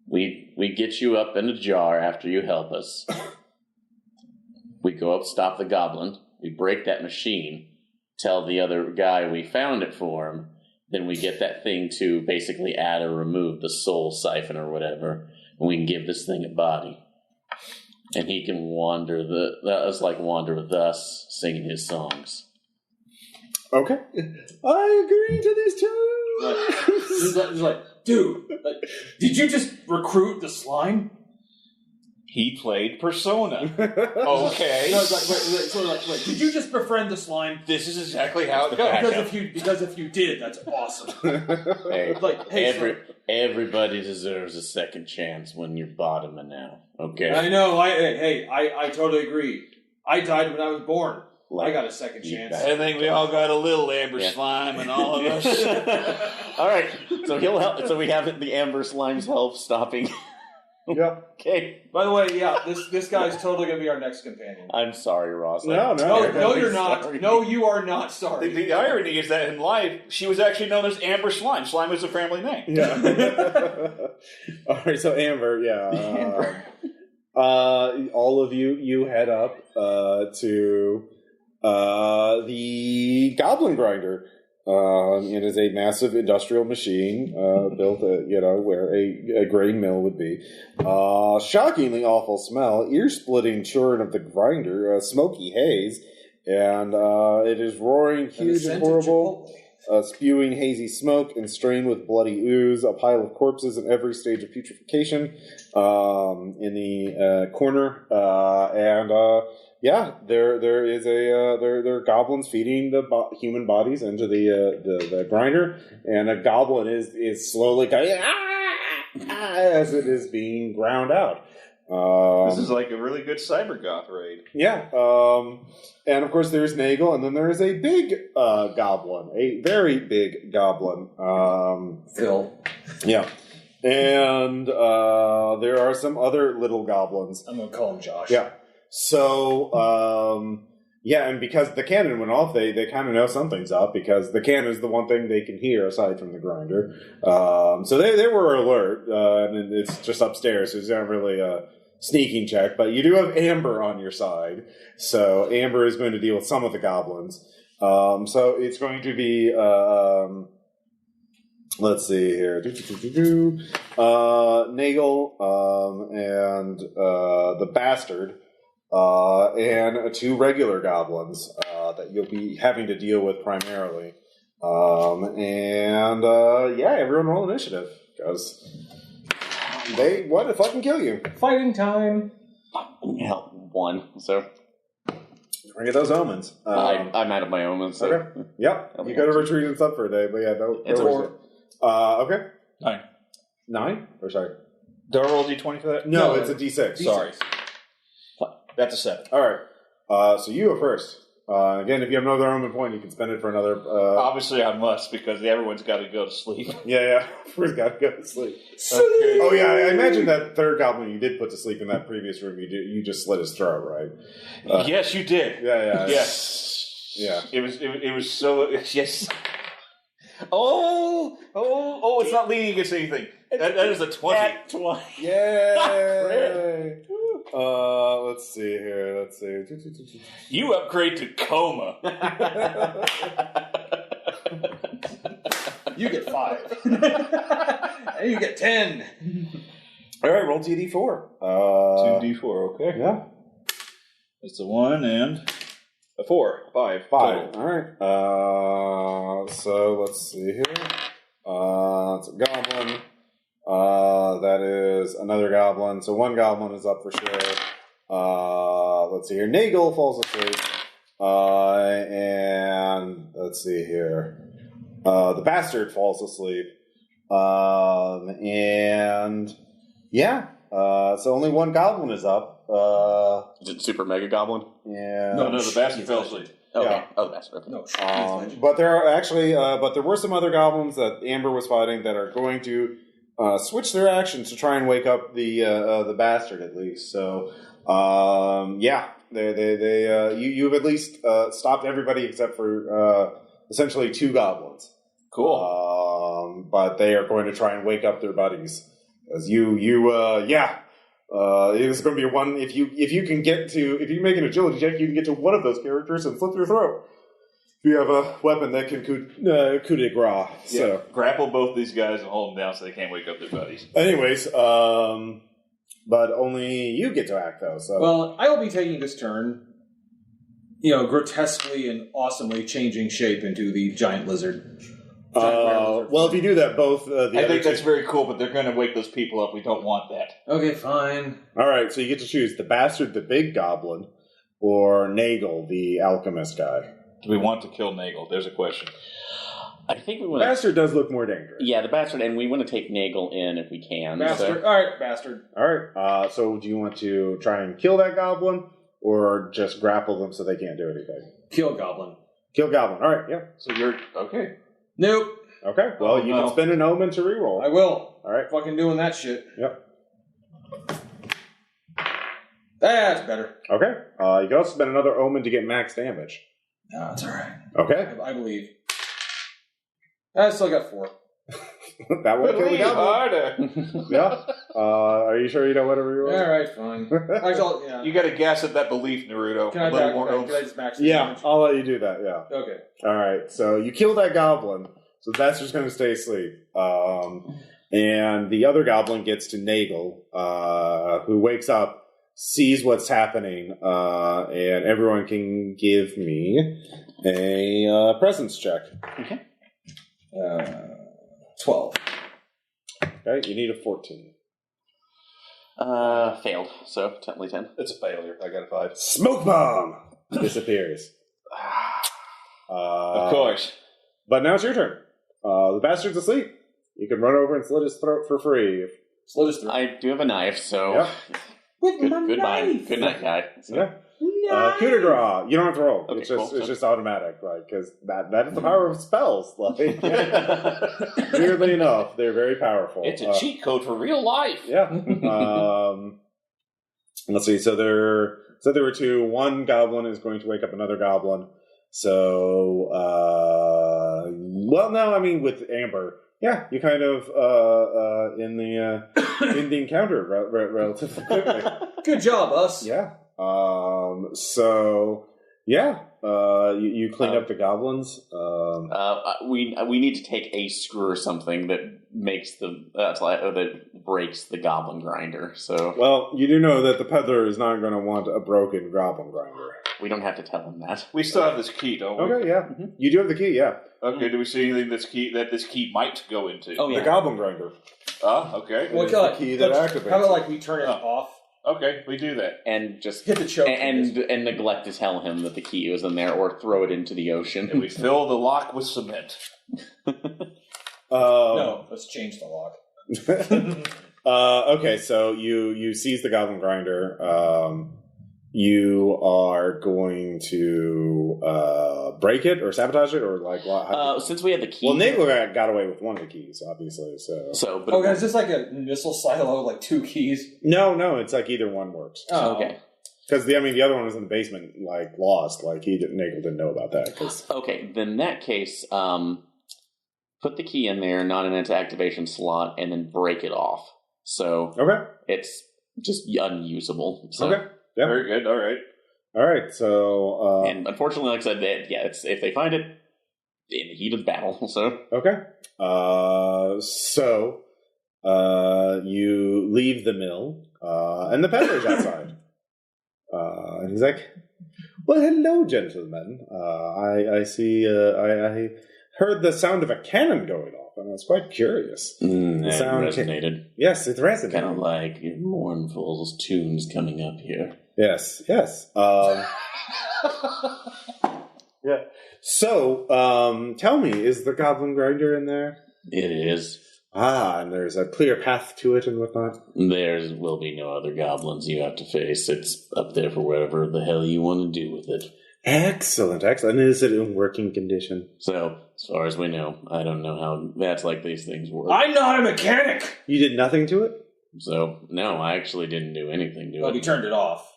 Speaker 3: We get you up in a jar after you help us. We go up, stop the goblin. We break that machine. Tell the other guy we found it for him. Then we get that thing to basically add or remove the soul siphon or whatever, and we can give this thing a body. And he can wander with us, singing his songs.
Speaker 1: Okay. I agree to these terms.
Speaker 2: Dude, did you just recruit the slime?
Speaker 7: He played Persona. Okay.
Speaker 2: No, wait, did you just befriend the slime?
Speaker 7: This is exactly how it goes.
Speaker 2: Because if you did, that's awesome.
Speaker 3: Everybody deserves a second chance when you're bottoming out. Okay.
Speaker 2: I know. I totally agree. I died when I was born. I got a second chance.
Speaker 7: I think we all got a little amber slime in all of us.
Speaker 3: All right. So he'll help. So we have the amber slime's help stopping.
Speaker 1: Yep.
Speaker 3: Okay.
Speaker 2: By the way, this guy's totally going to be our next companion.
Speaker 3: I'm sorry, Ross.
Speaker 1: No,
Speaker 2: you're not.
Speaker 3: Sorry.
Speaker 2: No, you are not sorry.
Speaker 7: The irony is that in life, she was actually known as Amber Slime. Slime is a family name.
Speaker 1: Yeah. All right, so Amber,
Speaker 3: Amber.
Speaker 1: All of you head up to the Goblin Grinder. It is a massive industrial machine built, where a grain mill would be. Shockingly awful smell, ear-splitting churn of the grinder, smoky haze, and it is roaring, huge and horrible, spewing hazy smoke and strained with bloody ooze. A pile of corpses in every stage of putrefaction in the corner, there is there are goblins feeding the human bodies into the grinder, and a goblin is slowly going as it is being ground out.
Speaker 7: This is like a really good cyber goth raid.
Speaker 1: Yeah, and of course there's Nagel, and then there is a big goblin, a very big goblin.
Speaker 2: Phil.
Speaker 1: Yeah. And there are some other little goblins.
Speaker 2: I'm going to call him Josh.
Speaker 1: Yeah. So, and because the cannon went off, they kind of know something's up, because the cannon is the one thing they can hear aside from the grinder. So they were alert, and it's just upstairs, so it's not really a sneaking check. But you do have Amber on your side, so Amber is going to deal with some of the goblins. So it's going to be... let's see here. Nagel and the Bastard. And 2 regular goblins that you'll be having to deal with primarily. Everyone roll initiative, because they want to fucking kill you.
Speaker 2: Fighting time.
Speaker 3: Hell, 1. So
Speaker 1: Bring those omens.
Speaker 3: I'm out of my omens. So.
Speaker 1: Okay. Yep. You got to retreat and stuff for a day, but
Speaker 3: It's
Speaker 1: 4. Okay.
Speaker 7: 9.
Speaker 1: 9? Or sorry.
Speaker 7: Do I roll a d20 for that?
Speaker 1: No, it's a d6.
Speaker 7: Sorry. That's a 7.
Speaker 1: All right. So you go first. Again, if you have another omen point, you can spend it for another...
Speaker 7: Obviously, I must, because everyone's got to go to sleep.
Speaker 1: Yeah. We've got to go to sleep. Okay. Oh, yeah, I imagine that third goblin you did put to sleep in that previous room, you just slit his throat, right?
Speaker 7: Yes, you did.
Speaker 1: Yeah.
Speaker 7: Yes.
Speaker 1: Yeah.
Speaker 7: It was so... Yes. Oh, it's not leaning against anything. That is a 20.
Speaker 3: At 20.
Speaker 1: Yay! Let's see here.
Speaker 7: You upgrade to coma.
Speaker 2: You get 5. And you get 10.
Speaker 1: All right, roll 2d4.
Speaker 7: 2d4, okay.
Speaker 1: Yeah.
Speaker 7: That's a 1 and a 4. 5.
Speaker 1: 5.
Speaker 7: Total.
Speaker 1: All right. So let's see here. It's a goblin. That is another goblin. So one goblin is up for sure. Let's see here. Nagel falls asleep. And let's see here. The bastard falls asleep. And yeah. So only one goblin is up.
Speaker 3: Is it Super Mega Goblin?
Speaker 1: Yeah.
Speaker 7: No, the bastard fell asleep.
Speaker 3: Okay.
Speaker 1: Yeah.
Speaker 3: Oh, the bastard. Okay.
Speaker 2: No,
Speaker 1: but there are actually, but there were some other goblins that Amber was fighting that are going to switch their actions to try and wake up the bastard at least. So, yeah, you've at least stopped everybody except for essentially 2 goblins.
Speaker 7: Cool.
Speaker 1: But they are going to try and wake up their buddies as yeah. It is going to be one if you make an agility check, you can get to one of those characters and slit their throat. If you have a weapon that can coup de grace.
Speaker 7: Yeah.
Speaker 1: So
Speaker 7: Grapple both these guys and hold them down so they can't wake up their buddies.
Speaker 1: anyways, but only you get to act though. So
Speaker 2: well, I will be taking this turn, grotesquely and awesomely changing shape into the giant lizard.
Speaker 1: well, if you do that, both
Speaker 7: I think that's very cool, but they're going to wake those people up. We don't want that.
Speaker 2: Okay, fine.
Speaker 1: All right, so you get to choose the bastard, the big goblin, or Nagel, the alchemist guy.
Speaker 7: Do we want to kill Nagel? There's a question.
Speaker 3: I think we
Speaker 1: The
Speaker 3: want to...
Speaker 1: bastard does look more dangerous.
Speaker 3: Yeah, the bastard, and we want to take Nagel in if we can.
Speaker 2: Bastard.
Speaker 3: So.
Speaker 2: All right, bastard.
Speaker 1: All right. So do you want to try and kill that goblin, or just grapple them so they can't do anything?
Speaker 2: Kill goblin.
Speaker 1: Kill goblin. All right. Yeah.
Speaker 7: So you're... Okay.
Speaker 2: Nope.
Speaker 1: Okay. Well, you can spend an omen to reroll.
Speaker 2: I will.
Speaker 1: All right.
Speaker 2: Fucking doing that shit.
Speaker 1: Yep.
Speaker 2: That's better.
Speaker 1: Okay. You can also spend another omen to get max damage.
Speaker 2: No, it's all right.
Speaker 1: Okay.
Speaker 2: I believe. I still got 4.
Speaker 1: That will kill the
Speaker 7: Believe
Speaker 1: goblin.
Speaker 7: harder.
Speaker 1: Yeah. Are you sure you don't want to reroll?
Speaker 2: All right, fine. Actually, yeah.
Speaker 7: You got to gas at that belief, Naruto.
Speaker 2: Can I
Speaker 7: A little
Speaker 2: back?
Speaker 7: more
Speaker 2: Can I
Speaker 7: oomph.
Speaker 2: just max the
Speaker 1: Yeah.
Speaker 2: damage?
Speaker 1: I'll let you do that. Yeah.
Speaker 2: Okay.
Speaker 1: All right, so you kill that goblin, so that's just going to stay asleep. And the other goblin gets to Nagel, who wakes up, sees what's happening, and everyone can give me a presence check.
Speaker 3: Okay.
Speaker 2: 12.
Speaker 1: Okay, you need a 14.
Speaker 3: Failed. So technically 10.
Speaker 7: It's a failure. I got a 5.
Speaker 1: Smoke bomb disappears.
Speaker 7: Of course.
Speaker 1: But now it's your turn. The bastard's asleep. You can run over and slit his throat for free.
Speaker 2: Slit his throat.
Speaker 3: I do have a knife, so...
Speaker 1: Yep.
Speaker 2: With
Speaker 3: Good,
Speaker 2: my
Speaker 3: good
Speaker 2: knife.
Speaker 3: night. Good night, guy. So.
Speaker 1: Yeah. Coup de grace. You don't have to roll.
Speaker 3: Okay,
Speaker 1: it's just
Speaker 3: cool.
Speaker 1: it's just automatic, like because that is the power of spells. Like weirdly enough, they're very powerful.
Speaker 7: It's a cheat code for real life.
Speaker 1: Yeah. Let's see. So there were 2. One goblin is going to wake up another goblin. So well, no, I mean with Amber. Yeah, you kind of in the encounter relatively quickly.
Speaker 2: Good job, us.
Speaker 1: Yeah. So yeah, you clean up the goblins.
Speaker 3: We need to take a screw or something that makes that breaks the goblin grinder. So
Speaker 1: Well, you do know that the peddler is not going to want a broken goblin grinder.
Speaker 3: we don't have to tell him that.
Speaker 7: We still have this key, don't we?
Speaker 1: Okay, yeah, you do have the key. Yeah,
Speaker 7: Okay, do we see anything that this key might go into?
Speaker 3: Oh, yeah.
Speaker 1: the goblin grinder.
Speaker 7: Okay.
Speaker 1: Well, it's the key that activates
Speaker 2: How about
Speaker 1: it.
Speaker 2: we turn it off?
Speaker 7: Okay, we do that.
Speaker 3: And just
Speaker 2: Hit the choke.
Speaker 3: and neglect to tell him that the key was in there, or throw it into the ocean.
Speaker 7: And we fill the lock with cement.
Speaker 2: No, let's change the lock.
Speaker 1: Okay, so you seize the goblin grinder. you are going to break it or sabotage it, or like
Speaker 3: since we had the key.
Speaker 1: Well, Nagel got away with one of the keys, obviously.
Speaker 2: But is this like a missile silo, like 2 keys?
Speaker 1: No, it's like either one works.
Speaker 3: Oh, okay.
Speaker 1: Because the other one was in the basement, like lost. Like Nagel didn't know about that.
Speaker 3: Okay, then in that case, put the key in there, not in its activation slot, and then break it off. So it's just unusable. So.
Speaker 1: Okay. Yeah.
Speaker 5: Very good. All
Speaker 1: right. So,
Speaker 3: and unfortunately, like I said, it's if they find it in the heat of battle. So
Speaker 1: okay. You leave the mill, and the peddler's outside. And he's like, "Well, hello, gentlemen. I see. I heard the sound of a cannon going off, and I was quite curious.
Speaker 3: The sound resonated.
Speaker 1: Yes, it resonated.
Speaker 3: Kind of like mournful tunes coming up here.
Speaker 1: Yes. Yeah. So, tell me, is the Goblin Grinder in there?
Speaker 3: It is.
Speaker 1: And there's a clear path to it and whatnot?
Speaker 3: There will be no other goblins you have to face. It's up there for whatever the hell you want to do with it.
Speaker 1: Excellent. Is it in working condition?
Speaker 3: So, as far as we know, I don't know how that's like these things work.
Speaker 2: I'm not a mechanic!
Speaker 1: You did nothing to it?
Speaker 3: So, no, I actually didn't do anything to it.
Speaker 2: Well, we turned it off.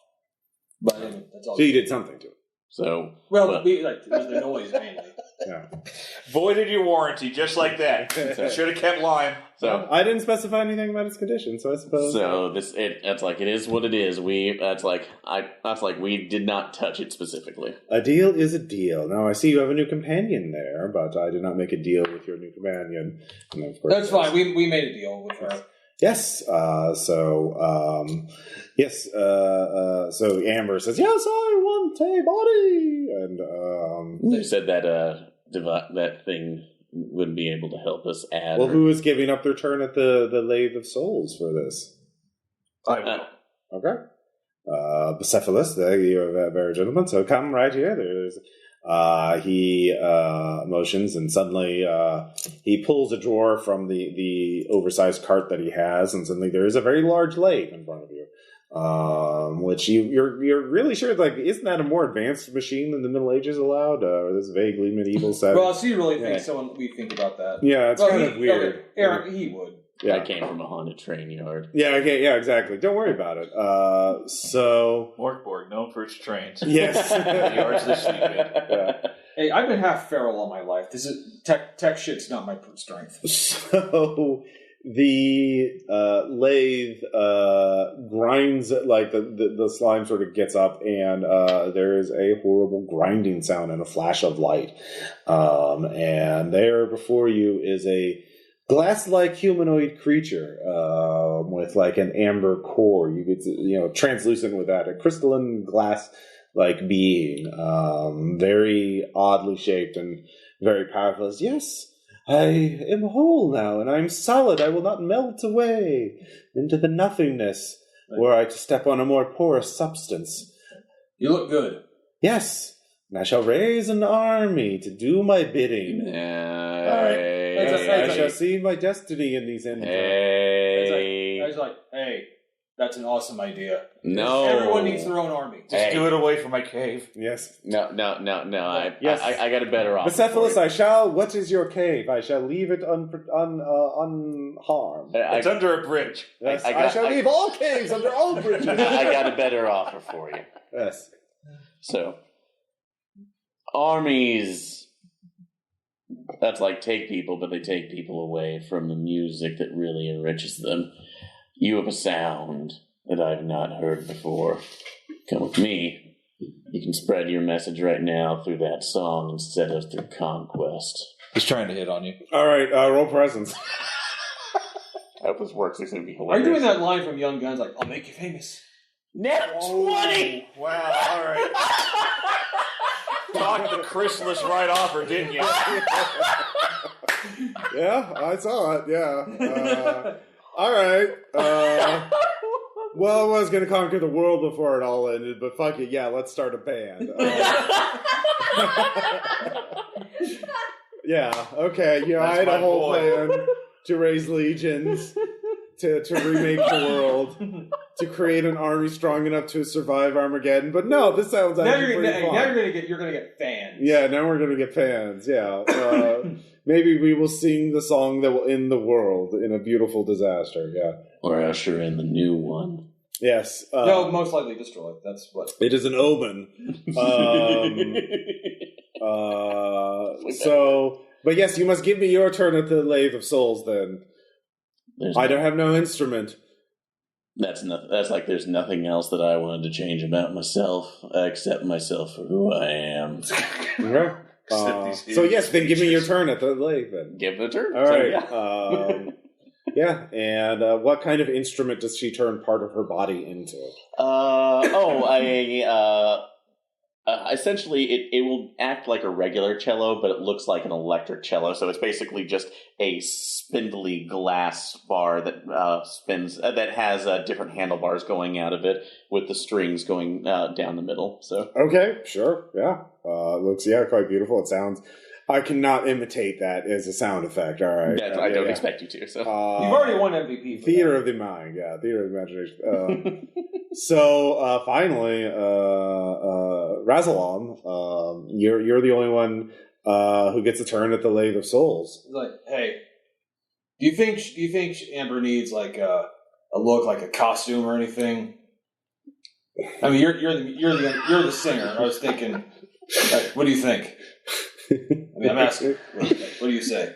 Speaker 2: But that's all.
Speaker 1: So you did something to it?
Speaker 3: So,
Speaker 2: it was the noise mainly.
Speaker 1: Yeah.
Speaker 7: Voided your warranty just like that. Should have kept lying.
Speaker 3: So
Speaker 1: I didn't specify anything about its condition, so I suppose.
Speaker 3: So that's like it is what it is. We did not touch it specifically.
Speaker 1: A deal is a deal. Now I see you have a new companion there, but I did not make a deal with your new companion. And of course,
Speaker 2: that's fine. We made a deal with her.
Speaker 1: Yes. So Amber says, "Yes, I want a body," and
Speaker 3: they said that that thing would be able to help us add.
Speaker 1: Well, who is giving up their turn at the Lathe of Souls for this?
Speaker 7: I will.
Speaker 1: Okay. Becephalus, you're a very gentleman, so come right here. There's he motions, and suddenly he pulls a drawer from the oversized cart that he has, and suddenly there is a very large lathe in front of you. Which you're really sure, like, isn't that a more advanced machine than the Middle Ages allowed? Or this vaguely medieval setting?
Speaker 2: Well, so you really think we think about that?
Speaker 1: Yeah, it's kind of weird.
Speaker 2: Okay, Aaron, he would.
Speaker 3: Yeah. I came from a haunted train yard.
Speaker 1: Yeah, okay, yeah, exactly. Don't worry about it. So
Speaker 7: Mork Borg, known for its trains.
Speaker 1: Yes.
Speaker 7: Yards to sleep in.
Speaker 1: Yeah.
Speaker 2: Hey, I've been half feral all my life. This is tech shit's not my strength.
Speaker 1: So the lathe grinds, like the slime sort of gets up, and there is a horrible grinding sound and a flash of light. And there before you is a glass-like humanoid creature with like an amber core. You could, translucent with that, a crystalline glass-like being, very oddly shaped and very powerful. Yes, I am whole now, and I am solid. I will not melt away into the nothingness were I to step on a more porous substance.
Speaker 2: You look good.
Speaker 1: Yes, and I shall raise an army to do my bidding.
Speaker 3: All right.
Speaker 1: I shall see my destiny in these engines.
Speaker 2: I was like, hey, that's an awesome idea.
Speaker 3: No.
Speaker 2: Everyone needs their own army.
Speaker 7: Just do it away from my cave.
Speaker 1: Yes.
Speaker 3: No.
Speaker 1: Yes.
Speaker 3: I got a better offer.
Speaker 1: Becephalus, I shall. What is your cave? I shall leave it unharmed.
Speaker 7: It's under a bridge.
Speaker 1: Yes, I shall leave all caves under all bridges.
Speaker 3: I got a better offer for you.
Speaker 1: Yes.
Speaker 3: So, armies. That's like take people, but they take people away from the music that really enriches them. You have a sound that I've not heard before. Come with me. You can spread your message right now through that song instead of through conquest.
Speaker 7: He's trying to hit on you.
Speaker 1: All right, roll presence.
Speaker 3: I hope this works. It's going to be
Speaker 2: Are
Speaker 3: hilarious.
Speaker 2: you doing that line from Young Guns, like, I'll make you famous?
Speaker 3: Net 20!
Speaker 7: Wow, all right. Knocked the chrysalis right off her, didn't you?
Speaker 1: Yeah, I saw it, yeah. All right. Well, I was going to conquer the world before it all ended, but fuck it, yeah, let's start a band. Yeah, okay, I had a whole plan to raise legions, to remake the world, to create an army strong enough to survive Armageddon. But no, this sounds actually pretty fun.
Speaker 2: Now you're gonna get fans.
Speaker 1: Yeah, now we're gonna get fans. Yeah, maybe we will sing the song that will end the world in a beautiful disaster. Yeah,
Speaker 3: or usher in the new one.
Speaker 1: Yes.
Speaker 2: No, most likely destroy. That's what
Speaker 1: it is. An omen. But yes, you must give me your turn at the Lathe of Souls. Then I don't have no instrument.
Speaker 3: That's nothing. That's like there's nothing else that I wanted to change about myself. I accept myself for who I am.
Speaker 1: Okay. So yes, then give me your turn at the lathe. Then
Speaker 3: give it a turn.
Speaker 1: All right. Yeah. And what kind of instrument does she turn part of her body into?
Speaker 3: Essentially, it will act like a regular cello, but it looks like an electric cello. So it's basically just a spindly glass bar that spins, that has different handlebars going out of it, with the strings going down the middle. So
Speaker 1: okay, sure, yeah, it looks quite beautiful. It sounds. I cannot imitate that as a sound effect. All right,
Speaker 3: I don't expect you to. So
Speaker 2: you've already won MVP.
Speaker 1: Theater of the mind, theater of the imagination. So finally, Rasalom, you're the only one who gets a turn at the Lathe of Souls.
Speaker 2: It's like, hey, do you think Amber needs like a look, like a costume or anything? I mean, you're the singer. I was thinking, like, what do you think? I mean, I'm asking. What do you say?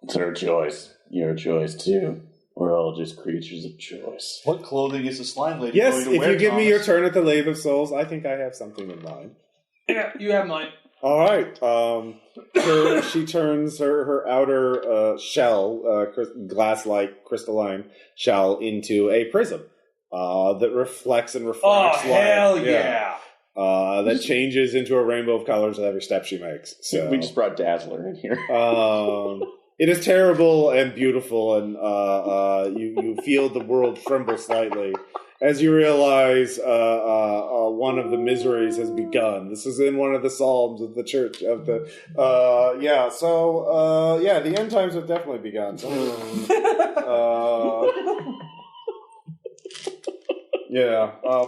Speaker 3: It's her choice. Your choice too. We're all just creatures of choice.
Speaker 4: What clothing is the slime lady
Speaker 1: going
Speaker 4: to
Speaker 1: wear? Yes, if you give
Speaker 4: Thomas?
Speaker 1: me your turn at the Lathe of Souls, I think I have something in mind.
Speaker 2: Yeah, you have mine.
Speaker 1: All right. She turns her outer shell, glass-like crystalline shell, into a prism that reflects and refracts light.
Speaker 2: Oh, hell yeah!
Speaker 1: That changes into a rainbow of colors with every step she makes. So
Speaker 3: we just brought Dazzler in here.
Speaker 1: It is terrible and beautiful, and you feel the world tremble slightly as you realize one of the miseries has begun. This is in one of the Psalms of the Church of the the end times have definitely begun. So,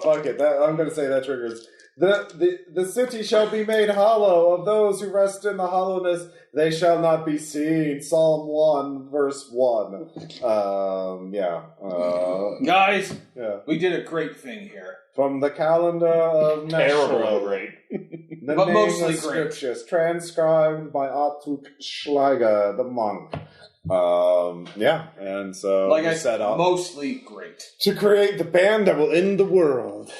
Speaker 1: fuck it. I'm going to say that triggers. The city shall be made hollow. Of those who rest in the hollowness, they shall not be seen. Psalm 1, verse 1.
Speaker 2: Guys, we did a great thing here.
Speaker 1: From the calendar of
Speaker 4: Terrible, great.
Speaker 1: The
Speaker 2: but
Speaker 1: name
Speaker 2: mostly
Speaker 1: of scriptures, transcribed by Artuk Schleiger, the monk. And so
Speaker 2: like I
Speaker 1: set up
Speaker 2: mostly great
Speaker 1: to create the band that will end the world.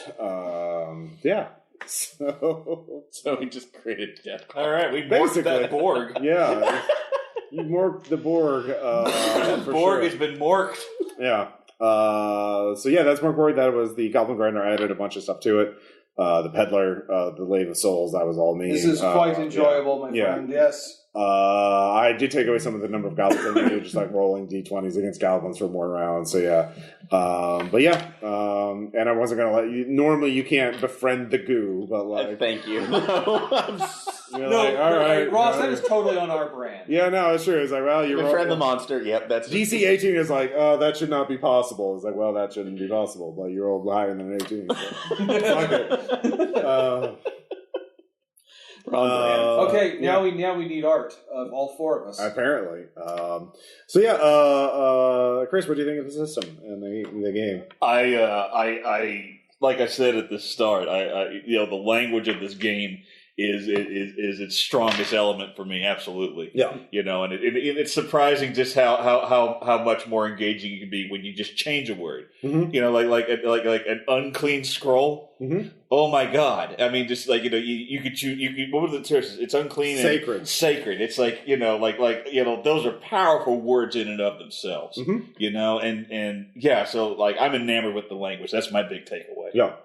Speaker 3: So we just created Death.
Speaker 4: All right, we morphed that Borg.
Speaker 1: Yeah, you morphed the Borg.
Speaker 4: Borg has been morked.
Speaker 1: Yeah. That's Mork Borg. That was the Goblin Grinder. I added a bunch of stuff to it. The Peddler, the Lathe of Souls. That was all me.
Speaker 2: This is quite enjoyable, my friend. Yes.
Speaker 1: I did take away some of the number of goblins I knew, just like rolling d20s against goblins for more rounds. So and I wasn't gonna let you. Normally, you can't befriend the goo, but like,
Speaker 3: thank you.
Speaker 2: All right, Ross. That is totally on our brand.
Speaker 1: Yeah, no, it's true. It's like, well, you're
Speaker 3: befriend the monster. Yep, that's
Speaker 1: DC 18 is like, oh, that should not be possible. It's like, well, that shouldn't be possible, but you're all higher than 18. So. Fuck it.
Speaker 2: Okay, now we need art of all four of us.
Speaker 1: Apparently. Chris, what do you think of the system and the game?
Speaker 4: I like I said at the start, the language of this game is its strongest element for me. Absolutely.
Speaker 1: Yeah.
Speaker 4: And it's surprising just how much more engaging you can be when you just change a word.
Speaker 1: Mm-hmm.
Speaker 4: Like an unclean scroll.
Speaker 1: Mm-hmm.
Speaker 4: Oh my God! I mean, just like you could choose. What were the terms? It's unclean
Speaker 1: and
Speaker 4: sacred. It's like those are powerful words in and of themselves.
Speaker 1: Mm-hmm.
Speaker 4: So like I'm enamored with the language. That's my big takeaway.
Speaker 1: Yeah.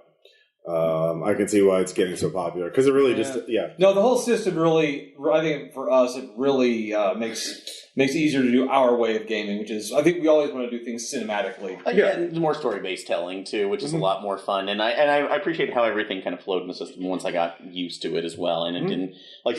Speaker 1: I can see why it's getting so popular because it really
Speaker 2: No, the whole system really. I think for us, it really makes it easier to do our way of gaming, which is I think we always want to do things cinematically.
Speaker 3: And more story-based telling too, which is a lot more fun. And I appreciate how everything kind of flowed in the system once I got used to it as well. And it didn't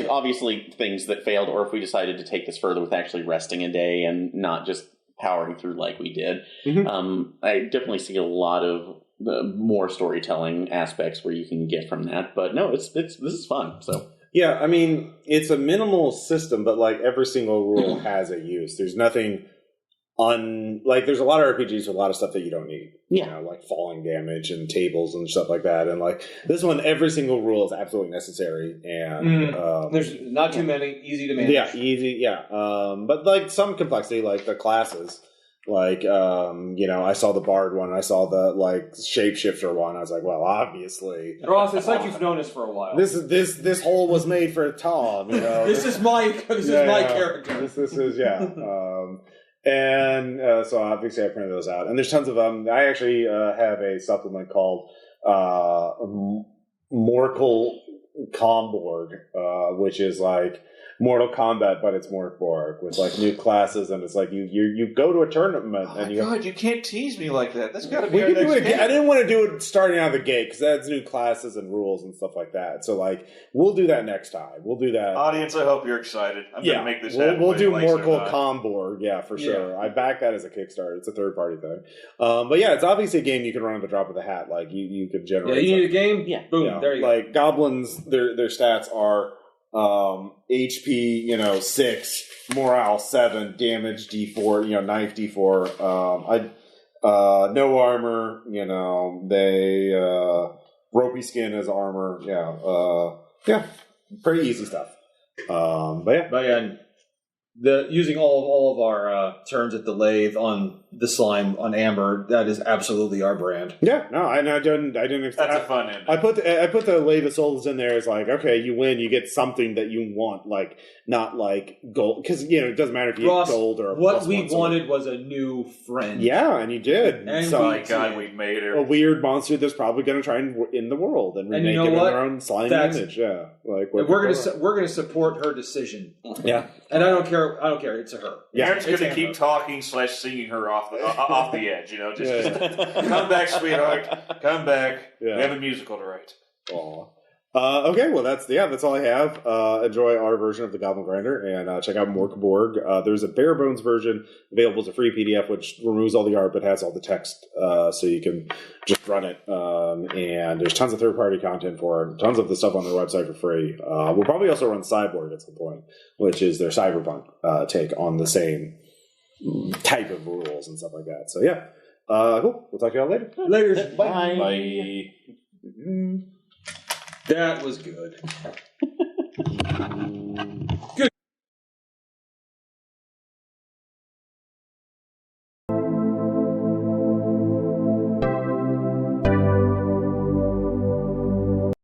Speaker 3: obviously things that failed, or if we decided to take this further with actually resting a day and not just powering through like we did.
Speaker 1: Mm-hmm.
Speaker 3: I definitely see a lot of more storytelling aspects where you can get from that. But no, this is fun. So
Speaker 1: yeah, I mean, it's a minimal system, but like every single rule has a use. There's nothing there's a lot of RPGs with a lot of stuff that you don't need.
Speaker 3: Yeah.
Speaker 1: You know, like falling damage and tables and stuff like that. And like this one, every single rule is absolutely necessary. And
Speaker 2: there's not too many, easy to manage.
Speaker 1: Yeah, easy. Yeah. But like some complexity, like the classes. Like, I saw the Bard one. I saw the, like, Shapeshifter one. I was like, well, obviously.
Speaker 2: Ross, it's like you've known us for a while.
Speaker 1: This hole was made for Tom, you know.
Speaker 2: This is my character.
Speaker 1: This is, yeah. So obviously I printed those out. And there's tons of them. I actually have a supplement called Mork Borg, which is like Mortal Kombat, but it's Mork Borg with like new classes, and it's like you go to a tournament and
Speaker 7: you can't tease me like that. That's got to be.
Speaker 1: We
Speaker 7: our
Speaker 1: can do
Speaker 7: next
Speaker 1: it again.
Speaker 7: game.
Speaker 1: I didn't want to do it starting out of the gate because that's new classes and rules and stuff like that. So like we'll do that next time. We'll do that.
Speaker 7: Audience, I hope you're excited. I'm going to make this happen.
Speaker 1: We'll do Mortal Kombat, yeah, for sure. Yeah. I back that as a Kickstarter. It's a third party thing. But yeah, it's obviously a game you can run at the drop of the hat. Like you could generate.
Speaker 2: Yeah, you need a game.
Speaker 3: Yeah,
Speaker 2: boom. There you go.
Speaker 1: Like Goblins, their stats are HP 6, morale 7, damage D4, knife D4. No armor, they ropey skin as armor. Yeah, pretty easy stuff. But yeah.
Speaker 2: Using all of our turns at the lathe on the slime on Amber, that is absolutely our brand.
Speaker 1: Yeah, no, I didn't.
Speaker 7: That's a fun end.
Speaker 1: I put the lathe of souls in there as like, okay, you win, you get something that you want, like not like gold, because it doesn't matter if you get gold or
Speaker 2: what we wanted was a new friend.
Speaker 1: Yeah, and you did.
Speaker 2: And
Speaker 1: so,
Speaker 7: my God, we made her
Speaker 1: a weird monster that's probably going to try and in the world and remake it in their own slime image. Yeah, like
Speaker 2: we're gonna support her decision.
Speaker 1: Yeah,
Speaker 2: and I don't care. It's a her.
Speaker 7: Yeah, Aaron's going to keep talking / singing her off the edge. Just come back, sweetheart. Come back. Yeah. We have a musical to write.
Speaker 1: Aww. Okay, well that's all I have. Enjoy our version of the Goblin Grinder and check out Mork Borg. There's a bare bones version available as a free PDF, which removes all the art but has all the text, so you can just run it. And there's tons of third-party content for it, tons of the stuff on their website for free. We'll probably also run Cyborg at some point, which is their cyberpunk take on the same type of rules and stuff like that. So yeah, cool. We'll talk to y'all later.
Speaker 2: Later.
Speaker 3: Bye.
Speaker 7: Bye.
Speaker 2: That was good.